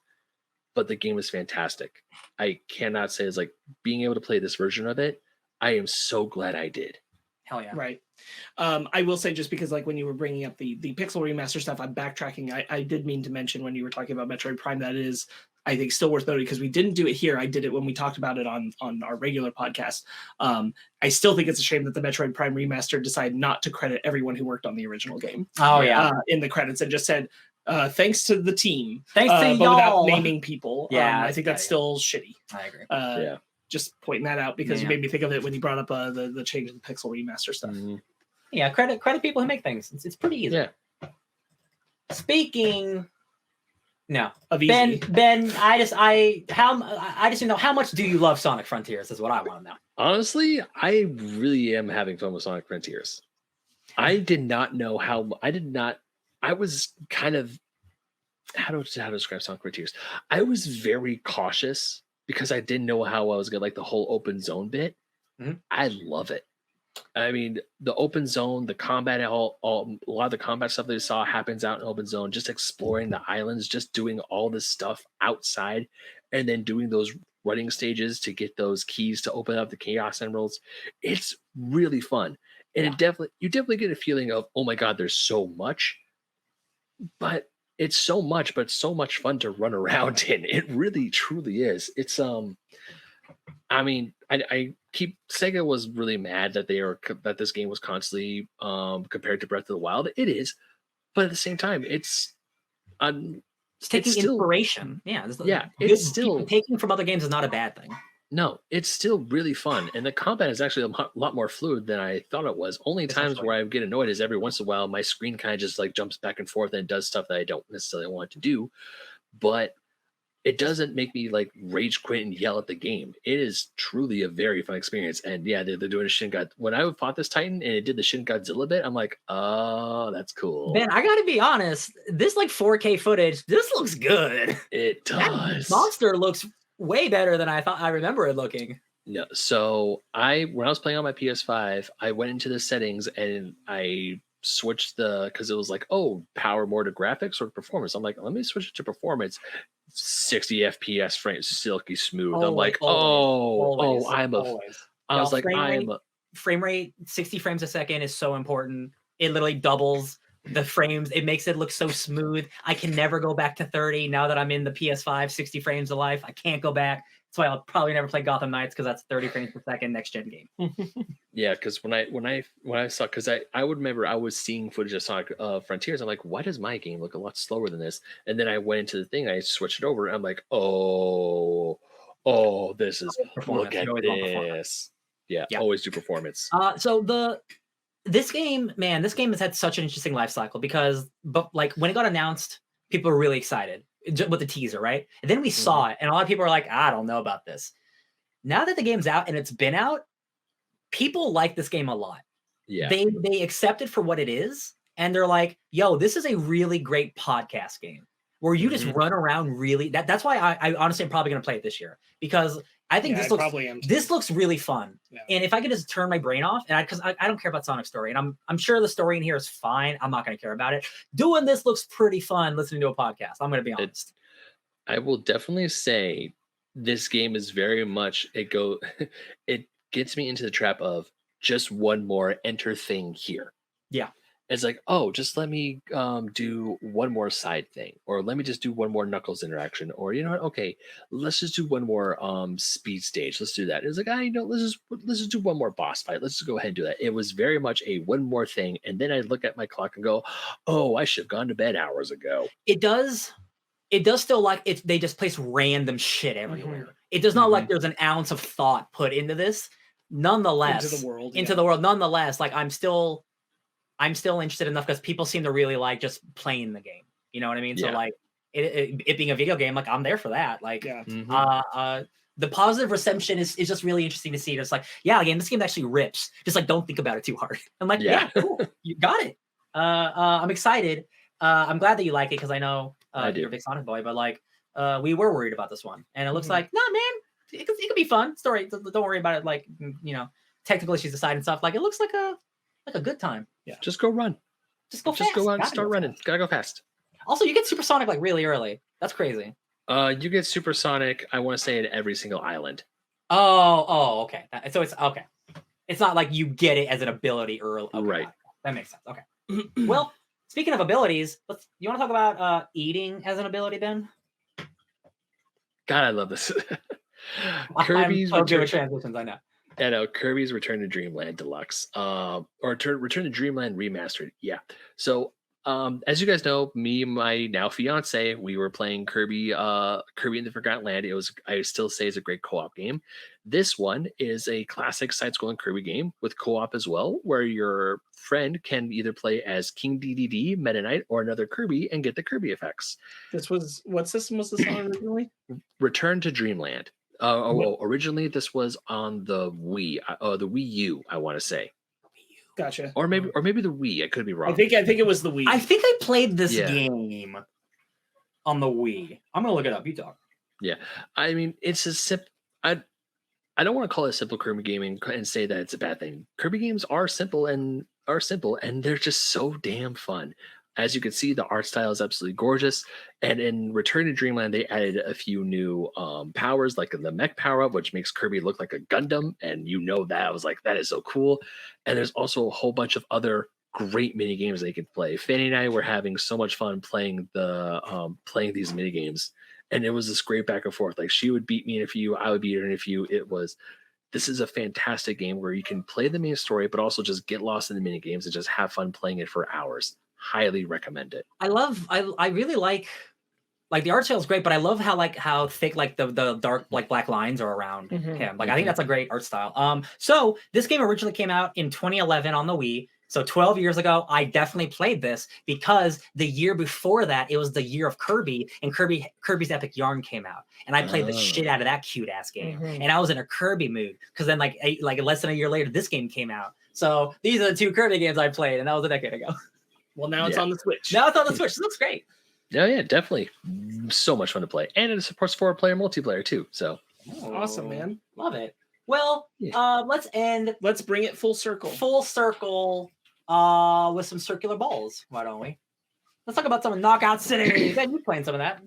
but the game is fantastic. I cannot say it's like being able to play this version of it. I am so glad I did. Hell yeah. Right. I will say, just because like when you were bringing up the pixel remaster stuff, I'm backtracking. I did mean to mention when you were talking about Metroid Prime, that is, I think, still worth noting, because we didn't do it here. I did it when we talked about it on our regular podcast. I still think it's a shame that the Metroid Prime remaster decided not to credit everyone who worked on the original game. Oh yeah. In the credits, and just said, thanks to the team. Thanks to but y'all. without naming people. Yeah, I think that's still shitty. I agree. Yeah. Just pointing that out, because you Yeah. made me think of it when you brought up the change in the pixel remaster stuff. Mhm. Yeah, credit people who make things. It's pretty easy. Yeah. Speaking, no, Of easy. Ben, I just know, how much do you love Sonic Frontiers? Is what I want to know. Honestly, I really am having fun with Sonic Frontiers. I did not know how. I was kind of, how to describe Sonic Frontiers. I was very cautious because I didn't know how I was gonna like the whole open zone bit. Mhm. I love it. I mean, the open zone, the combat, a lot of the combat stuff that we saw happens out in open zone. Just exploring the islands, just doing all this stuff outside, and then doing those running stages to get those keys to open up the Chaos Emeralds. It's really fun, and you definitely get a feeling of, oh my god, there's so much, but it's so much fun to run around in. It really truly is. It's I mean, I keep Sega was really mad that that this game was constantly compared to Breath of the Wild. It is, but at the same time, it's It's taking still- inspiration. Yeah, it's still- taking from other games is not a bad thing. no, it's still really fun, and the combat is actually a lot more fluid than I thought it was. Only times Essentially. where I get annoyed is every once in a while my screen kind of just like jumps back and forth and does stuff that I don't necessarily want to do, but it doesn't make me like rage quit and yell at the game. It is truly a very fun experience. And yeah, they're doing a Shin God. When I fought this Titan and it did the Shin Godzilla bit, I'm like, oh, that's cool. Ben, I gotta be honest. This like 4K footage, this looks good. It That does. monster looks way better than I remember it looking. No, so when I was playing on my PS5, I went into the settings and I switched because it was like, oh, power more to graphics or performance. I'm like, let me switch it to performance. 60 FPS frames, silky smooth. I'm like, always. I was like, Frame rate 60 frames a second is so important. It literally doubles the frames. It makes it look so smooth. I can never go back to 30 now that I'm in the PS5 60 frames of life. I can't go back. That's why I'll probably never play Gotham Knights, because that's 30 frames per second next gen game. Yeah, because when I saw, because I would remember I was seeing footage of Sonic Frontiers. I'm like, why does my game look a lot slower than this? And then I went into the thing, I switched it over. And I'm like, oh, this is Performance. look at You always want performance. this. Yeah, Yeah. always do performance. This game has had such an interesting life cycle, because like when it got announced, people were really excited with the teaser, right? And then we saw it, and a lot of people are like, I don't know about this. Now that the game's out and it's been out, people like this game a lot. Yeah, They accept it for what it is, and they're like, yo, this is a really great podcast game where you just run around really. That's why I honestly am probably going to play it this year, because I think this looks really fun. Yeah. And if I could just turn my brain off, and because I don't care about Sonic's story, and I'm sure the story in here is fine. I'm not going to care about it. Doing this looks pretty fun listening to a podcast. I'm going to be honest. I will definitely say this game is very much it gets me into the trap of just one more enter thing here. Yeah. It's like, oh, just let me do one more side thing, or let me just do one more Knuckles interaction, or you know what? Okay, let's just do one more speed stage. Let's do that. It's like, let's just do one more boss fight. Let's just go ahead and do that. It was very much a one more thing, and then I look at my clock and go, oh, I should have gone to bed hours ago. It does still like it. They just place random shit everywhere. It does not like there's an ounce of thought put into this. Nonetheless, into the world. Nonetheless, like I'm still interested enough because people seem to really like just playing the game. You know what I mean? Yeah. So like it being a video game, like I'm there for that. Like, Yeah. the positive reception is just really interesting to see. It's like, yeah, again, this game actually rips. Just like, don't think about it too hard. I'm like, yeah, cool. You got it. I'm excited. I'm glad that you like it because I know you're a big Sonic boy, but like, we were worried about this one, and it looks like, nah, man, it could be fun. Story, don't worry about it. Like, you know, technical issues aside and stuff. Like, it looks like a good time. Yeah, just go run. Just go fast. Just go out and start running. Fast. Gotta go fast. Also, you get Supersonic like really early. That's crazy. You get Supersonic, I want to say, in every single island. Okay. So it's okay. It's not like you get it as an ability early. Okay, right. That makes sense. Okay. Well, speaking of abilities, you want to talk about eating as an ability, Ben? God, I love this. Kirby's I'm so good with transitions, I know. I know, Kirby's Return to Dreamland Deluxe, or Return to Dreamland Remastered. Yeah. So, as you guys know, me and my now fiance, we were playing Kirby in the Forgotten Land. I still say it's a great co-op game. This one is a classic side-scrolling Kirby game with co-op as well, where your friend can either play as King DDD, Meta Knight, or another Kirby and get the Kirby effects. What system was this on originally? Return to Dreamland. Originally this was on the Wii, the WiiU, I want to say. Gotcha. Or maybe the Wii. I could be wrong. I think it was the Wii. I think I played this game on the Wii. I'm gonna look it up. You talk. Yeah, I mean, it's a simple. I don't want to call it simple Kirby gaming and say that it's a bad thing. Kirby games are simple and they're just so damn fun. As you can see, the art style is absolutely gorgeous. And in Return to Dreamland, they added a few new powers, like the mech power up, which makes Kirby look like a Gundam. And that I was like, that is so cool. And there's also a whole bunch of other great mini games they can play. Fanny and I were having so much fun playing these mini games, and it was this great back and forth. Like, she would beat me in a few, I would beat her in a few. This is a fantastic game where you can play the main story, but also just get lost in the mini games and just have fun playing it for hours. Highly recommend it. I really like the art style is great, but I love how thick the dark black lines are around him. I think that's a great art style. So this game originally came out in 2011 on the Wii. So 12 years ago, I definitely played this because the year before that, it was the year of Kirby, and Kirby's Epic Yarn came out, and I played the shit out of that cute ass game, and I was in a Kirby mood because then like less than a year later, this game came out. So these are the two Kirby games I played, and that was a decade ago. Well, now it's on the Switch. Now it's on the Switch. It looks great. Yeah, definitely. So much fun to play. And it supports 4-player multiplayer too. So awesome, man. Love it. Well, let's bring it full circle. With some circular balls. Why don't we? Let's talk about some of Knockout City. Ben, you playing some of that.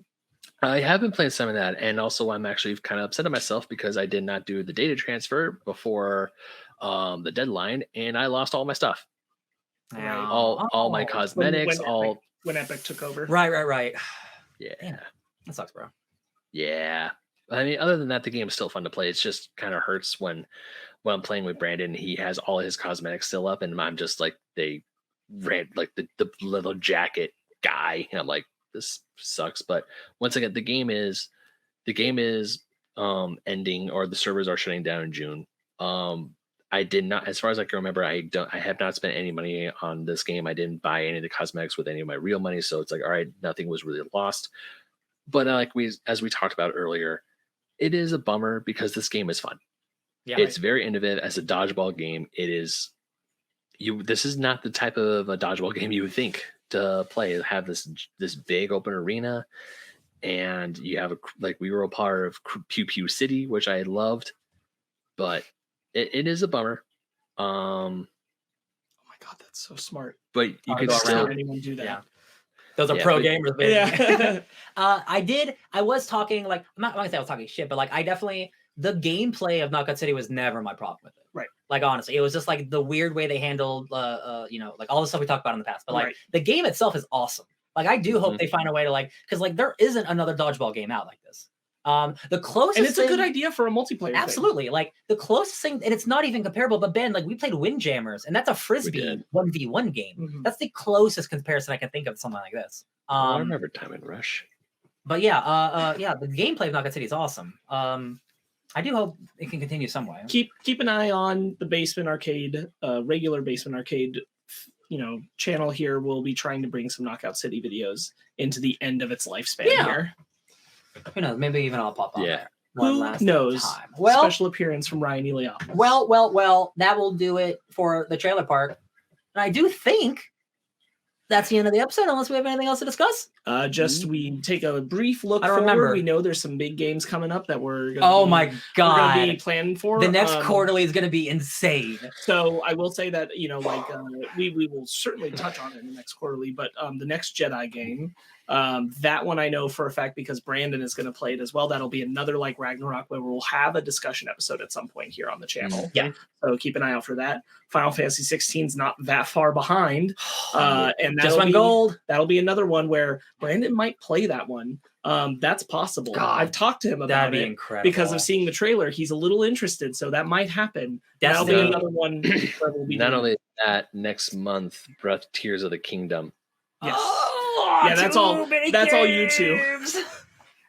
I have been playing some of that, and also I'm actually kind of upset at myself because I did not do the data transfer before the deadline, and I lost all my stuff. All my cosmetics, when Epic took over. Right. Yeah. Damn, that sucks, bro. Yeah. I mean, other than that, the game is still fun to play. It's just kind of hurts when I'm playing with Brandon. He has all his cosmetics still up, and I'm just like, they ran like the little jacket guy, and I'm like, this sucks. But once again, the game is ending, or the servers are shutting down in June. I did not, as far as I can remember, I have not spent any money on this game. I didn't buy any of the cosmetics with any of my real money, so it's like, all right, nothing was really lost. But as we talked about earlier, it is a bummer because this game is fun. Yeah, it's very innovative as a dodgeball game. It is this is not the type of a dodgeball game you would think to play. Have this big open arena, and you have we were a part of Pew Pew City, which I loved, but it is a bummer. Oh my god, that's so smart. But you could still anyone do that. Yeah. Those are pro gamers. Yeah. I was talking I'm not gonna say I was talking shit, but I definitely, the gameplay of Knockout City was never my problem with it. Right. Honestly, it was just the weird way they handled all the stuff we talked about in the past. But the game itself is awesome. I do hope they find a way to because there isn't another dodgeball game out like this. The closest, and it's a good idea for a multiplayer. Absolutely, thing. The closest thing, and it's not even comparable. But Ben, we played Windjammers, and that's a frisbee 1v1 game. Mm-hmm. That's the closest comparison I can think of something like this. I remember Time and Rush. But yeah, the gameplay of Knockout City is awesome. I do hope it can continue some way. Keep an eye on the Basement Arcade, regular Basement Arcade, channel here. We'll be trying to bring some Knockout City videos into the end of its lifespan here. Who knows? Maybe even I'll pop on there. one Who last knows? time. Well, Special appearance from Ryan Eliopoulos. well, that will do it for the trailer park. And I do think that's the end of the episode, unless we have anything else to discuss. Just we take a brief look I don't forward. remember. We know there's some big games coming up that we're gonna Oh be, my we're gonna god. be planning for. The next quarterly is going to be insane. So I will say that, we will certainly touch on it in the next quarterly, but the next Jedi game, that one I know for a fact because Brandon is going to play it as well. That'll be another like Ragnarok where we'll have a discussion episode at some point here on the channel. Yeah. So keep an eye out for that. Final Fantasy 16 is not that far behind. And Just went gold. That'll be another one where Brandon might play that one. That's possible. God, I've talked to him about That'd be it incredible. because of seeing the trailer. He's a little interested, so that might happen. That'll be Destiny. another one. Where we'll be Not doing- only that, next month, Breath Tears of the Kingdom. Yes. Oh, Yeah, that's all- too many that's all you two. games.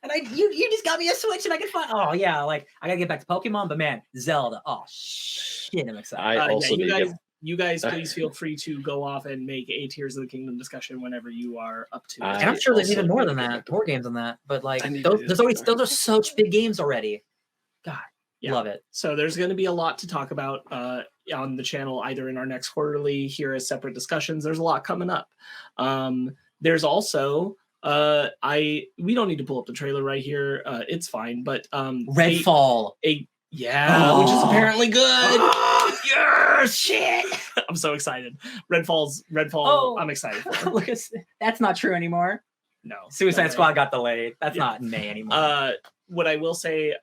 And you just got me a Switch and I can find. Oh yeah, like I gotta get back to Pokemon, but man, Zelda. Oh shit, I'm excited. I also need to get you guys, please feel free to go off and make a Tears of the Kingdom discussion whenever you are up to it. And I'm sure there's also even more need than to get that, back more games than that. But like I need to do those are such big games already. God, Yeah. love it. So there's going to be a lot to talk about on the channel, either in our next quarterly here as separate discussions. There's a lot coming up. There's also we don't need to pull up the trailer right here. It's fine, but Redfall. which is apparently good. Yes, shit. I'm so excited. Redfall. Oh. I'm excited for. Look at that's not true anymore. No, Suicide no. Squad got delayed. That's Yeah. not in May anymore. What I will say,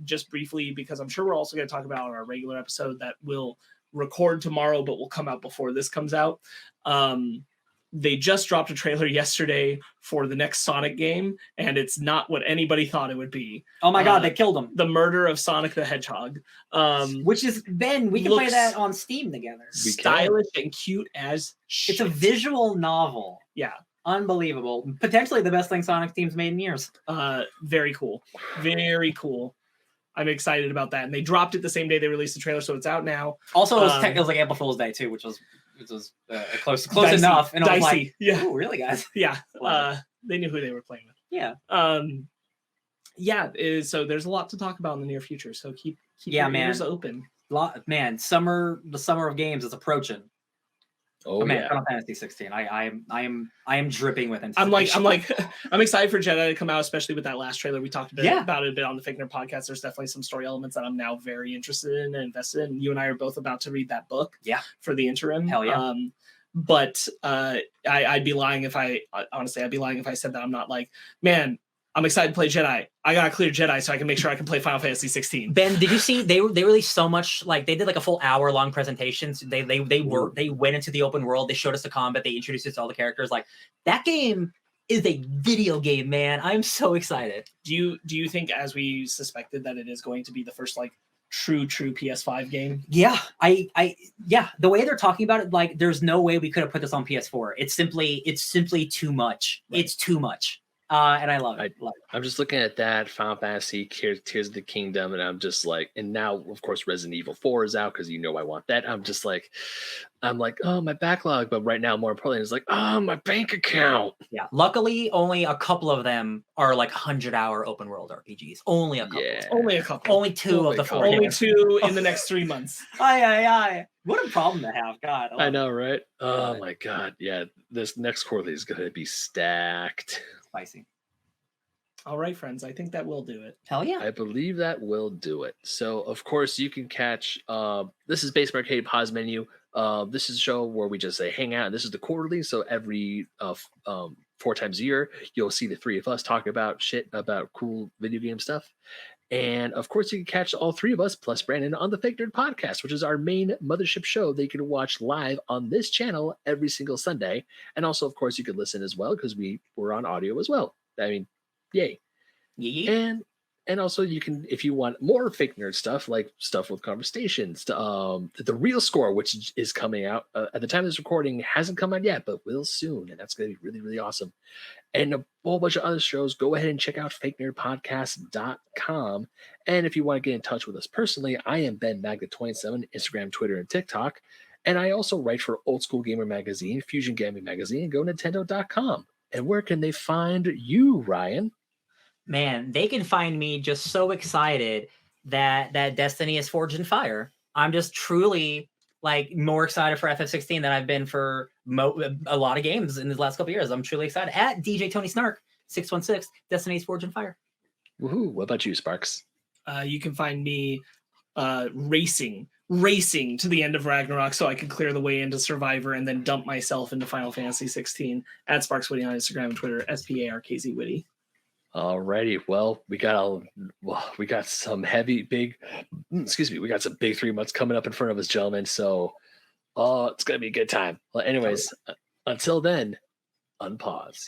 just briefly, because I'm sure we're also going to talk about our regular episode that we'll record tomorrow, but will come out before this comes out. They just dropped a trailer yesterday for the next Sonic game, and it's not what anybody thought it would be. Oh my god, they killed him. The murder of Sonic the Hedgehog. Which is Ben, we can play looks- that on Steam together. We can. Stylish and cute as shit. It's a visual novel. Yeah. Unbelievable. Potentially the best thing Sonic team's made in years. Very cool. Very cool. I'm excited about that. And they dropped it the same day they released the trailer, so it's out now. Also, it Um, was like April Fool's Day too, which was close Dicey. enough. And I was Dicey. like, Yeah. "Ooh, really, guys?" Yeah. Love They knew who they were playing with. Yeah. So there's a lot to talk about in the near future. So keep Yeah, your ears man. open. Man, the summer of games is approaching. Oh, man, yeah. Final Fantasy 16. I am dripping with I'm anticipation. I'm excited for Jedi to come out, especially with that last trailer. We talked Yeah. about it a bit on the Fake Nerd podcast. There's definitely some story elements that I'm now very interested in and invested in. You and I are both about to read that book. Yeah. For the interim. Hell yeah. But I'd be lying if I said that I'm not like, man, I'm excited to play Jedi. I got to clear Jedi so I can make sure I can play Final Fantasy 16. Ben, did you see they released so much, like they did like a full hour-long presentation. So they went into the open world, they showed us the combat, they introduced us to all the characters. Like that game is a video game, man. I'm so excited. Do you think, as we suspected, that it is going to be the first like true PS5 game? Yeah, yeah. The way they're talking about it, like there's no way we could have put this on PS4. It's simply too much. Right. It's too much. And I love it. I'm just looking at that Final Fantasy Tears of the Kingdom, and I'm just like, and now of course Resident Evil 4 is out because I want that. I'm like, oh, my backlog, but right now more importantly it's like, oh, my bank account. Yeah. Luckily, only a couple of them are like 100-hour open world RPGs. Only a couple. Yeah. Only a couple. Only two Only of the a four. couple. Only 2 in the next 3 months. Aye. What a problem to have. God. I know, right? Oh God. my god, yeah. This next quarterly is gonna be stacked. Spicy. All right, friends. I think that will do it. Hell yeah. I believe that will do it. So, of course, you can catch. This is Base Arcade Pause Menu. This is a show where we just say hang out. This is the quarterly. So every 4 times a year, you'll see the 3 of us talking about shit about cool video game stuff. And of course, you can catch all 3 of us plus Brandon on the Fake Nerd podcast, which is our main mothership show that you can watch live on this channel every single Sunday. And also, of course, you can listen as well because we're on audio as well. I mean, yay. Yeah. And also you can, if you want more Fake Nerd stuff, like stuff with conversations, the real score, which is coming out at the time of this recording, hasn't come out yet, but will soon. And that's going to be really, really awesome. And a whole bunch of other shows. Go ahead and check out fakenerdpodcast.com. And if you want to get in touch with us personally, I am Ben Magnet27, Instagram, Twitter, and TikTok. And I also write for Old School Gamer Magazine, Fusion Gaming Magazine, and GoNintendo.com. And where can they find you, Ryan? man, they can find me just so excited that Destiny is forged in fire. I'm just truly like more excited for FF16 than I've been for a lot of games in the last couple of years. I'm truly excited. At DJ Tony Snark 616, Destiny's forged in fire. Woohoo! What about you, Sparks? You can find me racing to the end of Ragnarok so I can clear the way into Survivor and then dump myself into Final Fantasy 16 at SparksWitty on Instagram and Twitter, SPARKZWitty. Alrighty, well, we got some big 3 months coming up in front of us, gentlemen. So, it's gonna be a good time. Well, anyways, until then, unpause.